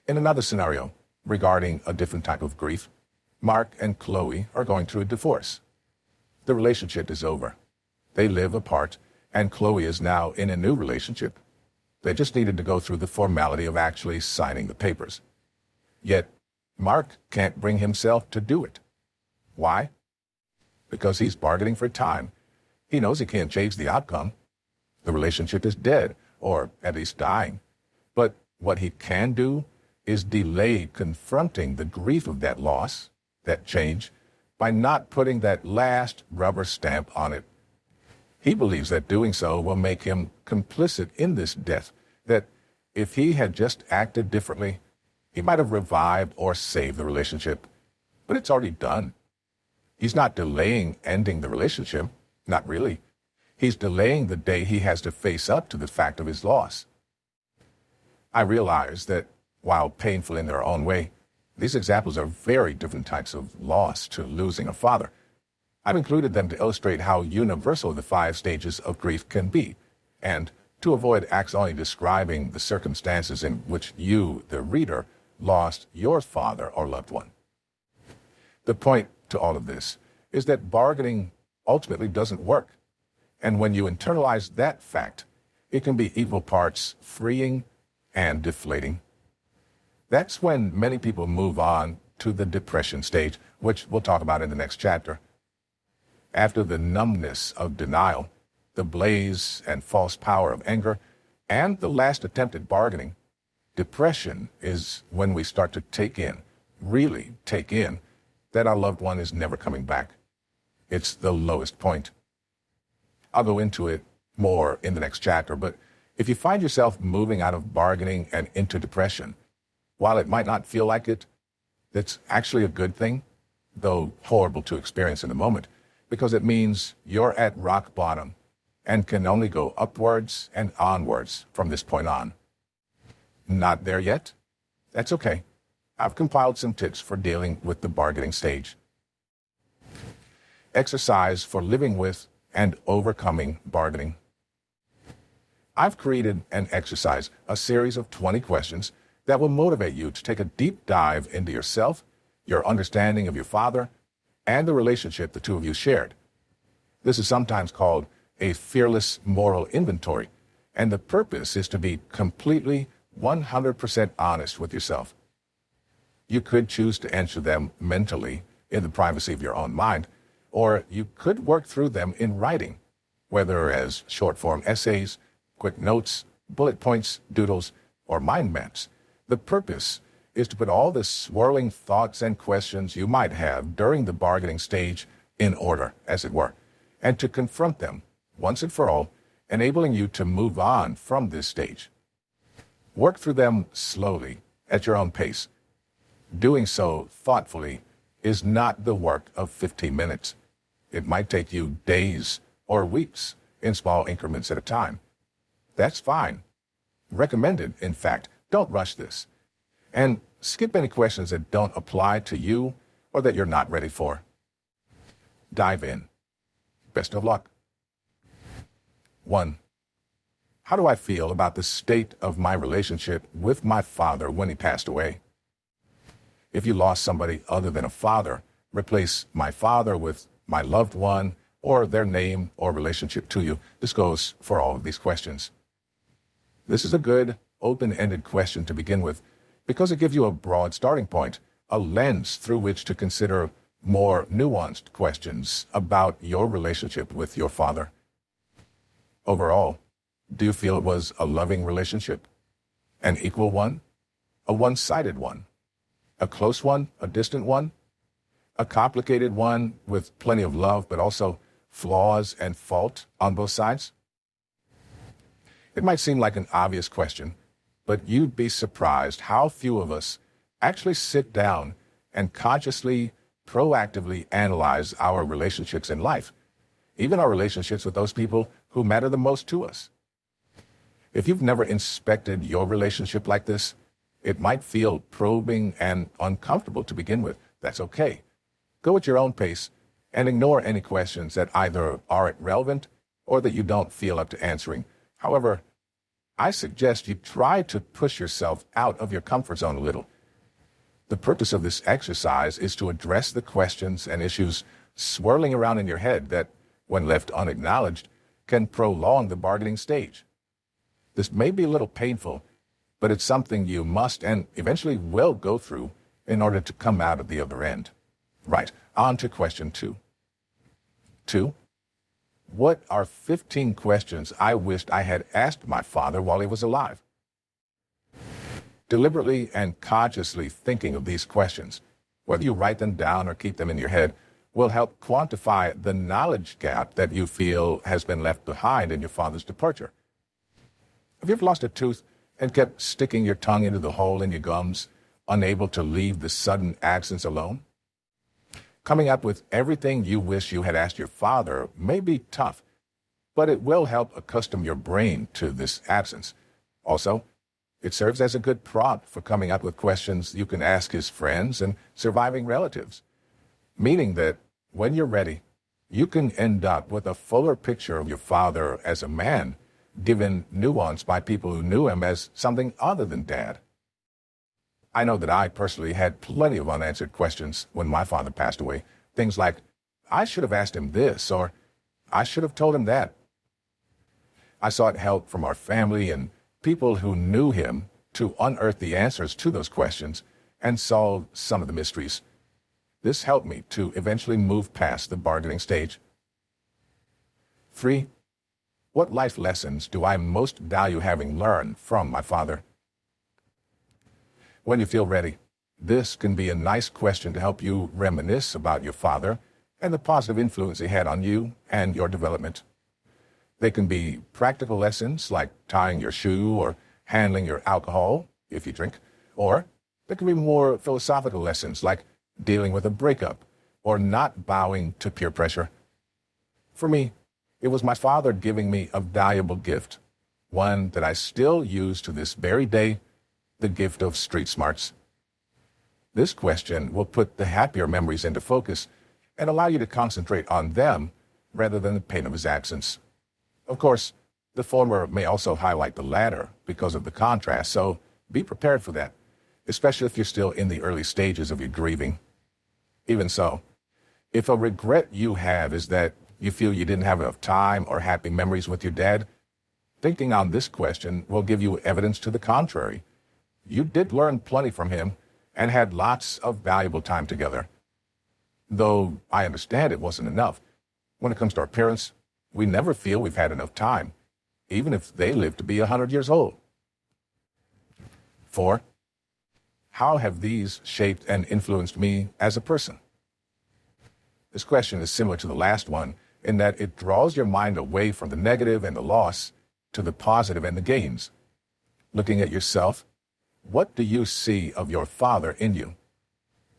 In another scenario, regarding a different type of grief, Mark and Chloe are going through a divorce. The relationship is over. They live apart, and Chloe is now in a new relationship. They just needed to go through the formality of actually signing the papers. Yet, Mark can't bring himself to do it. Why? Because he's bargaining for time. He knows he can't change the outcome. The relationship is dead, or at least dying. But what he can do is delay confronting the grief of that loss, that change, by not putting that last rubber stamp on it. He believes that doing so will make him complicit in this death, that if he had just acted differently, he might have revived or saved the relationship. But it's already done. He's not delaying ending the relationship, not really. He's delaying the day he has to face up to the fact of his loss. I realize that while painful in their own way, these examples are very different types of loss to losing a father. I've included them to illustrate how universal the 5 stages of grief can be, and to avoid accidentally describing the circumstances in which you, the reader, lost your father or loved one. The point to all of this is that bargaining ultimately doesn't work, and when you internalize that fact, it can be equal parts freeing and deflating. That's when many people move on to the depression stage, which we'll talk about in the next chapter. After the numbness of denial, the blaze and false power of anger, and the last attempt at bargaining, depression is when we start to take in, really take in, that our loved one is never coming back. It's the lowest point. I'll go into it more in the next chapter, but if you find yourself moving out of bargaining and into depression, while it might not feel like it, that's actually a good thing, though horrible to experience in the moment, because it means you're at rock bottom and can only go upwards and onwards from this point on. Not there yet? That's okay. I've compiled some tips for dealing with the bargaining stage. Exercise for living with and overcoming bargaining. I've created an exercise, a series of 20 questions that will motivate you to take a deep dive into yourself, your understanding of your father, and the relationship the two of you shared. This is sometimes called a fearless moral inventory, and the purpose is to be completely 100% honest with yourself. You could choose to answer them mentally in the privacy of your own mind, or you could work through them in writing, whether as short-form essays, quick notes, bullet points, doodles, or mind maps. The purpose is to put all the swirling thoughts and questions you might have during the bargaining stage in order, as it were, and to confront them once and for all, enabling you to move on from this stage. Work through them slowly, at your own pace. Doing so thoughtfully is not the work of 15 minutes. It might take you days or weeks in small increments at a time. That's fine. Recommended, in fact. Don't rush this. And skip any questions that don't apply to you or that you're not ready for. Dive in. Best of luck. 1. How do I feel about the state of my relationship with my father when he passed away? If you lost somebody other than a father, replace my father with my loved one or their name or relationship to you. This goes for all of these questions. This is a good, open-ended question to begin with because it gives you a broad starting point, a lens through which to consider more nuanced questions about your relationship with your father. Overall, do you feel it was a loving relationship? An equal one? A one-sided one? A close one? A distant one? A complicated one with plenty of love but also flaws and fault on both sides? It might seem like an obvious question, but you'd be surprised how few of us actually sit down and consciously, proactively analyze our relationships in life, even our relationships with those people who matter the most to us. If you've never inspected your relationship like this, it might feel probing and uncomfortable to begin with. That's okay. Go at your own pace and ignore any questions that either aren't relevant or that you don't feel up to answering. However, I suggest you try to push yourself out of your comfort zone a little. The purpose of this exercise is to address the questions and issues swirling around in your head that, when left unacknowledged, can prolong the bargaining stage. This may be a little painful, but it's something you must and eventually will go through in order to come out at the other end. Right, on to question 2. 2. What are 15 questions I wished I had asked my father while he was alive? Deliberately and consciously thinking of these questions, whether you write them down or keep them in your head, will help quantify the knowledge gap that you feel has been left behind in your father's departure. Have you ever lost a tooth and kept sticking your tongue into the hole in your gums, unable to leave the sudden absence alone? Coming up with everything you wish you had asked your father may be tough, but it will help accustom your brain to this absence. Also, it serves as a good prompt for coming up with questions you can ask his friends and surviving relatives, meaning that when you're ready, you can end up with a fuller picture of your father as a man, given nuance by people who knew him as something other than Dad. I know that I personally had plenty of unanswered questions when my father passed away. Things like, I should have asked him this, or I should have told him that. I sought help from our family and people who knew him to unearth the answers to those questions and solve some of the mysteries. This helped me to eventually move past the bargaining stage. 3. What life lessons do I most value having learned from my father? When you feel ready, this can be a nice question to help you reminisce about your father and the positive influence he had on you and your development. They can be practical lessons like tying your shoe or handling your alcohol, if you drink, or they can be more philosophical lessons like dealing with a breakup or not bowing to peer pressure. For me, it was my father giving me a valuable gift, one that I still use to this very day, the gift of street smarts. This question will put the happier memories into focus and allow you to concentrate on them rather than the pain of his absence. Of course, the former may also highlight the latter because of the contrast, so be prepared for that, especially if you're still in the early stages of your grieving. Even so, if a regret you have is that you feel you didn't have enough time or happy memories with your dad, thinking on this question will give you evidence to the contrary. You did learn plenty from him and had lots of valuable time together. Though I understand it wasn't enough. When it comes to our parents, we never feel we've had enough time, even if they live to be 100 years old. 4. How have these shaped and influenced me as a person? This question is similar to the last one in that it draws your mind away from the negative and the loss to the positive and the gains. Looking at yourself, what do you see of your father in you?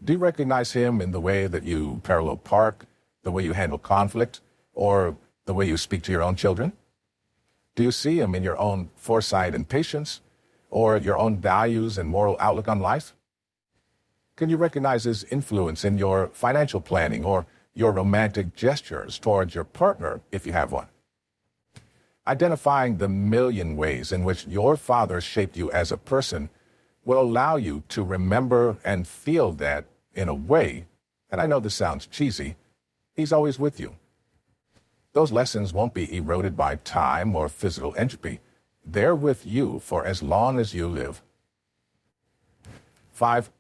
Do you recognize him in the way that you parallel park, the way you handle conflict, or the way you speak to your own children? Do you see him in your own foresight and patience, or your own values and moral outlook on life? Can you recognize his influence in your financial planning or your romantic gestures towards your partner, if you have one? Identifying the million ways in which your father shaped you as a person will allow you to remember and feel that, in a way, and I know this sounds cheesy, he's always with you. Those lessons won't be eroded by time or physical entropy. They're with you for as long as you live. 5.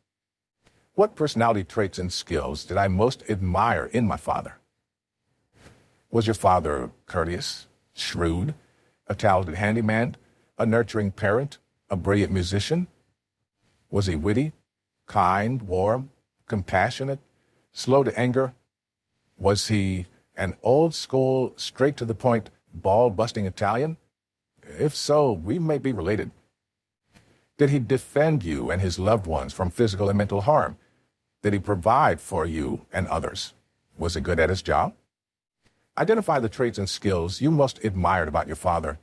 What personality traits and skills did I most admire in my father? Was your father courteous, shrewd, a talented handyman, a nurturing parent, a brilliant musician? Was he witty, kind, warm, compassionate, slow to anger? Was he an old-school, straight-to-the-point, ball-busting Italian? If so, we may be related. Did he defend you and his loved ones from physical and mental harm? Did he provide for you and others? Was he good at his job? Identify the traits and skills you most admired about your father.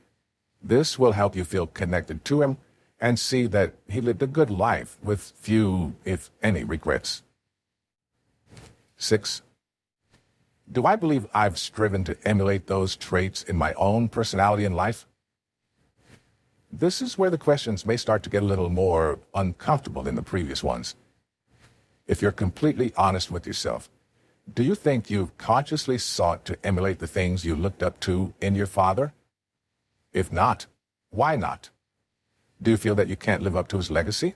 This will help you feel connected to him and see that he lived a good life with few, if any, regrets. 6. Do I believe I've striven to emulate those traits in my own personality and life? This is where the questions may start to get a little more uncomfortable than the previous ones. If you're completely honest with yourself, Do you think you've consciously sought to emulate the things you looked up to in your father? If not, why not? Do you feel that you can't live up to his legacy?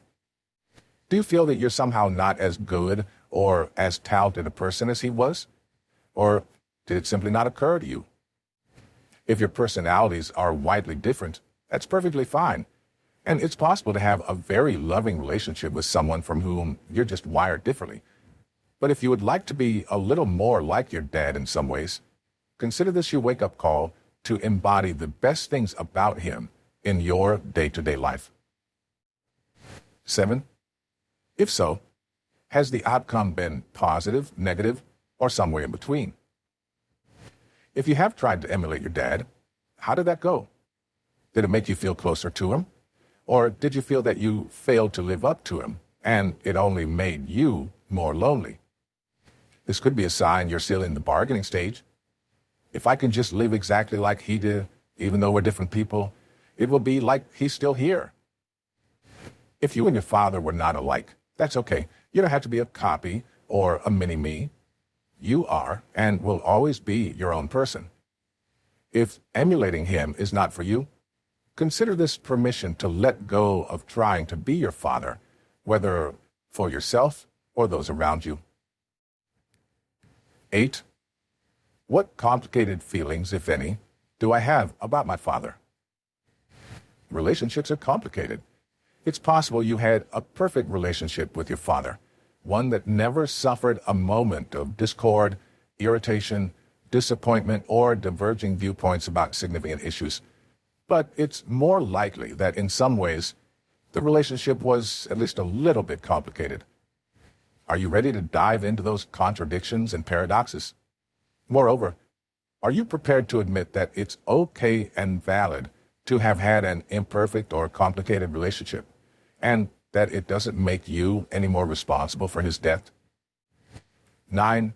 Do you feel that you're somehow not as good or as talented a person as he was? Or did it simply not occur to you? If your personalities are widely different, that's perfectly fine. And it's possible to have a very loving relationship with someone from whom you're just wired differently. But if you would like to be a little more like your dad in some ways, consider this your wake-up call to embody the best things about him in your day-to-day life. 7. If so, has the outcome been positive, negative, or somewhere in between? If you have tried to emulate your dad, how did that go? Did it make you feel closer to him? Or did you feel that you failed to live up to him and it only made you more lonely? This could be a sign you're still in the bargaining stage. If I can just live exactly like he did, even though we're different people, it will be like he's still here. If you and your father were not alike, that's okay. You don't have to be a copy or a mini-me. You are and will always be your own person. If emulating him is not for you, consider this permission to let go of trying to be your father, whether for yourself or those around you. 8. What complicated feelings, if any, do I have about my father? Relationships are complicated. It's possible you had a perfect relationship with your father, one that never suffered a moment of discord, irritation, disappointment, or diverging viewpoints about significant issues. But it's more likely that in some ways, the relationship was at least a little bit complicated. Are you ready to dive into those contradictions and paradoxes? Moreover, are you prepared to admit that it's okay and valid to have had an imperfect or complicated relationship, and that it doesn't make you any more responsible for his death? 9.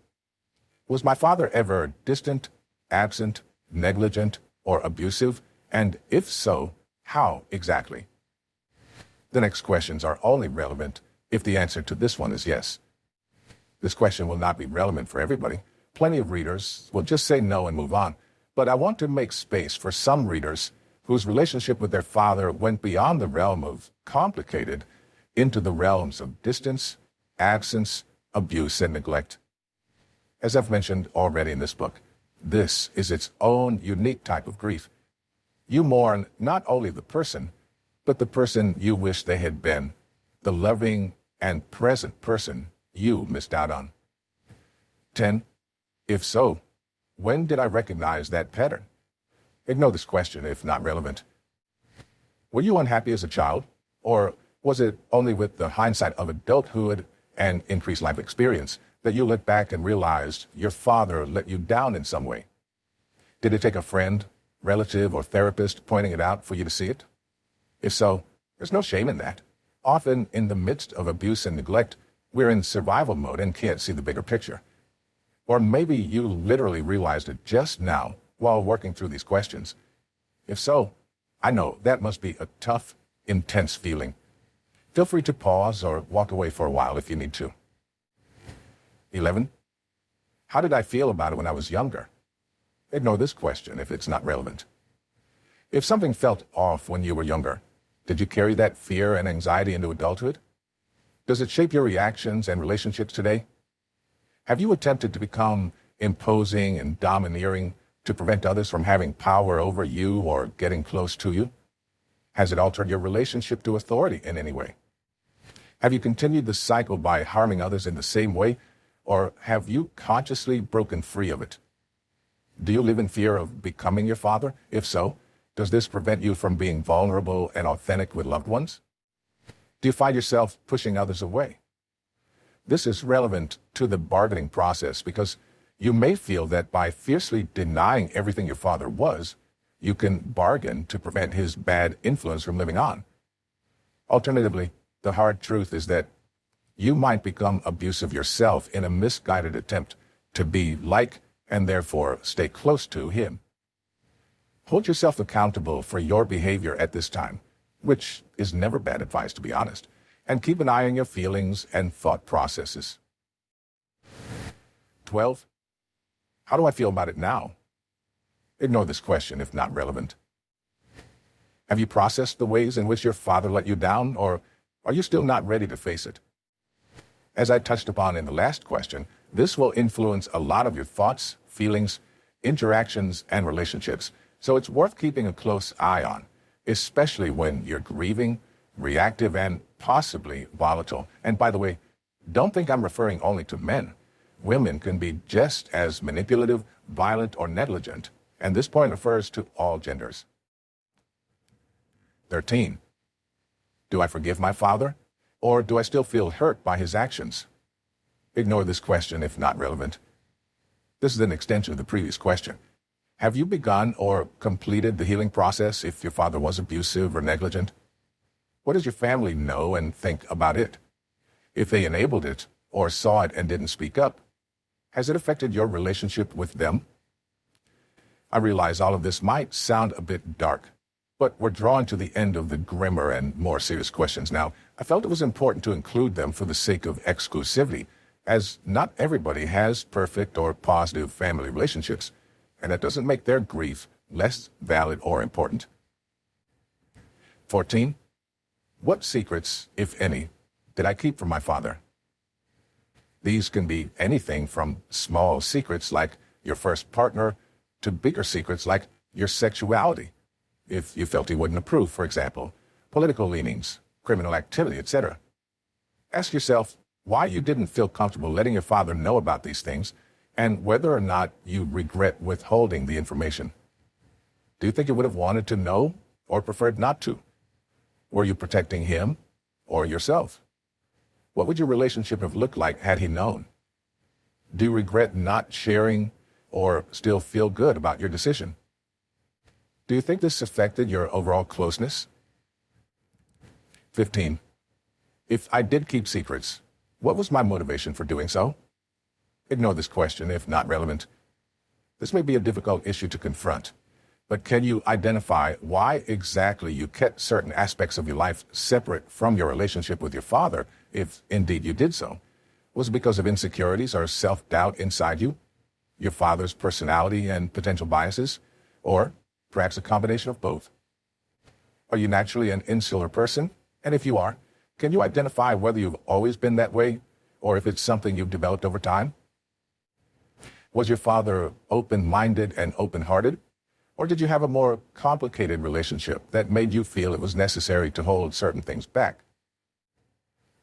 Was my father ever distant, absent, negligent, or abusive? And if so, how exactly? The next questions are only relevant if the answer to this one is yes. This question will not be relevant for everybody. Plenty of readers will just say no and move on. But I want to make space for some readers whose relationship with their father went beyond the realm of complicated into the realms of distance, absence, abuse, and neglect. As I've mentioned already in this book, this is its own unique type of grief. You mourn not only the person, but the person you wish they had been, the loving and present person you missed out on. 10. If so, when did I recognize that pattern? Ignore this question if not relevant. Were you unhappy as a child, or was it only with the hindsight of adulthood and increased life experience that you look back and realized your father let you down in some way? Did it take a friend, relative, or therapist pointing it out for you to see it? If so, there's no shame in that. Often, in the midst of abuse and neglect, we're in survival mode and can't see the bigger picture. Or maybe you literally realized it just now while working through these questions. If so, I know that must be a tough, intense feeling. Feel free to pause or walk away for a while if you need to. 11. How did I feel about it when I was younger? Ignore this question if it's not relevant. If something felt off when you were younger, did you carry that fear and anxiety into adulthood? Does it shape your reactions and relationships today? Have you attempted to become imposing and domineering to prevent others from having power over you or getting close to you? Has it altered your relationship to authority in any way? Have you continued the cycle by harming others in the same way, or have you consciously broken free of it? Do you live in fear of becoming your father? If so, does this prevent you from being vulnerable and authentic with loved ones? Do you find yourself pushing others away? This is relevant to the bargaining process because you may feel that by fiercely denying everything your father was, you can bargain to prevent his bad influence from living on. Alternatively, the hard truth is that you might become abusive yourself in a misguided attempt to be like and therefore stay close to him. Hold yourself accountable for your behavior at this time, which is never bad advice, to be honest, and keep an eye on your feelings and thought processes. 12? How do I feel about it now? Ignore this question if not relevant. Have you processed the ways in which your father let you down, or are you still not ready to face it? As I touched upon in the last question, this will influence a lot of your thoughts, feelings, interactions, and relationships, so it's worth keeping a close eye on, especially when you're grieving, reactive, and possibly volatile. And by the way, don't think I'm referring only to men. Women can be just as manipulative, violent, or negligent, and this point refers to all genders. 13. Do I forgive my father, or do I still feel hurt by his actions? Ignore this question if not relevant. This is an extension of the previous question. Have you begun or completed the healing process if your father was abusive or negligent? What does your family know and think about it? If they enabled it or saw it and didn't speak up, has it affected your relationship with them? I realize all of this might sound a bit dark, but we're drawing to the end of the grimmer and more serious questions now. I felt it was important to include them for the sake of exclusivity, as not everybody has perfect or positive family relationships, and that doesn't make their grief less valid or important. 14. What secrets, if any, did I keep from my father? These can be anything from small secrets like your first partner to bigger secrets like your sexuality, if you felt he wouldn't approve, for example, political leanings, criminal activity, etc. Ask yourself why you didn't feel comfortable letting your father know about these things and whether or not you regret withholding the information. Do you think you would have wanted to know or preferred not to? Were you protecting him or yourself? What would your relationship have looked like had he known? Do you regret not sharing or still feel good about your decision? Do you think this affected your overall closeness? 15. If I did keep secrets, what was my motivation for doing so? Ignore this question if not relevant. This may be a difficult issue to confront, but can you identify why exactly you kept certain aspects of your life separate from your relationship with your father, if indeed you did so? Was it because of insecurities or self-doubt inside you, your father's personality and potential biases, or perhaps a combination of both? Are you naturally an insular person? And if you are, can you identify whether you've always been that way, or if it's something you've developed over time? Was your father open-minded and open-hearted? Or did you have a more complicated relationship that made you feel it was necessary to hold certain things back?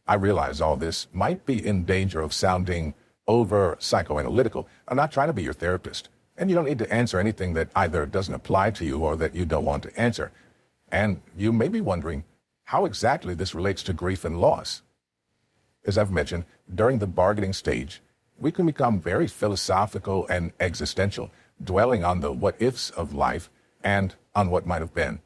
I realize all this might be in danger of sounding over psychoanalytical. I'm not trying to be your therapist, and you don't need to answer anything that either doesn't apply to you or that you don't want to answer. And you may be wondering how exactly this relates to grief and loss. As I've mentioned, during the bargaining stage, we can become very philosophical and existential, dwelling on the what-ifs of life and on what might have been.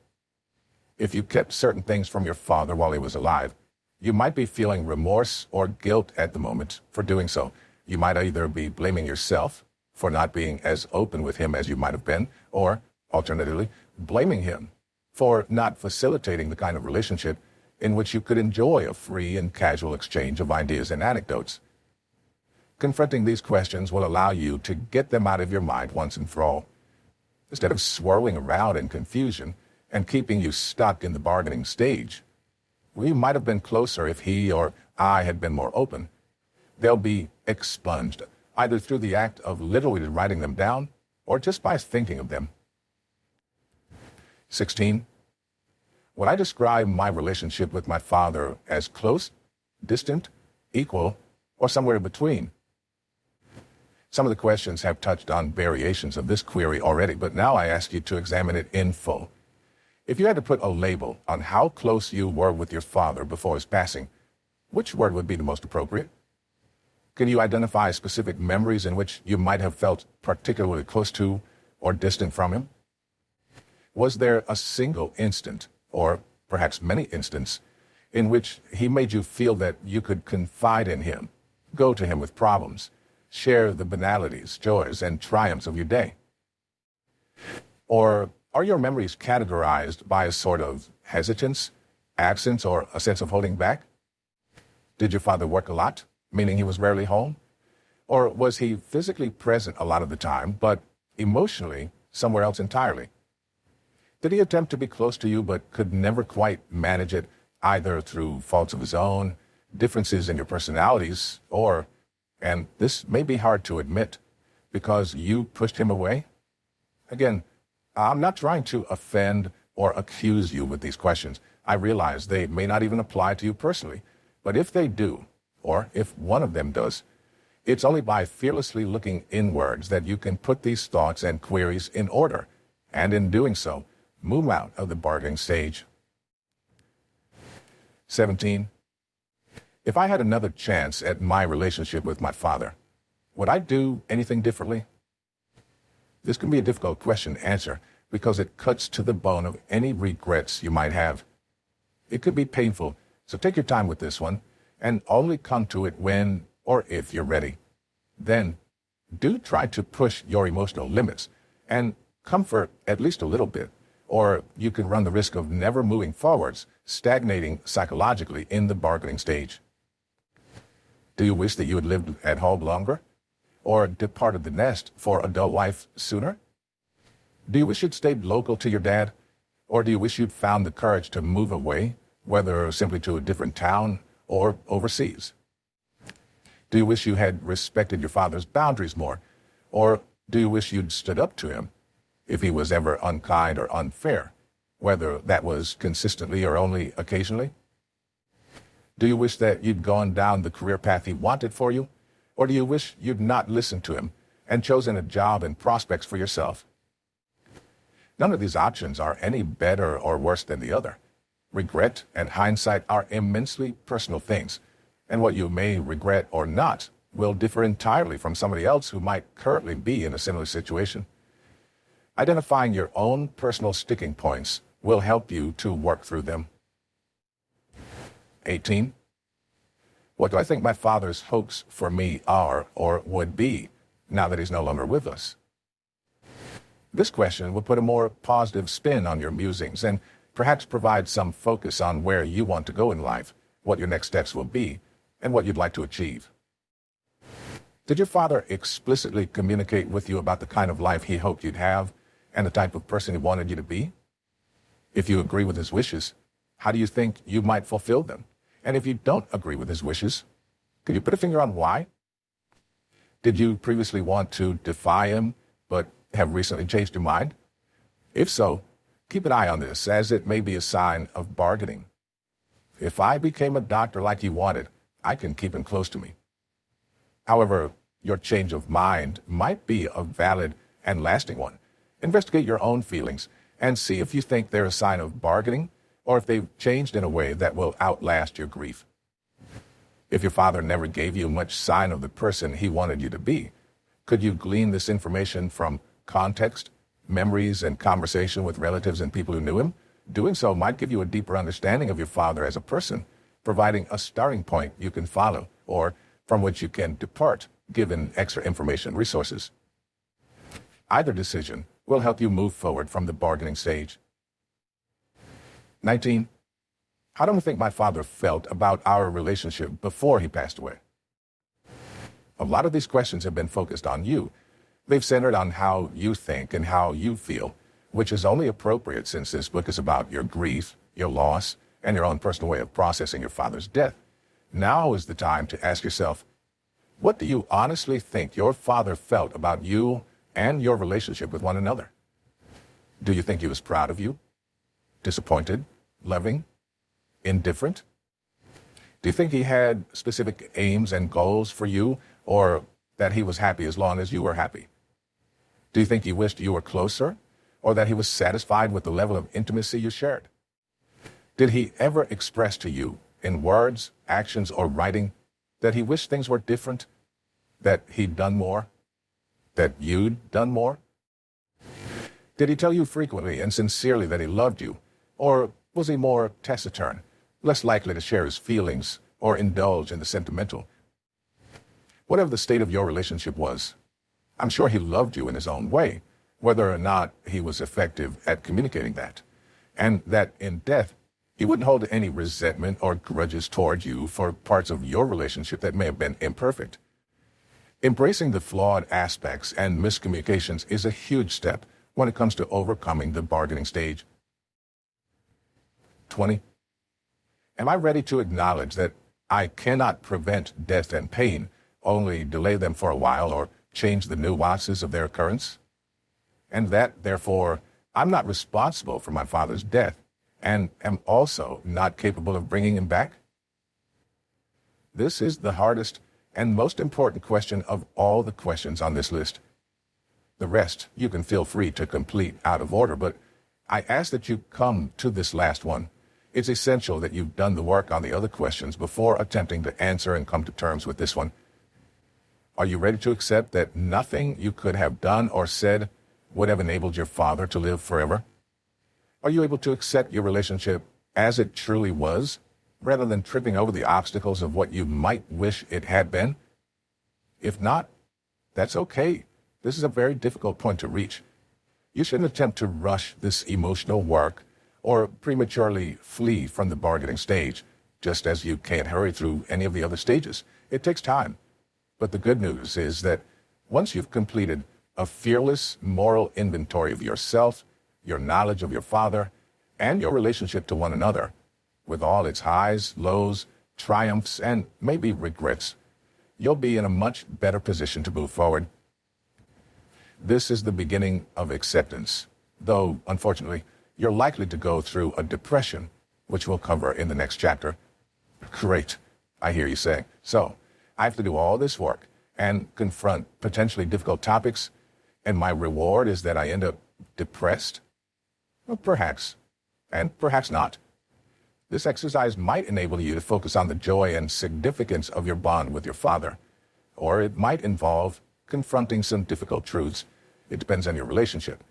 If you kept certain things from your father while he was alive, you might be feeling remorse or guilt at the moment for doing so. You might either be blaming yourself for not being as open with him as you might have been, or, alternatively, blaming him for not facilitating the kind of relationship in which you could enjoy a free and casual exchange of ideas and anecdotes. Confronting these questions will allow you to get them out of your mind once and for all, instead of swirling around in confusion and keeping you stuck in the bargaining stage. We might have been closer if he or I had been more open. They'll be expunged, either through the act of literally writing them down or just by thinking of them. 16. Would I describe my relationship with my father as close, distant, equal, or somewhere in between? Some of the questions have touched on variations of this query already, but now I ask you to examine it in full. If you had to put a label on how close you were with your father before his passing, which word would be the most appropriate? Can you identify specific memories in which you might have felt particularly close to or distant from him? Was there a single instant, or perhaps many instances, in which he made you feel that you could confide in him, go to him with problems, share the banalities, joys, and triumphs of your day? Or are your memories categorized by a sort of hesitance, absence, or a sense of holding back? Did your father work a lot, meaning he was rarely home? Or was he physically present a lot of the time, but emotionally somewhere else entirely? Did he attempt to be close to you but could never quite manage it, either through faults of his own, differences in your personalities, or, and this may be hard to admit, because you pushed him away? Again, I'm not trying to offend or accuse you with these questions. I realize they may not even apply to you personally, but if they do, or if one of them does, it's only by fearlessly looking inwards that you can put these thoughts and queries in order, and in doing so, move out of the bargaining stage. 17. If I had another chance at my relationship with my father, would I do anything differently? This can be a difficult question to answer because it cuts to the bone of any regrets you might have. It could be painful, so take your time with this one and only come to it when or if you're ready. Then, do try to push your emotional limits and comfort at least a little bit, or you can run the risk of never moving forwards, stagnating psychologically in the bargaining stage. Do you wish that you had lived at home longer, or departed the nest for adult life sooner? Do you wish you'd stayed local to your dad, or do you wish you'd found the courage to move away, whether simply to a different town or overseas? Do you wish you had respected your father's boundaries more, or do you wish you'd stood up to him if he was ever unkind or unfair, whether that was consistently or only occasionally? Do you wish that you'd gone down the career path he wanted for you, or do you wish you'd not listened to him and chosen a job and prospects for yourself? None of these options are any better or worse than the other. Regret and hindsight are immensely personal things, and what you may regret or not will differ entirely from somebody else who might currently be in a similar situation. Identifying your own personal sticking points will help you to work through them. 18. What do I think my father's hopes for me are or would be now that he's no longer with us? This question will put a more positive spin on your musings and perhaps provide some focus on where you want to go in life, what your next steps will be, and what you'd like to achieve. Did your father explicitly communicate with you about the kind of life he hoped you'd have and the type of person he wanted you to be? If you agree with his wishes, how do you think you might fulfill them? And if you don't agree with his wishes, could you put a finger on why? Did you previously want to defy him, but have recently changed your mind? If so, keep an eye on this, as it may be a sign of bargaining. If I became a doctor like you wanted, I can keep him close to me. However, your change of mind might be a valid and lasting one. Investigate your own feelings and see if you think they're a sign of bargaining or if they've changed in a way that will outlast your grief. If your father never gave you much sign of the person he wanted you to be, could you glean this information from context, memories, and conversation with relatives and people who knew him? Doing so might give you a deeper understanding of your father as a person, providing a starting point you can follow or from which you can depart given extra information and resources. Either decision will help you move forward from the bargaining stage. 19. How do I think my father felt about our relationship before he passed away? A lot of these questions have been focused on you. They've centered on how you think and how you feel, which is only appropriate since this book is about your grief, your loss, and your own personal way of processing your father's death. Now is the time to ask yourself, what do you honestly think your father felt about you and your relationship with one another? Do you think he was proud of you? Disappointed? Loving? Indifferent? Do you think he had specific aims and goals for you, or that he was happy as long as you were happy? Do you think he wished you were closer, or that he was satisfied with the level of intimacy you shared? Did he ever express to you, in words, actions, or writing, that he wished things were different, that he'd done more, that you'd done more? Did he tell you frequently and sincerely that he loved you, or was he more taciturn, less likely to share his feelings or indulge in the sentimental? Whatever the state of your relationship was, I'm sure he loved you in his own way, whether or not he was effective at communicating that, and that in death, he wouldn't hold any resentment or grudges toward you for parts of your relationship that may have been imperfect. Embracing the flawed aspects and miscommunications is a huge step when it comes to overcoming the bargaining stage. 20. Am I ready to acknowledge that I cannot prevent death and pain, only delay them for a while or change the nuances of their occurrence? And that, therefore, I'm not responsible for my father's death and am also not capable of bringing him back? This is the hardest and most important question of all the questions on this list. The rest you can feel free to complete out of order, but I ask that you come to this last one. It's essential that you've done the work on the other questions before attempting to answer and come to terms with this one. Are you ready to accept that nothing you could have done or said would have enabled your father to live forever? Are you able to accept your relationship as it truly was, rather than tripping over the obstacles of what you might wish it had been? If not, that's okay. This is a very difficult point to reach. You shouldn't attempt to rush this emotional work or prematurely flee from the bargaining stage, just as you can't hurry through any of the other stages. It takes time. But the good news is that once you've completed a fearless moral inventory of yourself, your knowledge of your father, and your relationship to one another, with all its highs, lows, triumphs, and maybe regrets, you'll be in a much better position to move forward. This is the beginning of acceptance, though, unfortunately, you're likely to go through a depression, which we'll cover in the next chapter. Great, I hear you saying. So, I have to do all this work and confront potentially difficult topics, and my reward is that I end up depressed? Well, perhaps, and perhaps not. This exercise might enable you to focus on the joy and significance of your bond with your father, or it might involve confronting some difficult truths. It depends on your relationship.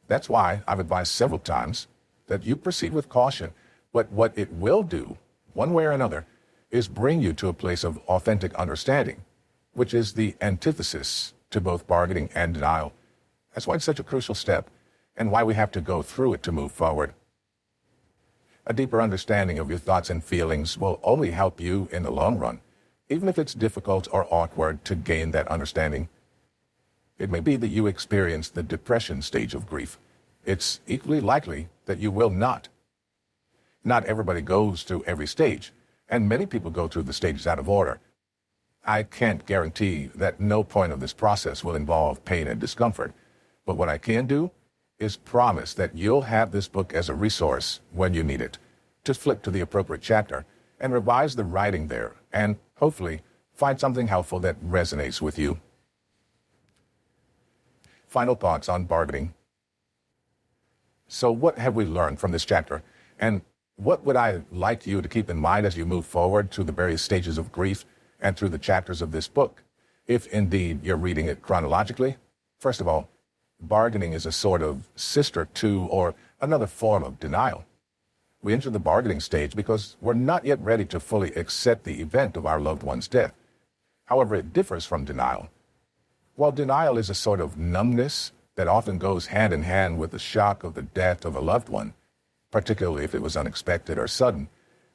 That's why I've advised several times that you proceed with caution, but what it will do, one way or another, is bring you to a place of authentic understanding, which is the antithesis to both bargaining and denial. That's why it's such a crucial step, and why we have to go through it to move forward. A deeper understanding of your thoughts and feelings will only help you in the long run, even if it's difficult or awkward to gain that understanding. It may be that you experience the depression stage of grief. It's equally likely that you will not. Not everybody goes through every stage, and many people go through the stages out of order. I can't guarantee that no point of this process will involve pain and discomfort, but what I can do is promise that you'll have this book as a resource when you need it, to flip to the appropriate chapter and revise the writing there, and hopefully find something helpful that resonates with you. Final thoughts on bargaining. So what have we learned from this chapter, and what would I like you to keep in mind as you move forward through the various stages of grief and through the chapters of this book, if indeed you're reading it chronologically? First of all, bargaining is a sort of sister to or another form of denial. We enter the bargaining stage because we're not yet ready to fully accept the event of our loved one's death. However, it differs from denial. While denial is a sort of numbness that often goes hand in hand with the shock of the death of a loved one, particularly if it was unexpected or sudden,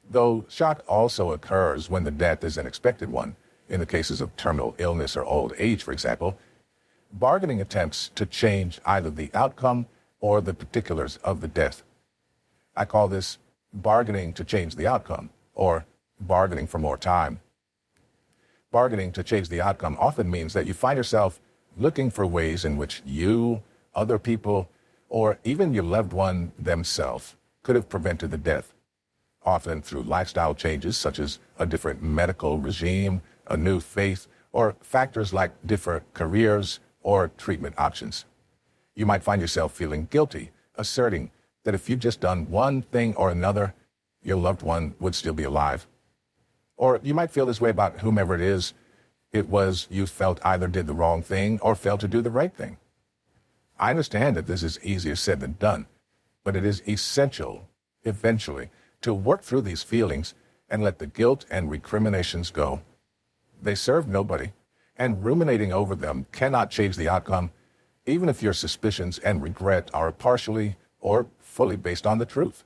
though shock also occurs when the death is an expected one, in the cases of terminal illness or old age, for example, bargaining attempts to change either the outcome or the particulars of the death. I call this bargaining to change the outcome, or bargaining for more time. Bargaining to change the outcome often means that you find yourself looking for ways in which you, other people, or even your loved one themselves could have prevented the death, often through lifestyle changes such as a different medical regime, a new faith, or factors like different careers or treatment options. You might find yourself feeling guilty, asserting that if you'd just done one thing or another, your loved one would still be alive. Or you might feel this way about whomever it was you felt either did the wrong thing or failed to do the right thing. I understand that this is easier said than done, but it is essential, eventually, to work through these feelings and let the guilt and recriminations go. They serve nobody, and ruminating over them cannot change the outcome, even if your suspicions and regret are partially or fully based on the truth.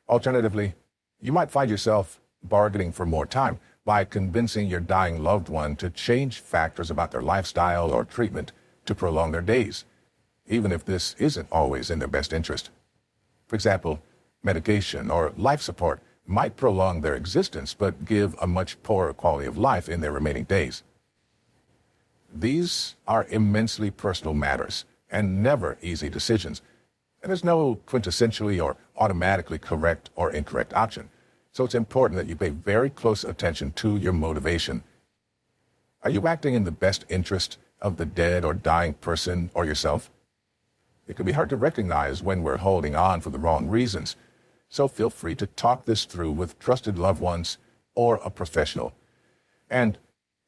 Alternatively, you might find yourself bargaining for more time, by convincing your dying loved one to change factors about their lifestyle or treatment to prolong their days, even if this isn't always in their best interest. For example, medication or life support might prolong their existence but give a much poorer quality of life in their remaining days. These are immensely personal matters and never easy decisions, and there's no quintessentially or automatically correct or incorrect option. So it's important that you pay very close attention to your motivation. Are you acting in the best interest of the dead or dying person or yourself? It can be hard to recognize when we're holding on for the wrong reasons, so feel free to talk this through with trusted loved ones or a professional. And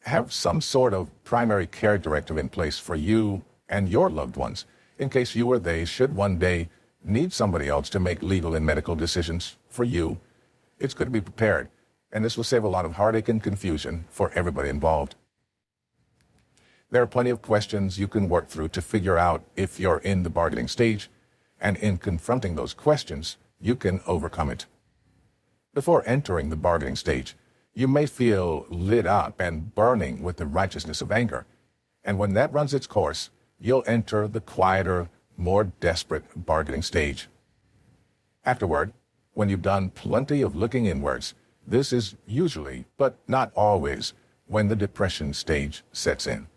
have some sort of primary care directive in place for you and your loved ones, in case you or they should one day need somebody else to make legal and medical decisions for you. It's good to be prepared, and this will save a lot of heartache and confusion for everybody involved. There are plenty of questions you can work through to figure out if you're in the bargaining stage, and in confronting those questions, you can overcome it. Before entering the bargaining stage, you may feel lit up and burning with the righteousness of anger, and when that runs its course, you'll enter the quieter, more desperate bargaining stage. Afterward, when you've done plenty of looking inwards, this is usually, but not always, when the depression stage sets in.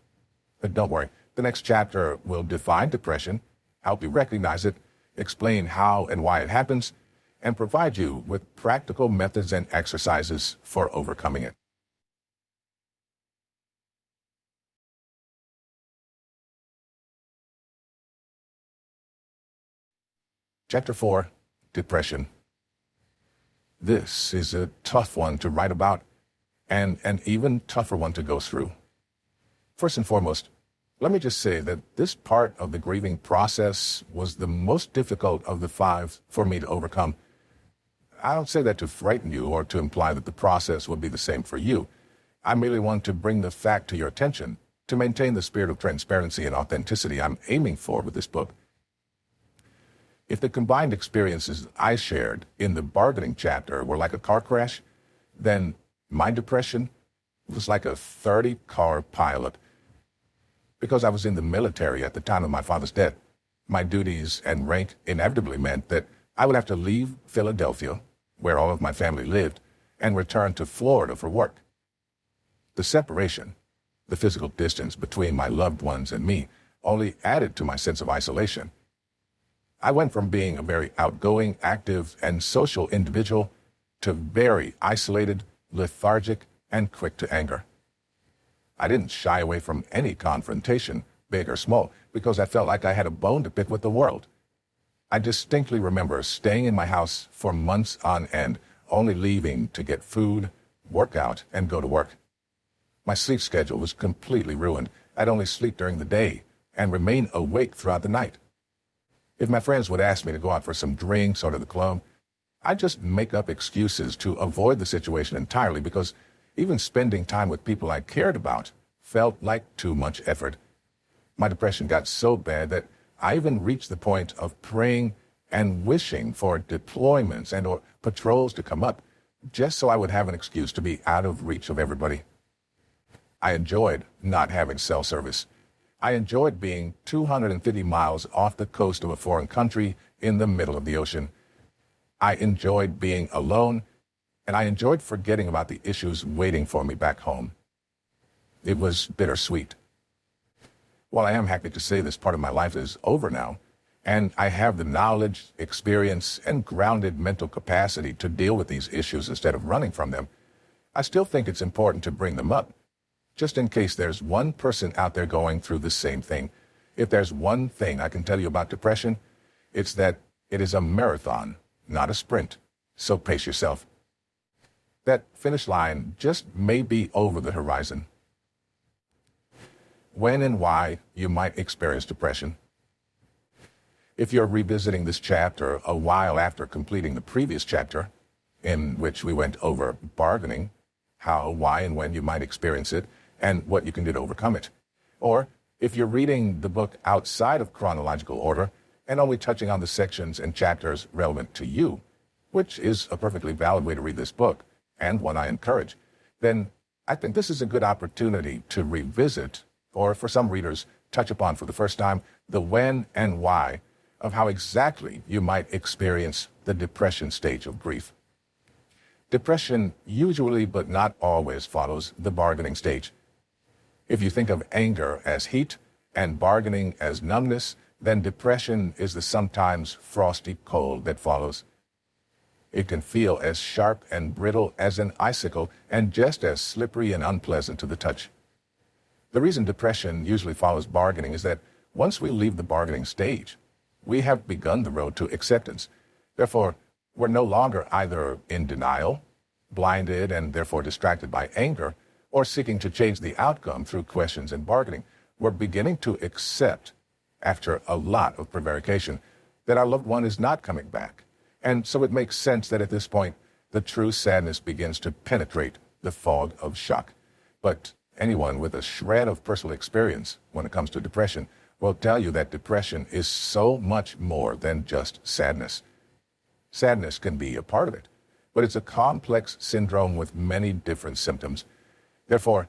But don't worry, the next chapter will define depression, help you recognize it, explain how and why it happens, and provide you with practical methods and exercises for overcoming it. Chapter 4, Depression. This is a tough one to write about, and an even tougher one to go through. First and foremost, let me just say that this part of the grieving process was the most difficult of the 5 for me to overcome. I don't say that to frighten you or to imply that the process would be the same for you. I merely want to bring the fact to your attention to maintain the spirit of transparency and authenticity I'm aiming for with this book. If the combined experiences I shared in the bargaining chapter were like a car crash, then my depression was like a 30-car pileup. Because I was in the military at the time of my father's death, my duties and rank inevitably meant that I would have to leave Philadelphia, where all of my family lived, and return to Florida for work. The separation, the physical distance between my loved ones and me, only added to my sense of isolation. I went from being a very outgoing, active, and social individual to very isolated, lethargic, and quick to anger. I didn't shy away from any confrontation, big or small, because I felt like I had a bone to pick with the world. I distinctly remember staying in my house for months on end, only leaving to get food, work out, and go to work. My sleep schedule was completely ruined. I'd only sleep during the day and remain awake throughout the night. If my friends would ask me to go out for some drinks or to the club, I'd just make up excuses to avoid the situation entirely, because even spending time with people I cared about felt like too much effort. My depression got so bad that I even reached the point of praying and wishing for deployments and or patrols to come up, just so I would have an excuse to be out of reach of everybody. I enjoyed not having cell service. I enjoyed being 250 miles off the coast of a foreign country in the middle of the ocean. I enjoyed being alone, and I enjoyed forgetting about the issues waiting for me back home. It was bittersweet. While I am happy to say this part of my life is over now, and I have the knowledge, experience, and grounded mental capacity to deal with these issues instead of running from them, I still think it's important to bring them up, just in case there's one person out there going through the same thing. If there's one thing I can tell you about depression, it's that it is a marathon, not a sprint. So pace yourself. That finish line just may be over the horizon. When and why you might experience depression. If you're revisiting this chapter a while after completing the previous chapter, in which we went over bargaining, how, why, and when you might experience it, and what you can do to overcome it. Or if you're reading the book outside of chronological order and only touching on the sections and chapters relevant to you, which is a perfectly valid way to read this book, and one I encourage, then I think this is a good opportunity to revisit, or for some readers, touch upon for the first time, the when and why of how exactly you might experience the depression stage of grief. Depression usually, but not always, follows the bargaining stage. If you think of anger as heat and bargaining as numbness, then depression is the sometimes frosty cold that follows. It can feel as sharp and brittle as an icicle and just as slippery and unpleasant to the touch. The reason depression usually follows bargaining is that once we leave the bargaining stage, we have begun the road to acceptance. Therefore, we're no longer either in denial, blinded and therefore distracted by anger, or seeking to change the outcome through questions and bargaining. We're beginning to accept, after a lot of prevarication, that our loved one is not coming back. And so it makes sense that at this point, the true sadness begins to penetrate the fog of shock. But anyone with a shred of personal experience when it comes to depression will tell you that depression is so much more than just sadness. Sadness can be a part of it, but it's a complex syndrome with many different symptoms. Therefore,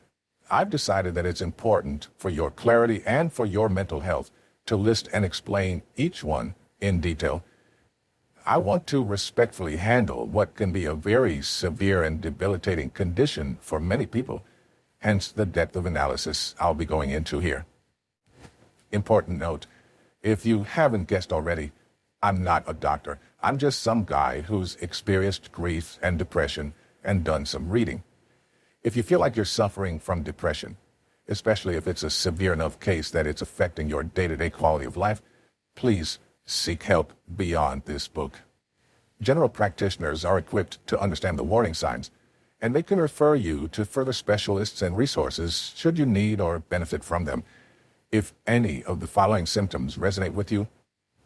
I've decided that it's important for your clarity and for your mental health to list and explain each one in detail. I want to respectfully handle what can be a very severe and debilitating condition for many people, hence the depth of analysis I'll be going into here. Important note, if you haven't guessed already, I'm not a doctor. I'm just some guy who's experienced grief and depression and done some reading. If you feel like you're suffering from depression, especially if it's a severe enough case that it's affecting your day-to-day quality of life, please seek help beyond this book. General practitioners are equipped to understand the warning signs, and they can refer you to further specialists and resources should you need or benefit from them. If any of the following symptoms resonate with you,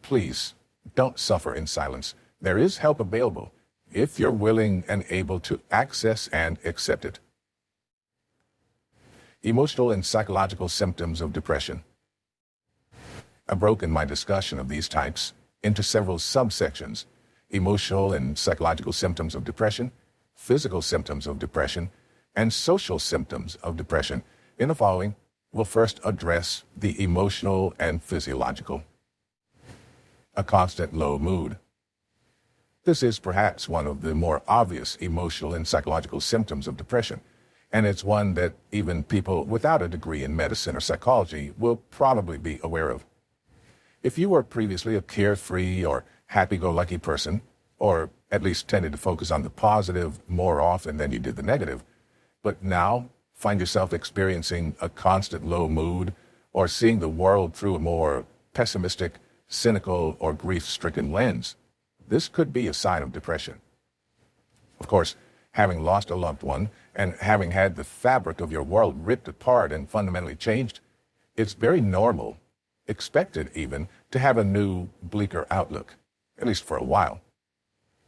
please don't suffer in silence. There is help available if you're willing and able to access and accept it. Emotional and psychological symptoms of depression. I've broken my discussion of these types into several subsections: emotional and psychological symptoms of depression, physical symptoms of depression, and social symptoms of depression. In the following, we'll first address the emotional and physiological. A constant low mood. This is perhaps one of the more obvious emotional and psychological symptoms of depression, and it's one that even people without a degree in medicine or psychology will probably be aware of. If you were previously a carefree or happy-go-lucky person, or at least tended to focus on the positive more often than you did the negative, but now find yourself experiencing a constant low mood or seeing the world through a more pessimistic, cynical, or grief-stricken lens, this could be a sign of depression. Of course, having lost a loved one and having had the fabric of your world ripped apart and fundamentally changed, it's very normal, expected even, to have a new, bleaker outlook, at least for a while.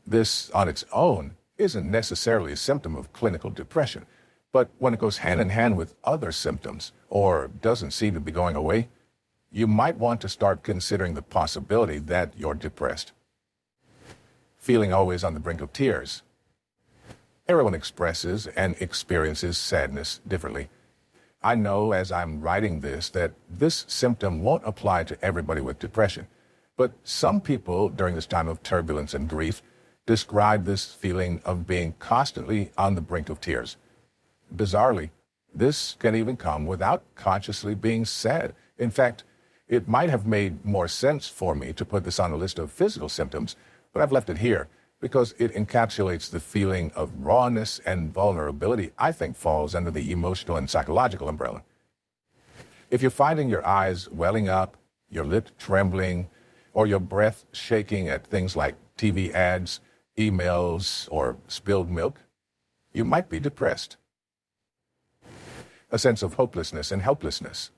This, on its own, isn't necessarily a symptom of clinical depression, but when it goes hand in hand with other symptoms, or doesn't seem to be going away, you might want to start considering the possibility that you're depressed. Feeling always on the brink of tears. Everyone expresses and experiences sadness differently. I know as I'm writing this that this symptom won't apply to everybody with depression, but some people during this time of turbulence and grief describe this feeling of being constantly on the brink of tears. Bizarrely, this can even come without consciously being sad. In fact, it might have made more sense for me to put this on a list of physical symptoms, but I've left it here because it encapsulates the feeling of rawness and vulnerability I think falls under the emotional and psychological umbrella. If you're finding your eyes welling up, your lip trembling, or your breath shaking at things like TV ads, emails, or spilled milk, you might be depressed. A sense of hopelessness and helplessness.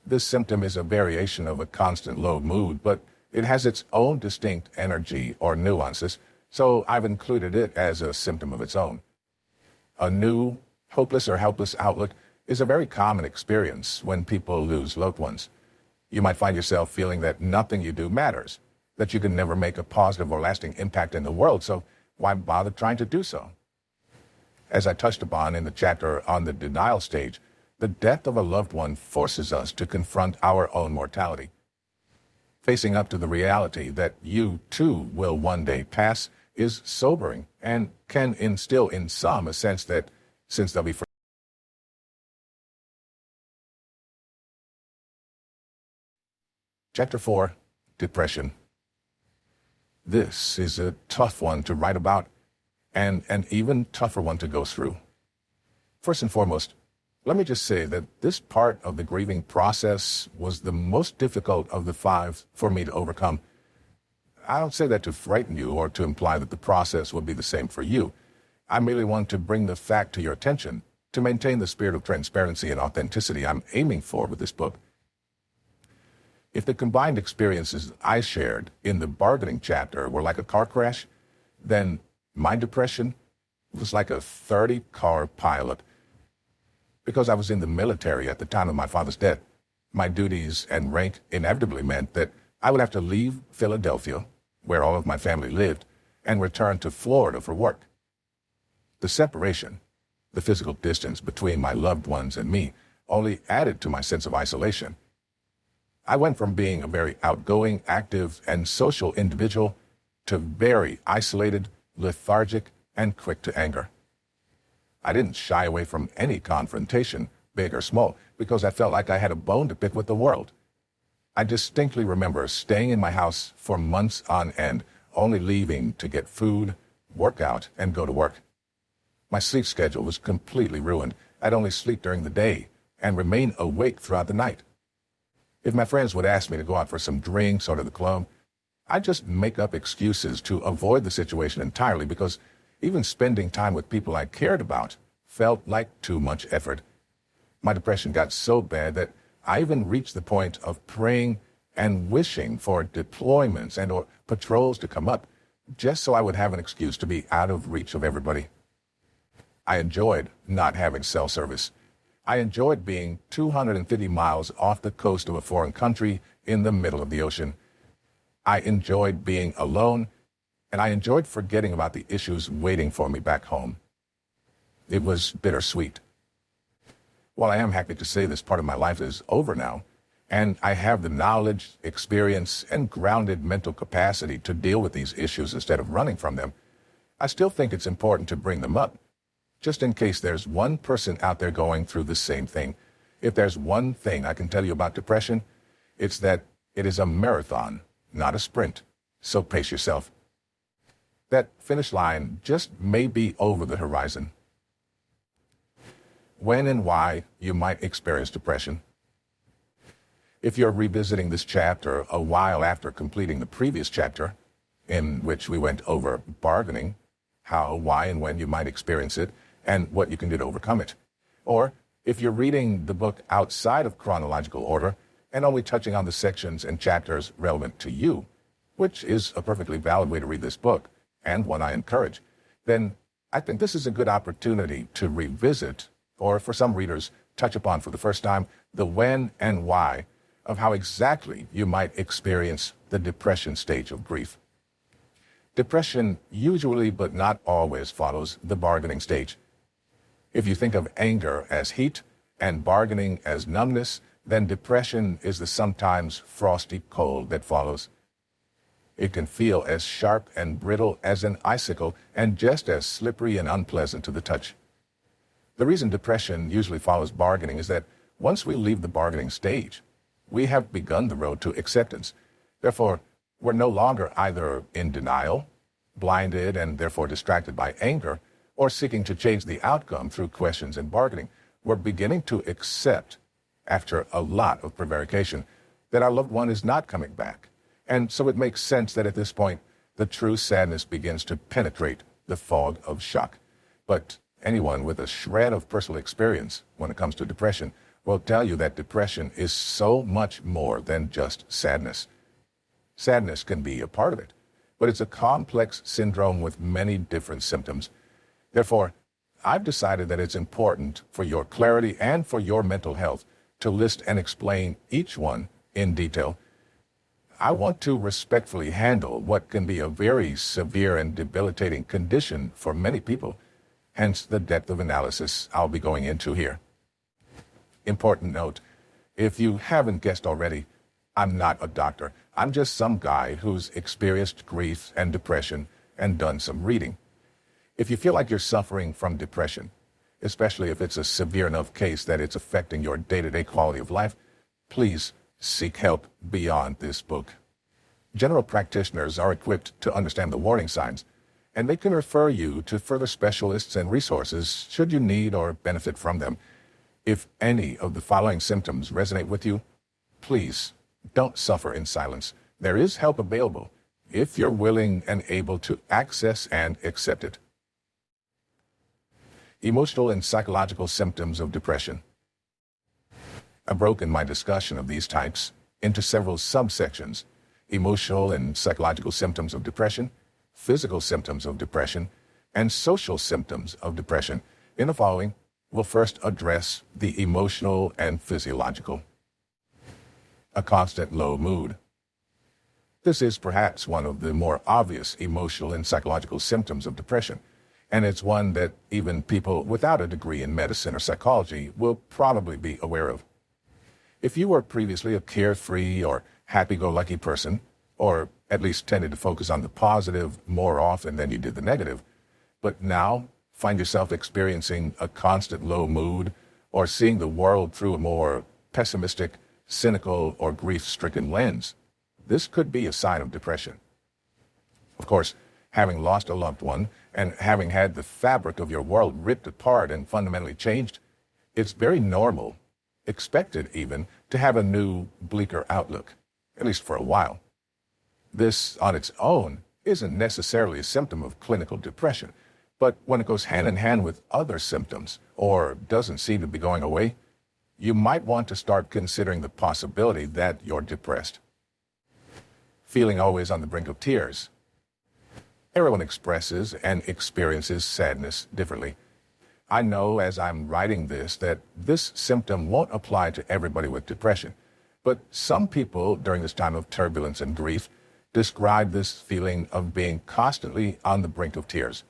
This symptom is a variation of a constant low mood, but it has its own distinct energy or nuances, so I've included it as a symptom of its own. A new, hopeless or helpless outlook is a very common experience when people lose loved ones. You might find yourself feeling that nothing you do matters, that you can never make a positive or lasting impact in the world, so why bother trying to do so? As I touched upon in the chapter on the denial stage, the death of a loved one forces us to confront our own mortality. Facing up to the reality that you too will one day pass is sobering and can instill in some a sense that since they'll be Chapter 4, Depression. This is a tough one to write about, and an even tougher one to go through. First and foremost, let me just say that this part of the grieving process was the most difficult of the 5 for me to overcome. I don't say that to frighten you or to imply that the process will be the same for you. I merely want to bring the fact to your attention to maintain the spirit of transparency and authenticity I'm aiming for with this book. If the combined experiences I shared in the bargaining chapter were like a car crash, then my depression was like a 30-car pileup. Because I was in the military at the time of my father's death, my duties and rank inevitably meant that I would have to leave Philadelphia, where all of my family lived, and return to Florida for work. The separation, the physical distance between my loved ones and me, only added to my sense of isolation. I went from being a very outgoing, active, and social individual to very isolated, lethargic, and quick to anger. I didn't shy away from any confrontation, big or small, because I felt like I had a bone to pick with the world. I distinctly remember staying in my house for months on end, only leaving to get food, work out, and go to work. My sleep schedule was completely ruined. I'd only sleep during the day and remain awake throughout the night. If my friends would ask me to go out for some drinks or to the club, I'd just make up excuses to avoid the situation entirely because even spending time with people I cared about felt like too much effort. My depression got so bad that I even reached the point of praying and wishing for deployments and or patrols to come up just so I would have an excuse to be out of reach of everybody. I enjoyed not having cell service. I enjoyed being 250 miles off the coast of a foreign country in the middle of the ocean. I enjoyed being alone, and I enjoyed forgetting about the issues waiting for me back home. It was bittersweet. While I am happy to say this part of my life is over now, and I have the knowledge, experience, and grounded mental capacity to deal with these issues instead of running from them, I still think it's important to bring them up, just in case there's one person out there going through the same thing. If there's one thing I can tell you about depression, it's that it is a marathon, not a sprint. So pace yourself. That finish line just may be over the horizon. When and why you might experience depression. If you're revisiting this chapter a while after completing the previous chapter, in which we went over bargaining, how, why, and when you might experience it, and what you can do to overcome it. Or if you're reading the book outside of chronological order and only touching on the sections and chapters relevant to you, which is a perfectly valid way to read this book, and one I encourage, then I think this is a good opportunity to revisit, or for some readers, touch upon for the first time, the when and why of how exactly you might experience the depression stage of grief. Depression usually, but not always, follows the bargaining stage. If you think of anger as heat and bargaining as numbness, then depression is the sometimes frosty cold that follows. It can feel as sharp and brittle as an icicle and just as slippery and unpleasant to the touch. The reason depression usually follows bargaining is that once we leave the bargaining stage, we have begun the road to acceptance. Therefore, we're no longer either in denial, blinded and therefore distracted by anger, or seeking to change the outcome through questions and bargaining. We're beginning to accept, after a lot of prevarication, that our loved one is not coming back. And so it makes sense that at this point, the true sadness begins to penetrate the fog of shock. But anyone with a shred of personal experience when it comes to depression will tell you that depression is so much more than just sadness. Sadness can be a part of it, but it's a complex syndrome with many different symptoms. Therefore, I've decided that it's important for your clarity and for your mental health to list and explain each one in detail. I want to respectfully handle what can be a very severe and debilitating condition for many people, hence the depth of analysis I'll be going into here. Important note, if you haven't guessed already, I'm not a doctor. I'm just some guy who's experienced grief and depression and done some reading. If you feel like you're suffering from depression, especially if it's a severe enough case that it's affecting your day-to-day quality of life, please seek help beyond this book. General practitioners are equipped to understand the warning signs, and they can refer you to further specialists and resources should you need or benefit from them. If any of the following symptoms resonate with you, please don't suffer in silence. There is help available if you're willing and able to access and accept it. Emotional and psychological symptoms of depression. I've broken my discussion of these types into several subsections: emotional and psychological symptoms of depression, physical symptoms of depression, and social symptoms of depression. In the following, we'll first address the emotional and physiological. A constant low mood. This is perhaps one of the more obvious emotional and psychological symptoms of depression, and it's one that even people without a degree in medicine or psychology will probably be aware of. If you were previously a carefree or happy-go-lucky person, or at least tended to focus on the positive more often than you did the negative, but now find yourself experiencing a constant low mood or seeing the world through a more pessimistic, cynical, or grief-stricken lens, this could be a sign of depression. Of course, having lost a loved one and having had the fabric of your world ripped apart and fundamentally changed, it's very normal, expected even, to have a new, bleaker outlook, at least for a while. This, on its own, isn't necessarily a symptom of clinical depression, but when it goes hand in hand with other symptoms, or doesn't seem to be going away, you might want to start considering the possibility that you're depressed. Feeling always on the brink of tears. Everyone expresses and experiences sadness differently. I know as I'm writing this that this symptom won't apply to everybody with depression, but some people during this time of turbulence and grief describe this feeling of being constantly on the brink of tears.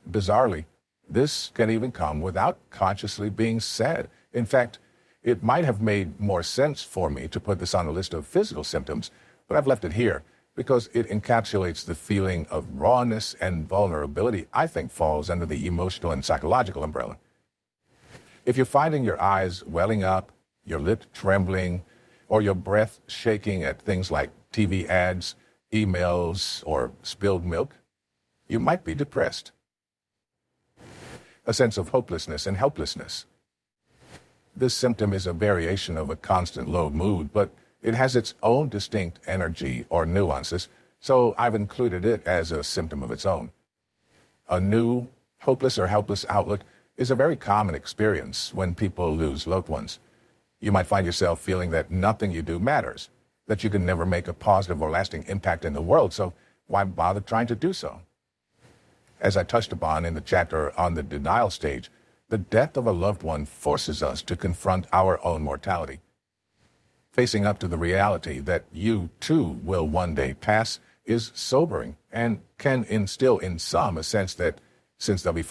Bizarrely, this can even come without consciously being said. In fact, it might have made more sense for me to put this on a list of physical symptoms, but I've left it here because it encapsulates the feeling of rawness and vulnerability I think falls under the emotional and psychological umbrella. If you're finding your eyes welling up, your lip trembling, or your breath shaking at things like TV ads, emails, or spilled milk, you might be depressed. A sense of hopelessness and helplessness. This symptom is a variation of a constant low mood, but it has its own distinct energy or nuances, so I've included it as a symptom of its own. A new, hopeless or helpless outlook is a very common experience when people lose loved ones. You might find yourself feeling that nothing you do matters, that you can never make a positive or lasting impact in the world, so why bother trying to do so? As I touched upon in the chapter on the denial stage, the death of a loved one forces us to confront our own mortality. Facing up to the reality that you too will one day pass is sobering and can instill in some a sense that since they'll be